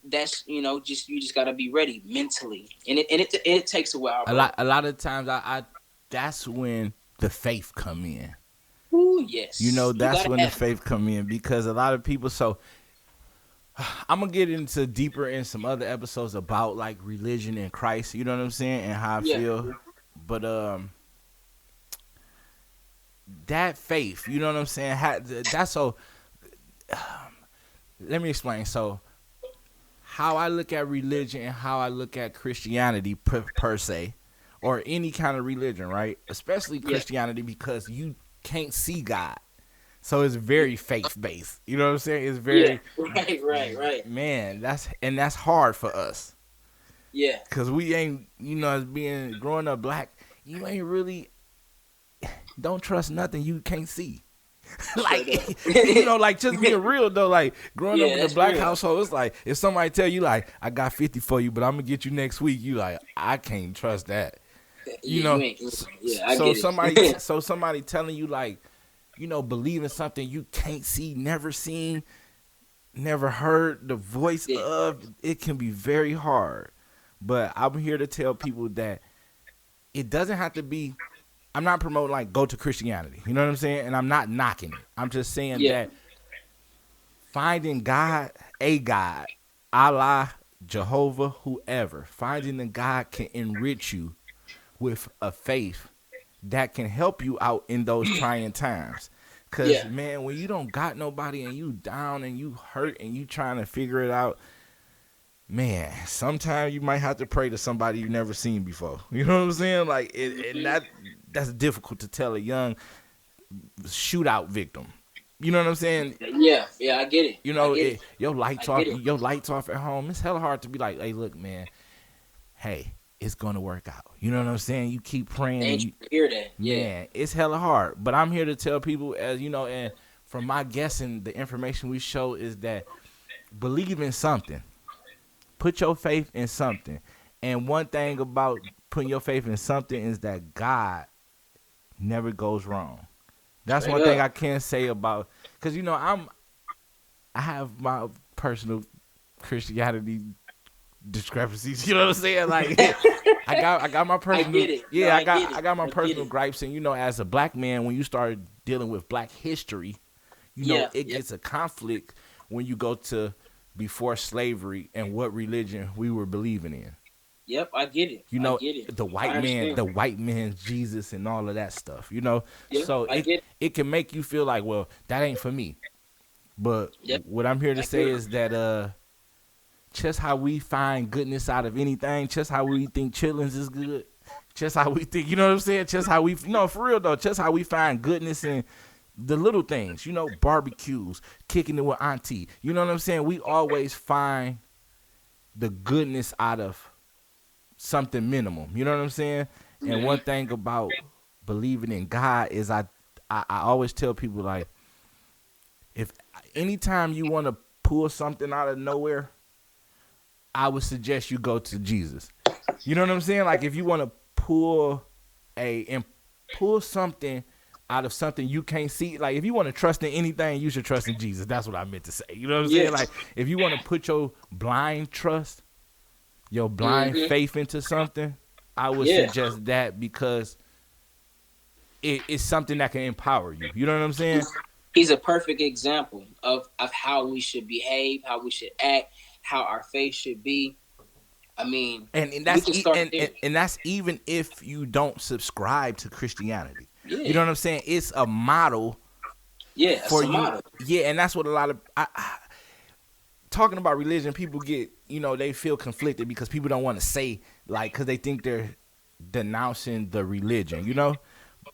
that's, you just gotta be ready mentally. And it takes a while. Bro. A lot of times, I that's when the faith come in. Ooh, yes. That's when the faith come in, because a lot of people. So I'm gonna get into deeper in some other episodes about like religion and Christ. You know what I'm saying, and how I feel. But that faith, you know what I'm saying? That's so. Let me explain. So, how I look at religion and how I look at Christianity per se, or any kind of religion, right? Especially Christianity, because you can't see God, so it's very faith based. You know what I'm saying? It's very right. Man, that's hard for us. Yeah, because we ain't, as being growing up black, you ain't really. Don't trust nothing you can't see. Like, like, just being real though, like growing up in a black household, it's like if somebody tell you like, I got 50 for you, but I'm gonna get you next week, you like, I can't trust that. So somebody telling you like, believe in something you can't see, never seen, never heard the voice of, it can be very hard. But I'm here to tell people that it doesn't have to be. I'm not promoting like go to Christianity, you know what I'm saying? And I'm not knocking it. I'm just saying that finding God, Allah, Jehovah, whoever, finding the God can enrich you with a faith that can help you out in those trying times. Because, man, when you don't got nobody and you down and you hurt and you trying to figure it out, man, sometimes you might have to pray to somebody you've never seen before. You know what I'm saying? Like, that's difficult to tell a young shootout victim. You know what I'm saying? Yeah, I get it. Your lights off at home. It's hella hard to be like, hey, look, man, hey, it's gonna work out. You know what I'm saying? You keep praying. And you hear that? Man, it's hella hard. But I'm here to tell people, as and from my guessing, the information we show is that believe in something. Put your faith in something. And one thing about putting your faith in something is that God never goes wrong. That's one thing I can say about, because I have my personal Christianity discrepancies. You know what I'm saying? Like, I got my personal. I get it. Yeah, I got my personal gripes, and as a black man, when you start dealing with black history, it gets a conflict when you go to before slavery and what religion we were believing in. Yep, I get it. I get it. The white man's Jesus and all of that stuff, Yep, so it can make you feel like, well, that ain't for me. But what I'm here to say is that just how we find goodness out of anything, just how we think chillings is good, just how we think, you know what I'm saying? Just how we, no, for real though, just how we find goodness in the little things, you know, barbecues, kicking it with auntie. You know what I'm saying? We always find the goodness out of something minimum. You know what I'm saying? And one thing about believing in God is I always tell people, like, if anytime you want to pull something out of nowhere, I would suggest you go to Jesus. You know what I'm saying? Like, if you want to pull something out of something you can't see, like, if you want to trust in anything, you should trust in Jesus. That's what I meant to say. You know what I'm saying? Like, if you want to put your blind trust, your blind faith into something, I would suggest that, because it's something that can empower you. You know what I'm saying? He's a perfect example of how we should behave, how we should act, how our faith should be. I mean, and that's even if you don't subscribe to Christianity. Yeah. You know what I'm saying? It's a model. Yeah, for you. Model. Yeah, and that's what a lot of talking about religion, people get, you know, they feel conflicted because people don't want to say, like, because they think they're denouncing the religion, you know,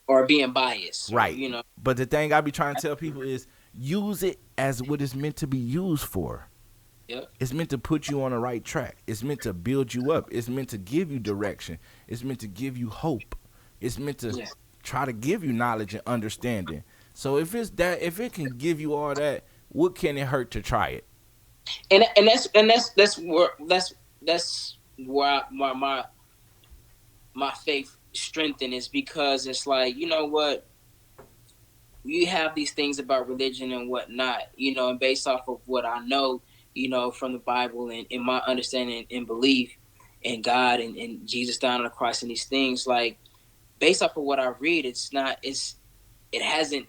or being biased, right? Or, you know, but the thing I be trying to tell people is use it as what it's meant to be used for. Yep. It's meant to put you on the right track. It's meant to build you up. It's meant to give you direction. It's meant to give you hope. It's meant to try to give you knowledge and understanding. So if it can give you all that, what can it hurt to try it? And that's where my faith strengthened, is because it's like, you know what, you have these things about religion and whatnot, you know, and based off of what I know, you know, from the Bible and in my understanding and belief in God and Jesus dying on the cross and these things, like, based off of what I read, it hasn't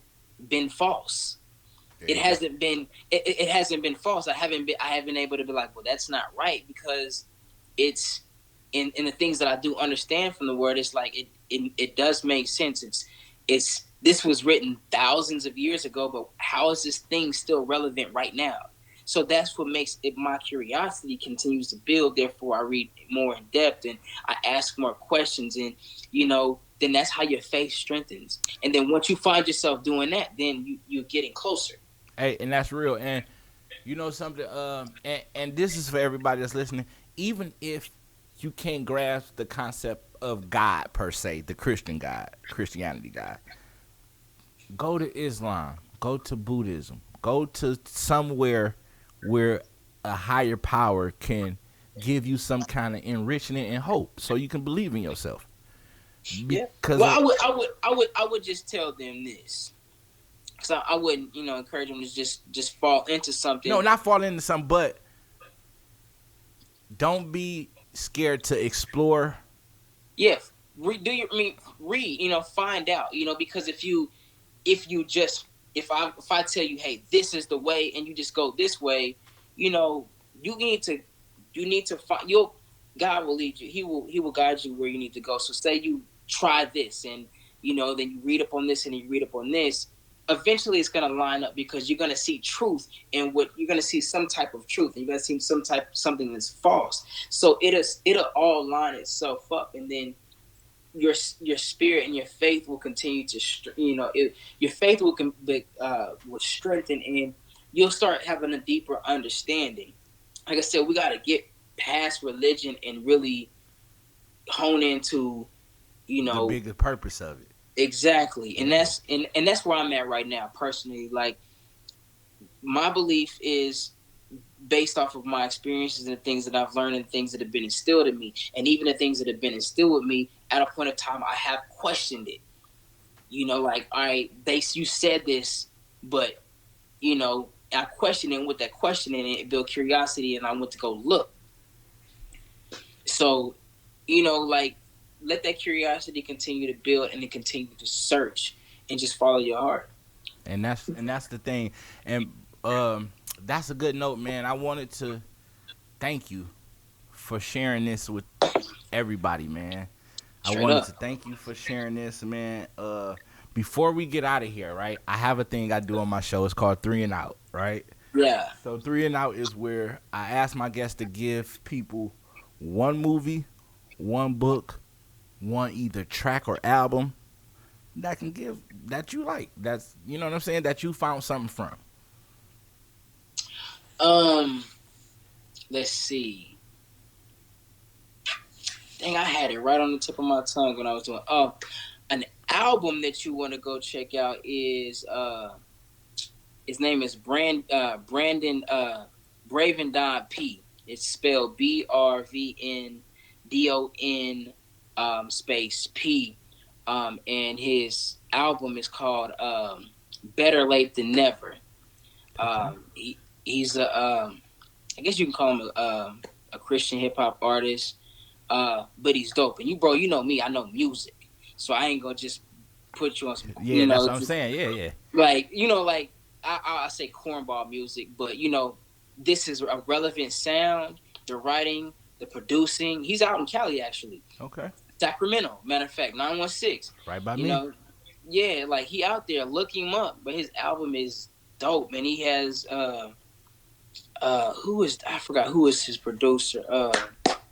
been false. It hasn't been false. I haven't been able to be like, well, that's not right, because it's in the things that I do understand from the word. It's like it does make sense. This was written thousands of years ago, but how is this thing still relevant right now? So that's what makes it, my curiosity continues to build. Therefore, I read more in depth and I ask more questions, and, you know, then that's how your faith strengthens. And then once you find yourself doing that, then you're getting closer. Hey, and that's real. And you know something, and this is for everybody that's listening, even if you can't grasp the concept of God per se, the Christianity God, go to Islam, go to Buddhism, go to somewhere where a higher power can give you some kind of enrichment and hope, so you can believe in yourself. Because I would just tell them this, because I wouldn't, you know, encourage them to just fall into something. No, not fall into something, but don't be scared to explore. Yeah, read, you know, find out, you know, because if I tell you, hey, this is the way, and you just go this way, you know, you need to find God will lead you. He will guide you where you need to go. So say you try this, and, you know, then you read up on this and you read up on this. Eventually, it's going to line up, because you're going to see truth in what you're going to see, some type of truth, and you're going to see something that's false. So it'll all line itself up, and then your spirit and your faith will continue to, you know, your faith will strengthen, and you'll start having a deeper understanding. Like I said, we got to get past religion and really hone into, you know, the bigger purpose of it. Exactly. And that's where I'm at right now, personally. Like, my belief is based off of my experiences and the things that I've learned and things that have been instilled in me. And even the things that have been instilled with me, at a point of time, I have questioned it. You know, like, all right, you said this, but, you know, I questioned it, and with that questioning, it built curiosity, and I went to go look. So, you know, like, let that curiosity continue to build, and then continue to search, and just follow your heart. And that's the thing. And that's a good note, man. I wanted to thank you for sharing this with everybody, man. I wanted to thank you for sharing this, man. Before we get out of here, right, I have a thing I do on my show. It's called 3 and Out, right? Yeah. So three and out is where I ask my guests to give people one movie, one book, one either track or album that can give that you like. That's you know what I'm saying, that you found something from. Let's see. Dang, I had it right on the tip of my tongue when I was doing. An album that you want to go check out is his name is Brandon Bravendon P. It's spelled Brvndon space P. And his album is called Better Late Than Never. He's I guess you can call him a Christian hip hop artist. But he's dope. And you know me, I know music. So I ain't gonna just put you on some, Yeah, that's what I'm saying. Yeah. Like, like I say cornball music, but this is a relevant sound, the writing, the producing. He's out in Cali actually. Okay. Sacramento, matter of fact, 916. Right by me. Yeah, like he out there, look him up. But his album is dope, man. He has I forgot who is his producer.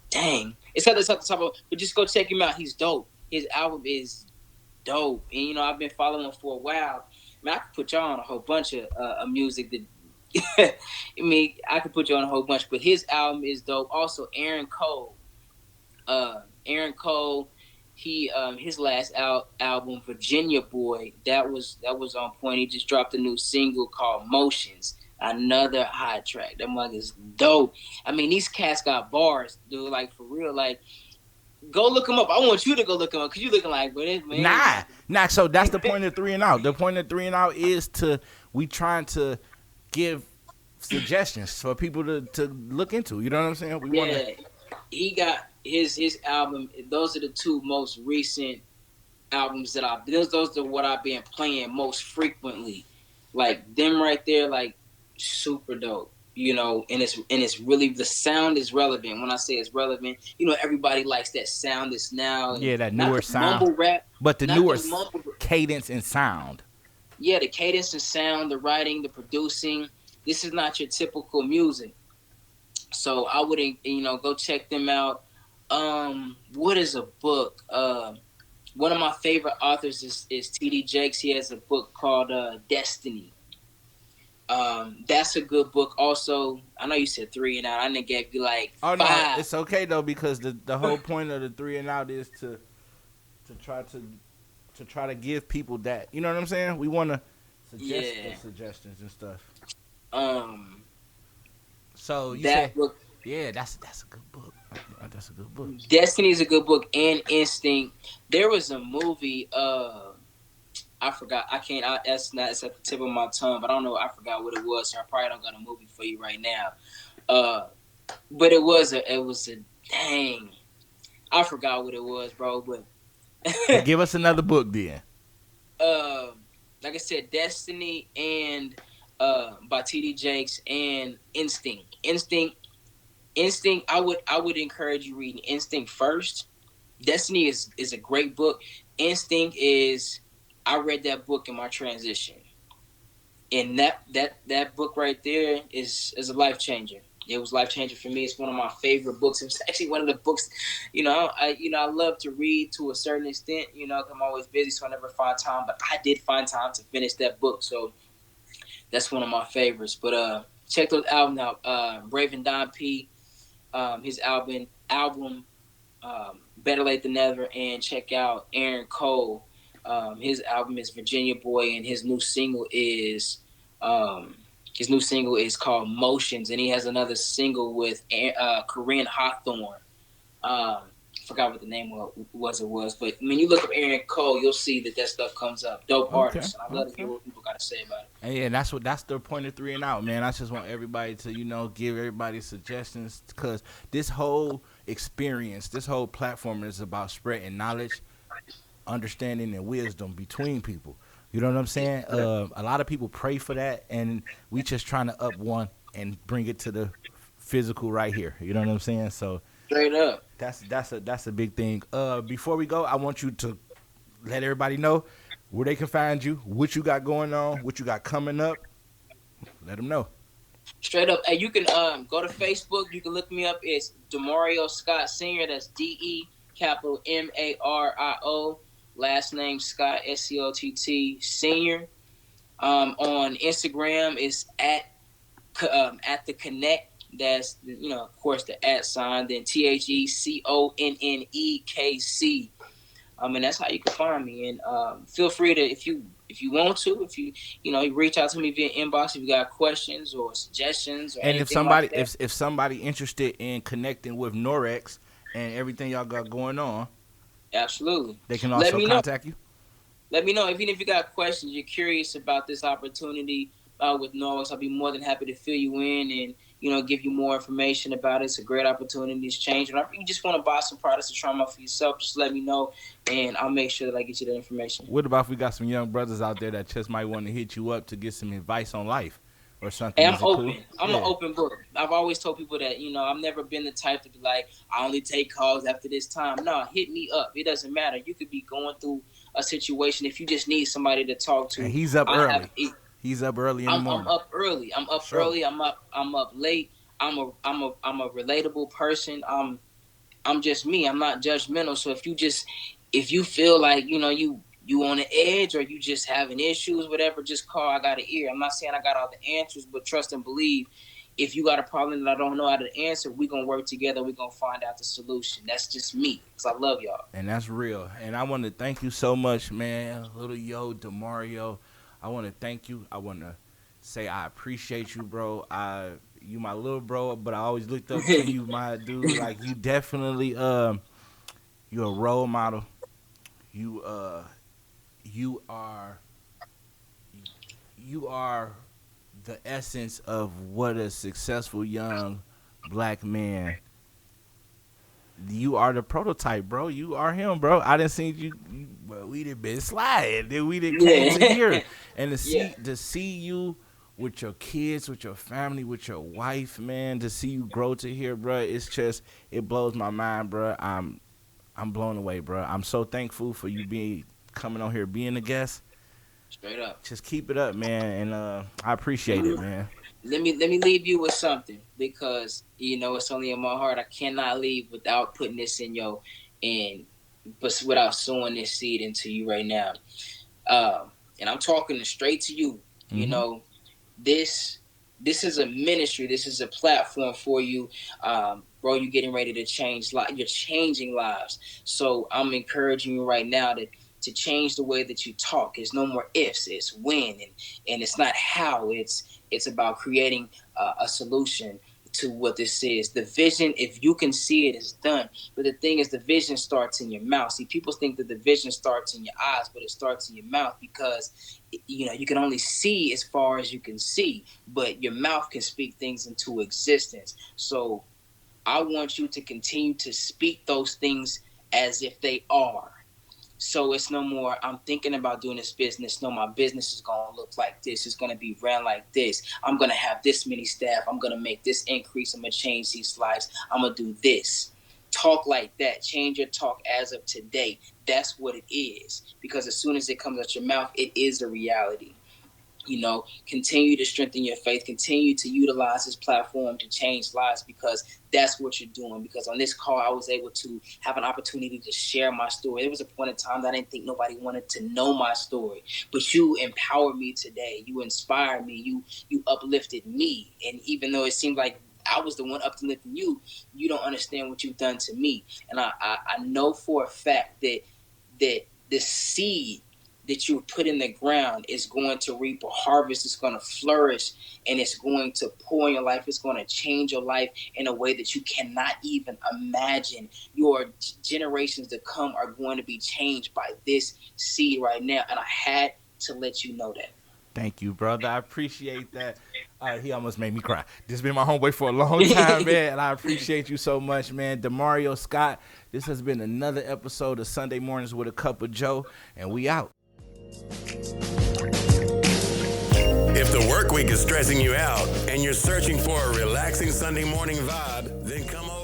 Dang. It's at the top of, but just go check him out. He's dope. His album is dope. And I've been following him for a while. Man, I could put y'all on a whole bunch of music that I could put you on a whole bunch, but his album is dope. Also, Aaron Cole. He his last album, Virginia Boy, that was on point. He just dropped a new single called Motions. Another hot track. That mug is dope. I mean, these cats got bars, dude. Like, for real. Like, go look them up. I want you to go look them up because you looking like, man. Nah. So that's the point of three and out. The point of three and out is we trying to give suggestions for people to look into. You know what I'm saying? He got his album. Those are the two most recent albums that those are what I've been playing most frequently. Like them right there, like super dope. And it's really, the sound is relevant. When I say it's relevant, everybody likes that sound that's now. Yeah, that newer sound. Mumble rap, but the newer cadence and sound. Yeah, the cadence and sound, the writing, the producing. This is not your typical music. So I would, go check them out. What is a book? One of my favorite authors is T.D. Jakes. He has a book called Destiny. That's a good book. Also, I know you said three and out. I didn't give you like five. No, it's okay though, because the whole point of the three and out is to try to give people that. You know what I'm saying? We want to suggest the suggestions and stuff. So you said, book, that's a good book. That's a good book. Destiny is a good book, and Instinct. There was a movie. I forgot. It's at the tip of my tongue, but I don't know. I forgot what it was. So I probably don't got a movie for you right now. But it was a dang. I forgot what it was, bro. But give us another book then. Like I said, Destiny and by T.D. Jakes, and Instinct. I would encourage you reading Instinct first. Destiny is a great book. Instinct is. I read that book in my transition, and that book right there is a life changer. It was life changing for me. It's one of my favorite books. It was actually one of the books, I love to read to a certain extent. I'm always busy, so I never find time. But I did find time to finish that book, so that's one of my favorites. But check those albums out. Bravendon P, his album, Better Late Than Never, and check out Aaron Cole. His album is Virginia Boy, and his new single is called Motions, and he has another single with Corinne Hawthorne. Forgot what the name was, but when you look up Aaron Cole, you'll see that stuff comes up. Dope artist, and I love to hear what people got to say about it. And yeah, that's the point of three and out, man. I just want everybody to give everybody suggestions, because this whole experience, this whole platform is about spreading knowledge, understanding, and wisdom between people. You know what I'm saying? A lot of people pray for that, and we just trying to up one and bring it to the physical right here. You know what I'm saying? So straight up, that's a big thing. Before we go, I want you to let everybody know where they can find you, what you got going on, what you got coming up. Let them know. Straight up. And you can go to Facebook. You can look me up. It's DeMario Scott Sr. That's DeMario. Last name Scott, Scott Sr. On Instagram is at the Connekc. That's, of course, the @ sign. Then THECONNEKC. And that's how you can find me. And feel free to, if you want to, if you reach out to me via inbox if you got questions or suggestions or and anything if somebody like that. if somebody interested in connecting with Norwex and everything y'all got going on, Absolutely, they can also contact you. Let me know. Even if you got questions, you're curious about this opportunity with Norwex, I'll be more than happy to fill you in and give you more information about it. It's a great opportunity. It's changing. If you just want to buy some products to try them out for yourself, just let me know, and I'll make sure that I get you the information. What about if we got some young brothers out there that just might want to hit you up to get some advice on life or something? Hey, I'm open. Cool? I'm an open book. I've always told people that, I've never been the type to be like, I only take calls after this time. No, hit me up. It doesn't matter. You could be going through a situation. If you just need somebody to talk to. And he's up early. He's up early in the morning. I'm up early. I'm up early. I'm up late. I'm a relatable person. I'm just me. I'm not judgmental. So if you feel like you on the edge or you just having issues, whatever, just call. I got an ear. I'm not saying I got all the answers, but trust and believe. If you got a problem that I don't know how to answer, we gonna work together. We gonna find out the solution. That's just me, cause I love y'all. And that's real. And I want to thank you so much, man. Little DeMario. I want to thank you. I want to say I appreciate you, bro. You my little bro, but I always looked up to you, my dude. Like, you definitely, you're a role model. You are the essence of what a successful young black man. You are the prototype, bro. You are him, bro. I didn't see you. Well, we done been sliding. Then we done came to here, and to see you with your kids, with your family, with your wife, man. To see you grow to here, bro. It's just, it blows my mind, bro. I'm blown away, bro. I'm so thankful for you coming on here, being a guest. Straight up. Just keep it up, man, and I appreciate it, man. Let me leave you with something, because it's only in my heart. I cannot leave without putting this but without sowing this seed into you right now. And I'm talking straight to you. Mm-hmm. This is a ministry. This is a platform for you, bro. You're getting ready to change lives. You're changing lives. So I'm encouraging you right now to change the way that you talk. It's no more ifs. It's when, and it's not how. It's about creating a solution to what this is. The vision, if you can see it, is done. But the thing is, the vision starts in your mouth. See, people think that the vision starts in your eyes, but it starts in your mouth, because you can only see as far as you can see, but your mouth can speak things into existence. So I want you to continue to speak those things as if they are. So it's no more, I'm thinking about doing this business. No, my business is going to look like this. It's going to be ran like this. I'm going to have this many staff. I'm going to make this increase. I'm going to change these lives. I'm going to do this. Talk like that. Change your talk as of today. That's what it is. Because as soon as it comes out your mouth, it is a reality. Continue to strengthen your faith. Continue to utilize this platform to change lives, because that's what you're doing. Because on this call, I was able to have an opportunity to share my story. There was a point in time that I didn't think nobody wanted to know my story, but you empowered me today. You inspired me. You uplifted me. And even though it seemed like I was the one uplifting you, you don't understand what you've done to me. And I know for a fact that the seed that you put in the ground is going to reap a harvest. It's going to flourish, and it's going to pour in your life. It's going to change your life in a way that you cannot even imagine. Your generations to come are going to be changed by this seed right now, and I had to let you know that. Thank you, brother. I appreciate that. He almost made me cry. This has been my homeboy for a long time, man, and I appreciate you so much, man. DeMario Scott, this has been another episode of Sunday Mornings with a Cup of Joe, and we out. If the work week is stressing you out and you're searching for a relaxing Sunday morning vibe, then come over.